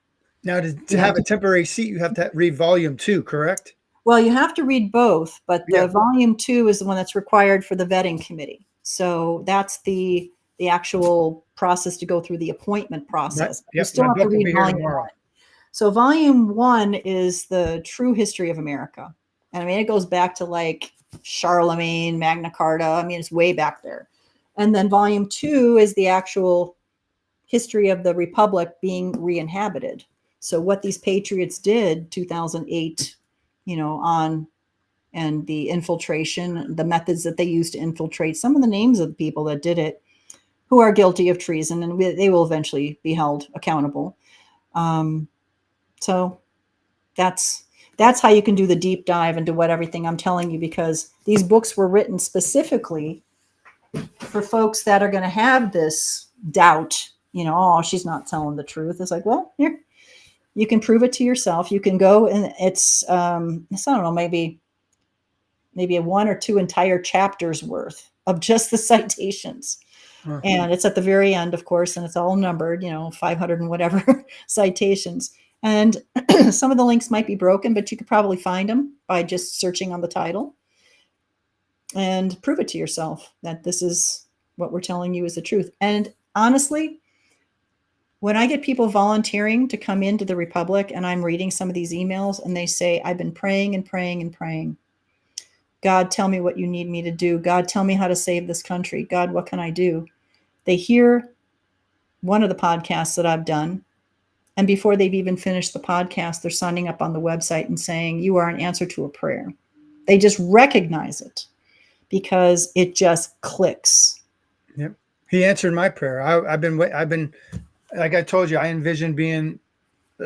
Now, to have a temporary seat, you have to read volume 2, correct? Well, you have to read both, but the volume 2 is the one that's required for the vetting committee. So that's the actual process to go through the appointment process. You still have to read volume 1. So volume 1 is the true history of America. And I mean, it goes back to like Charlemagne, Magna Carta. I mean, it's way back there. And then volume 2 is the actual history of the Republic being re-inhabited. So what these patriots did 2008, on, and the infiltration, the methods that they used to infiltrate, some of the names of the people that did it, who are guilty of treason, and they will eventually be held accountable. So that's how you can do the deep dive into what everything I'm telling you, because these books were written specifically for folks that are going to have this doubt, oh, she's not telling the truth. It's like, well, here, you can prove it to yourself. You can go, and it's I don't know, maybe a 1 or 2 entire chapters worth of just the citations. Huh. And it's at the very end, of course, and it's all numbered, 500 and whatever citations. And some of the links might be broken, but you could probably find them by just searching on the title and prove it to yourself that this is what we're telling you is the truth. And honestly, when I get people volunteering to come into the Republic and I'm reading some of these emails and they say, I've been praying and praying and praying. God, tell me what you need me to do. God, tell me how to save this country. God, what can I do? They hear one of the podcasts that I've done, and before they've even finished the podcast, they're signing up on the website and saying, you are an answer to a prayer. They just recognize it because it just clicks. Yep. He answered my prayer. I've been, like I told you, I envisioned being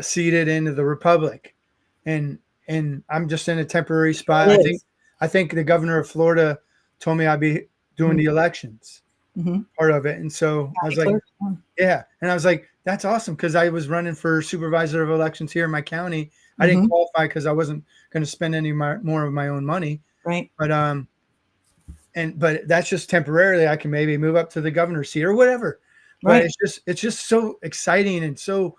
seated into the Republic, and I'm just in a temporary spot. I think the governor of Florida told me I'd be doing the elections, part of it. And so I was like, yeah. And I was like, that's awesome. Cause I was running for supervisor of elections here in my county. I didn't qualify cause I wasn't going to spend any more of my own money. Right. But that's just temporarily. I can maybe move up to the governor's seat or whatever. But it's just so exciting. And so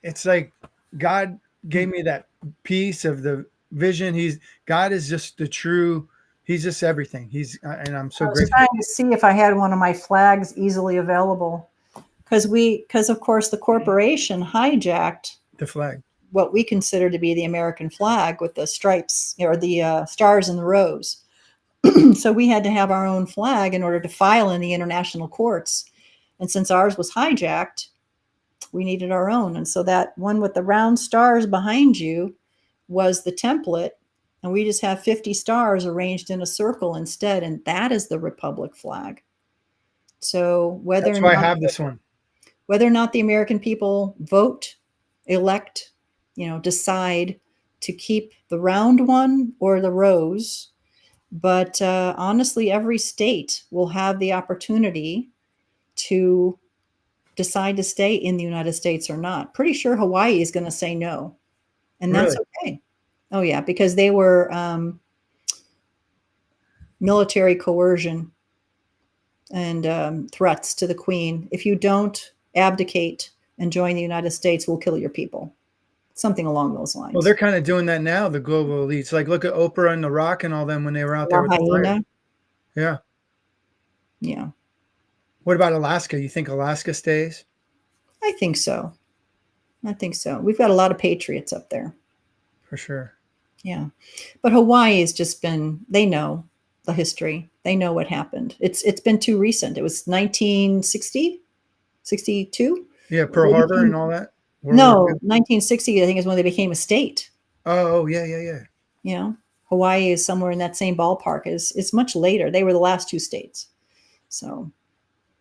it's like God gave me that piece of the vision. God is just he's just everything. And I'm so grateful. I was trying to see if I had one of my flags easily available, because of course the corporation hijacked the flag, what we consider to be the American flag with the stripes or the stars and the rose. So we had to have our own flag in order to file in the international courts. And since ours was hijacked, we needed our own. And so that one with the round stars behind you was the template. And we just have 50 stars arranged in a circle instead. And that is the Republic flag. So that's why I have this one. Whether or not the American people vote, elect, decide to keep the round one or the rose. But honestly, every state will have the opportunity to decide to stay in the United States or not. Pretty sure Hawaii is going to say no. And that's okay. Oh, yeah, because they were military coercion and threats to the Queen. If you don't abdicate and join the United States, we'll kill your people. Something along those lines. Well, they're kind of doing that now, the global elites. Like, look at Oprah and The Rock and all them when they were out there with the fire. Yeah. Yeah. What about Alaska? You think Alaska stays? I think so. We've got a lot of patriots up there. For sure. Yeah. But Hawaii has just been, they know the history. They know what happened. It's been too recent. It was 1960, 62. Yeah, Pearl Harbor and all that. No, 1960, I think, is when they became a state. Oh, yeah. Hawaii is somewhere in that same ballpark. It's much later. They were the last 2 states. So,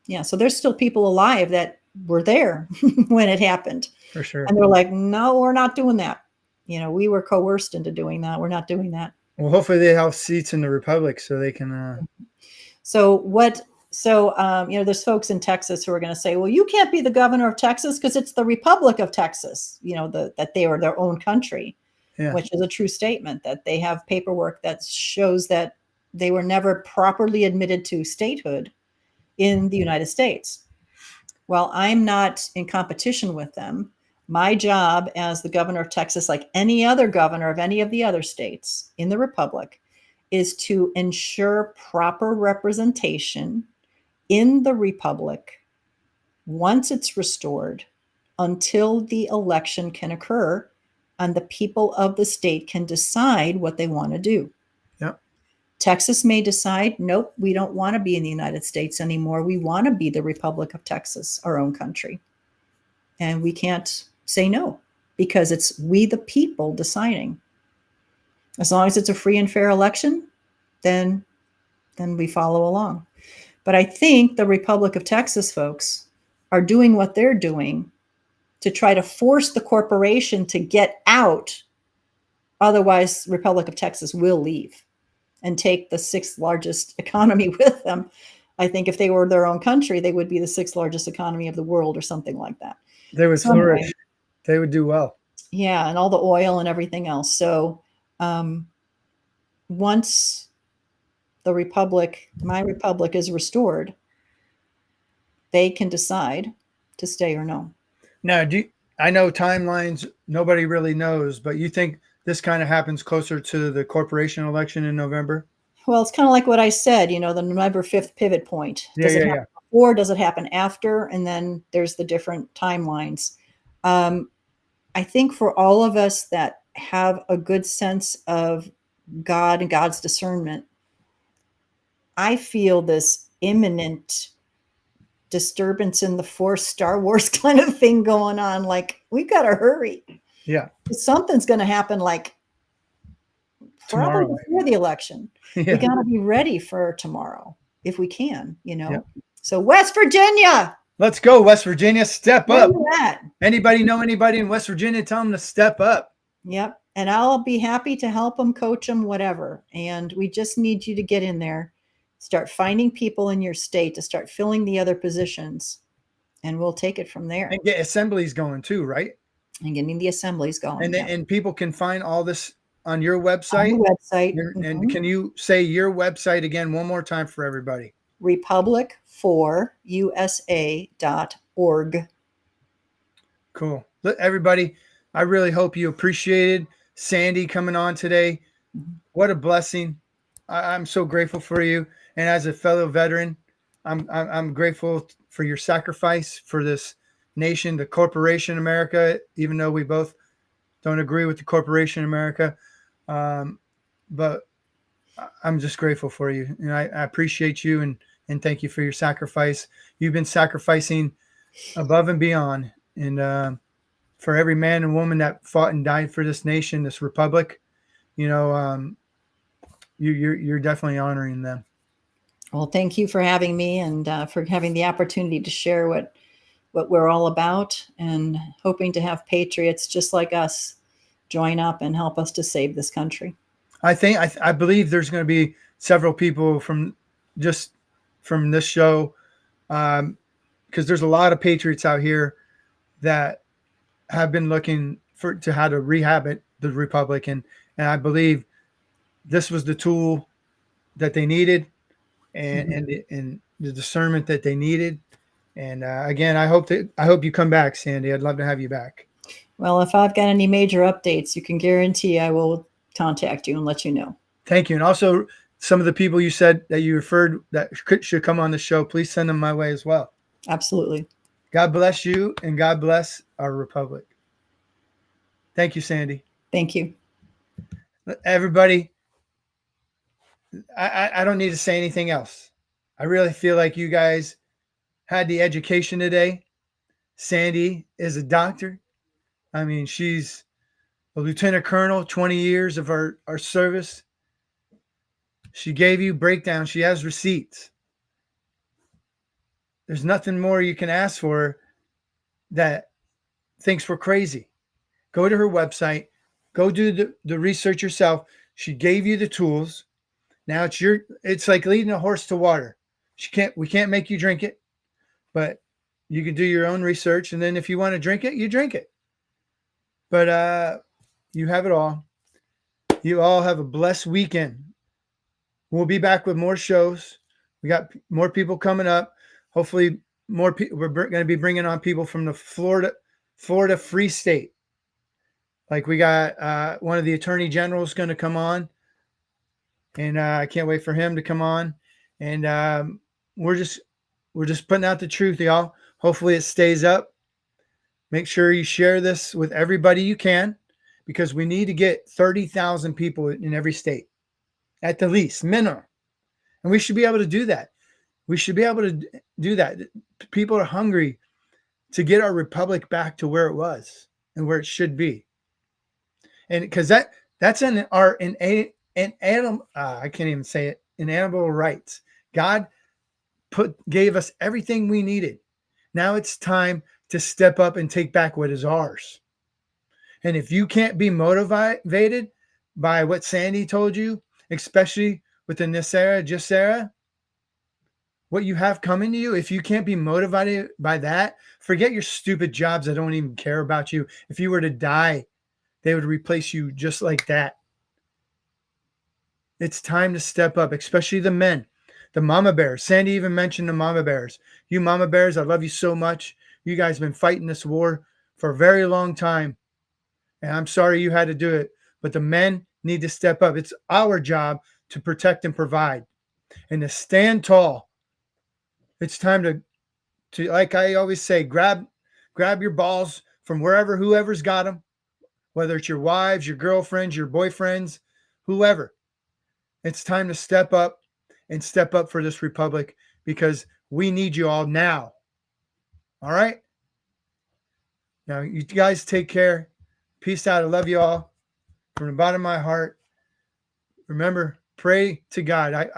yeah. So there's still people alive that were there when it happened. For sure. And they're like, no, we're not doing that. We were coerced into doing that. We're not doing that. Well, hopefully they have seats in the Republic so they can. There's folks in Texas who are going to say, well, you can't be the governor of Texas because it's the Republic of Texas, that they are their own country, which is a true statement, that they have paperwork that shows that they were never properly admitted to statehood in the United States. Well, I'm not in competition with them. My job as the governor of Texas, like any other governor of any of the other states in the Republic, is to ensure proper representation in the Republic once it's restored until the election can occur and the people of the state can decide what they want to do. Yeah. Texas may decide, nope, we don't want to be in the United States anymore. We want to be the Republic of Texas, our own country. And we can't say no because it's we the people deciding. As long as it's a free and fair election, then we follow along. But I think the Republic of Texas folks are doing what they're doing to try to force the corporation to get out. Otherwise, Republic of Texas will leave and take the sixth largest economy with them. I think if they were their own country, they would be the sixth largest economy of the world or something like that. They would flourish. Anyway, they would do well. Yeah, and all the oil and everything else. So once the republic, my republic, is restored, they can decide to stay or no. Now, I know timelines, nobody really knows, but you think this kind of happens closer to the corporation election in November? Well, it's kind of like what I said, the November 5th pivot point. Does it happen before? Does it happen after? And then there's the different timelines. I think for all of us that have a good sense of God and God's discernment, I feel this imminent disturbance in the Force, Star Wars kind of thing going on. Like, we got to hurry. Yeah. Something's going to happen like tomorrow, probably before the election. Yeah. We got to be ready for tomorrow if we can, Yeah. So West Virginia. Let's go, West Virginia. Step Where up. you at? Anybody know anybody in West Virginia? Tell them to step up. Yep. And I'll be happy to help them, coach them, whatever. And we just need you to get in there, start finding people in your state to start filling the other positions, and we'll take it from there. And get assemblies going too, right? And getting the assemblies going. And, and people can find all this on your website. On the website. And can you say your website again one more time for everybody? republic4usa.org. Cool. Look, everybody, I really hope you appreciated Sandy coming on today. What a blessing. I'm so grateful for you. And as a fellow veteran, I'm grateful for your sacrifice for this nation, the corporation America, even though we both don't agree with the corporation America. But I'm just grateful for you. And I appreciate you and thank you for your sacrifice. You've been sacrificing above and beyond. And for every man and woman that fought and died for this nation, this republic, you're definitely honoring them. Well, thank you for having me and for having the opportunity to share what we're all about, and hoping to have patriots just like us join up and help us to save this country. I believe there's going to be several people from this show, because there's a lot of patriots out here that have been looking to how to rehab the republic, and I believe this was the tool that they needed, and the discernment that they needed. And again, I hope you come back, Sandy. I'd love to have you back. Well, if I've got any major updates, you can guarantee I will contact you and let you know. Thank you. And also, some of the people you said that you referred that should come on the show, please send them my way as well. Absolutely. God bless you, and God bless our republic. Thank you, Sandy. Thank you. Everybody, I don't need to say anything else. I really feel like you guys had the education today. Sandy is a doctor. I mean, she's a lieutenant colonel, 20 years of our service. She gave you breakdown. She has receipts. There's nothing more you can ask for her that thinks we're crazy. Go to her website. Go do the research yourself. She gave you the tools. Now it's like leading a horse to water. We can't make you drink it, but you can do your own research. And then if you want to drink it, you drink it. But you have it all. You all have a blessed weekend. We'll be back with more shows. We got more people coming up. Hopefully more people. We're going to be bringing on people from the Florida Free State. Like we got one of the attorney generals going to come on, and I can't wait for him to come on. And we're just putting out the truth, y'all. Hopefully it stays up. Make sure you share this with everybody you can, because we need to get 30,000 people in every state at the least minimum. And we should be able to do that. We should be able to do that. People are hungry to get our republic back to where it was and where it should be. And because that's in our I can't even say it, inalienable rights. God gave us everything we needed. Now it's time to step up and take back what is ours. And if you can't be motivated by what Sandy told you, especially with the Nisera, Jisera, what you have coming to you, if you can't be motivated by that, forget your stupid jobs that don't even care about you. If you were to die, they would replace you just like that. It's time to step up, especially the men, the mama bears. Sandy even mentioned the mama bears. You mama bears, I love you so much. You guys have been fighting this war for a very long time. And I'm sorry you had to do it, but the men need to step up. It's our job to protect and provide and to stand tall. It's time to like I always say, grab your balls from wherever, whoever's got them, whether it's your wives, your girlfriends, your boyfriends, whoever. It's time to step up and step up for this republic because we need you all now. All right? Now, you guys take care. Peace out. I love you all from the bottom of my heart. Remember, pray to God.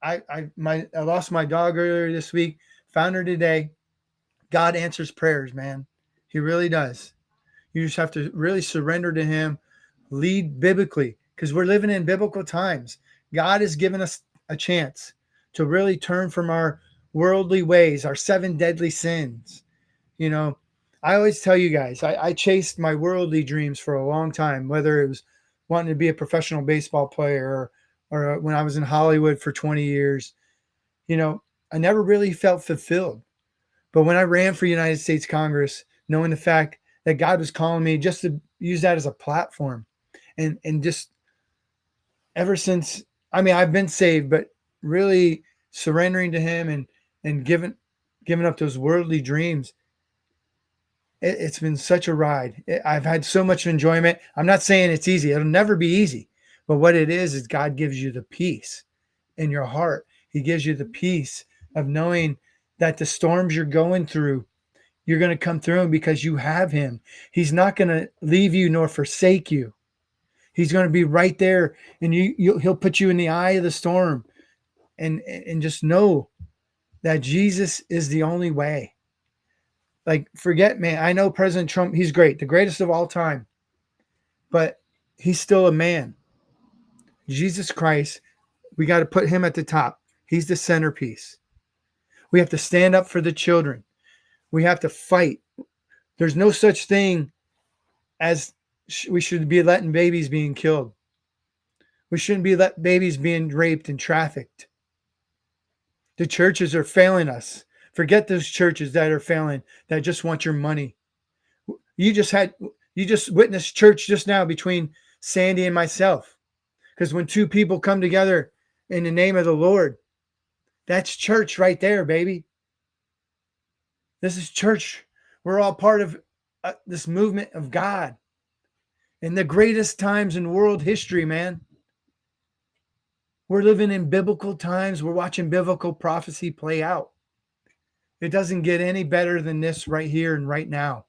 I lost my dog earlier this week. Found her today. God answers prayers, man. He really does. You just have to really surrender to Him. Lead biblically because we're living in biblical times. God has given us a chance to really turn from our worldly ways, our 7 deadly sins. You know, I always tell you guys, I chased my worldly dreams for a long time, whether it was wanting to be a professional baseball player or when I was in Hollywood for 20 years. You know, I never really felt fulfilled. But when I ran for United States Congress, knowing the fact that God was calling me just to use that as a platform and just ever since, I mean, I've been saved, but really surrendering to Him and giving up those worldly dreams, it's been such a ride. I've had so much enjoyment. I'm not saying it's easy. It'll never be easy. But what it is God gives you the peace in your heart. He gives you the peace of knowing that the storms you're going through, you're going to come through them because you have Him. He's not going to leave you nor forsake you. He's going to be right there, and He'll put you in the eye of the storm, and just know that Jesus is the only way. Like, forget, man. I know President Trump, he's great, the greatest of all time, but he's still a man. Jesus Christ, we got to put Him at the top. He's the centerpiece. We have to stand up for the children. We have to fight. There's no such thing as we should be letting babies being killed. We shouldn't be letting babies being raped and trafficked. The churches are failing us. Forget those churches that are failing, that just want your money. You just witnessed church just now between Sandy and myself. Because when 2 people come together in the name of the Lord, that's church right there, baby. This is church. We're all part of this movement of God. In the greatest times in world history, man. We're living in biblical times. We're watching biblical prophecy play out. It doesn't get any better than this right here and right now.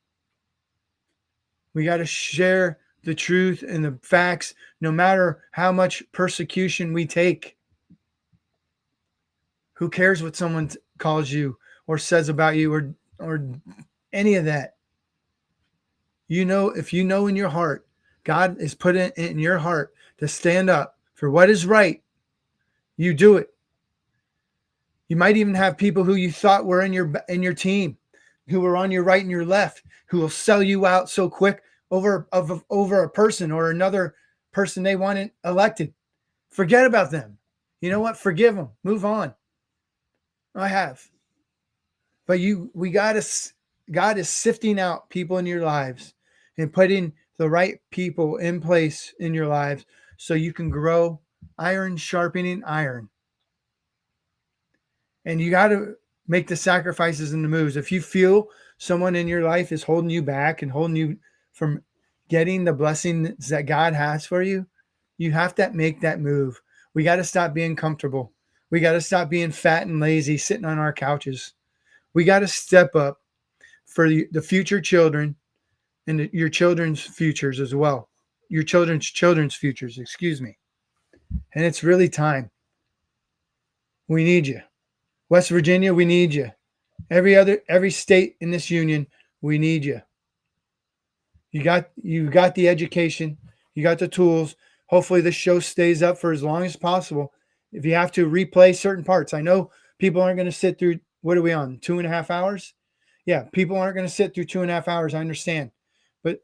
We got to share the truth and the facts, no matter how much persecution we take. Who cares what someone calls you or says about you or any of that? You know, if you know in your heart, God is put it in your heart to stand up for what is right, you do it. You might even have people who you thought were in your team, who were on your right and your left, who will sell you out so quick over a person or another person they wanted elected. Forget about them. You know what? Forgive them. Move on. I have. But God is sifting out people in your lives and putting the right people in place in your lives so you can grow. Iron sharpening iron. And you got to make the sacrifices and the moves. If you feel someone in your life is holding you back and holding you from getting the blessings that God has for you, you have to make that move. We got to stop being comfortable. We got to stop being fat and lazy, sitting on our couches. We got to step up for the future children and your children's futures as well. Your children's futures, excuse me. And it's really time. We need you. West Virginia, we need you. Every state in this union, We need you. You got the education, you got the tools. Hopefully this show stays up for as long as possible. If you have to replay certain parts, I know people aren't going to sit through, what are we on, 2.5 hours? Yeah, people aren't going to sit through 2.5 hours. I understand. But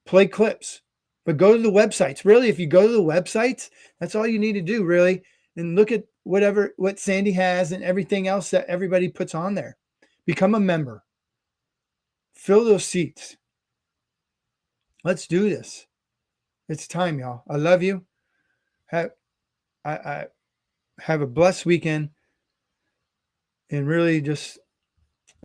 play clips. But go to the websites. Really, if you go to the websites, that's all you need to do, really. And look at what Sandy has and everything else that everybody puts on there. Become a member. Fill those seats. Let's do this. It's time, y'all. I love you. I have a blessed weekend, and really just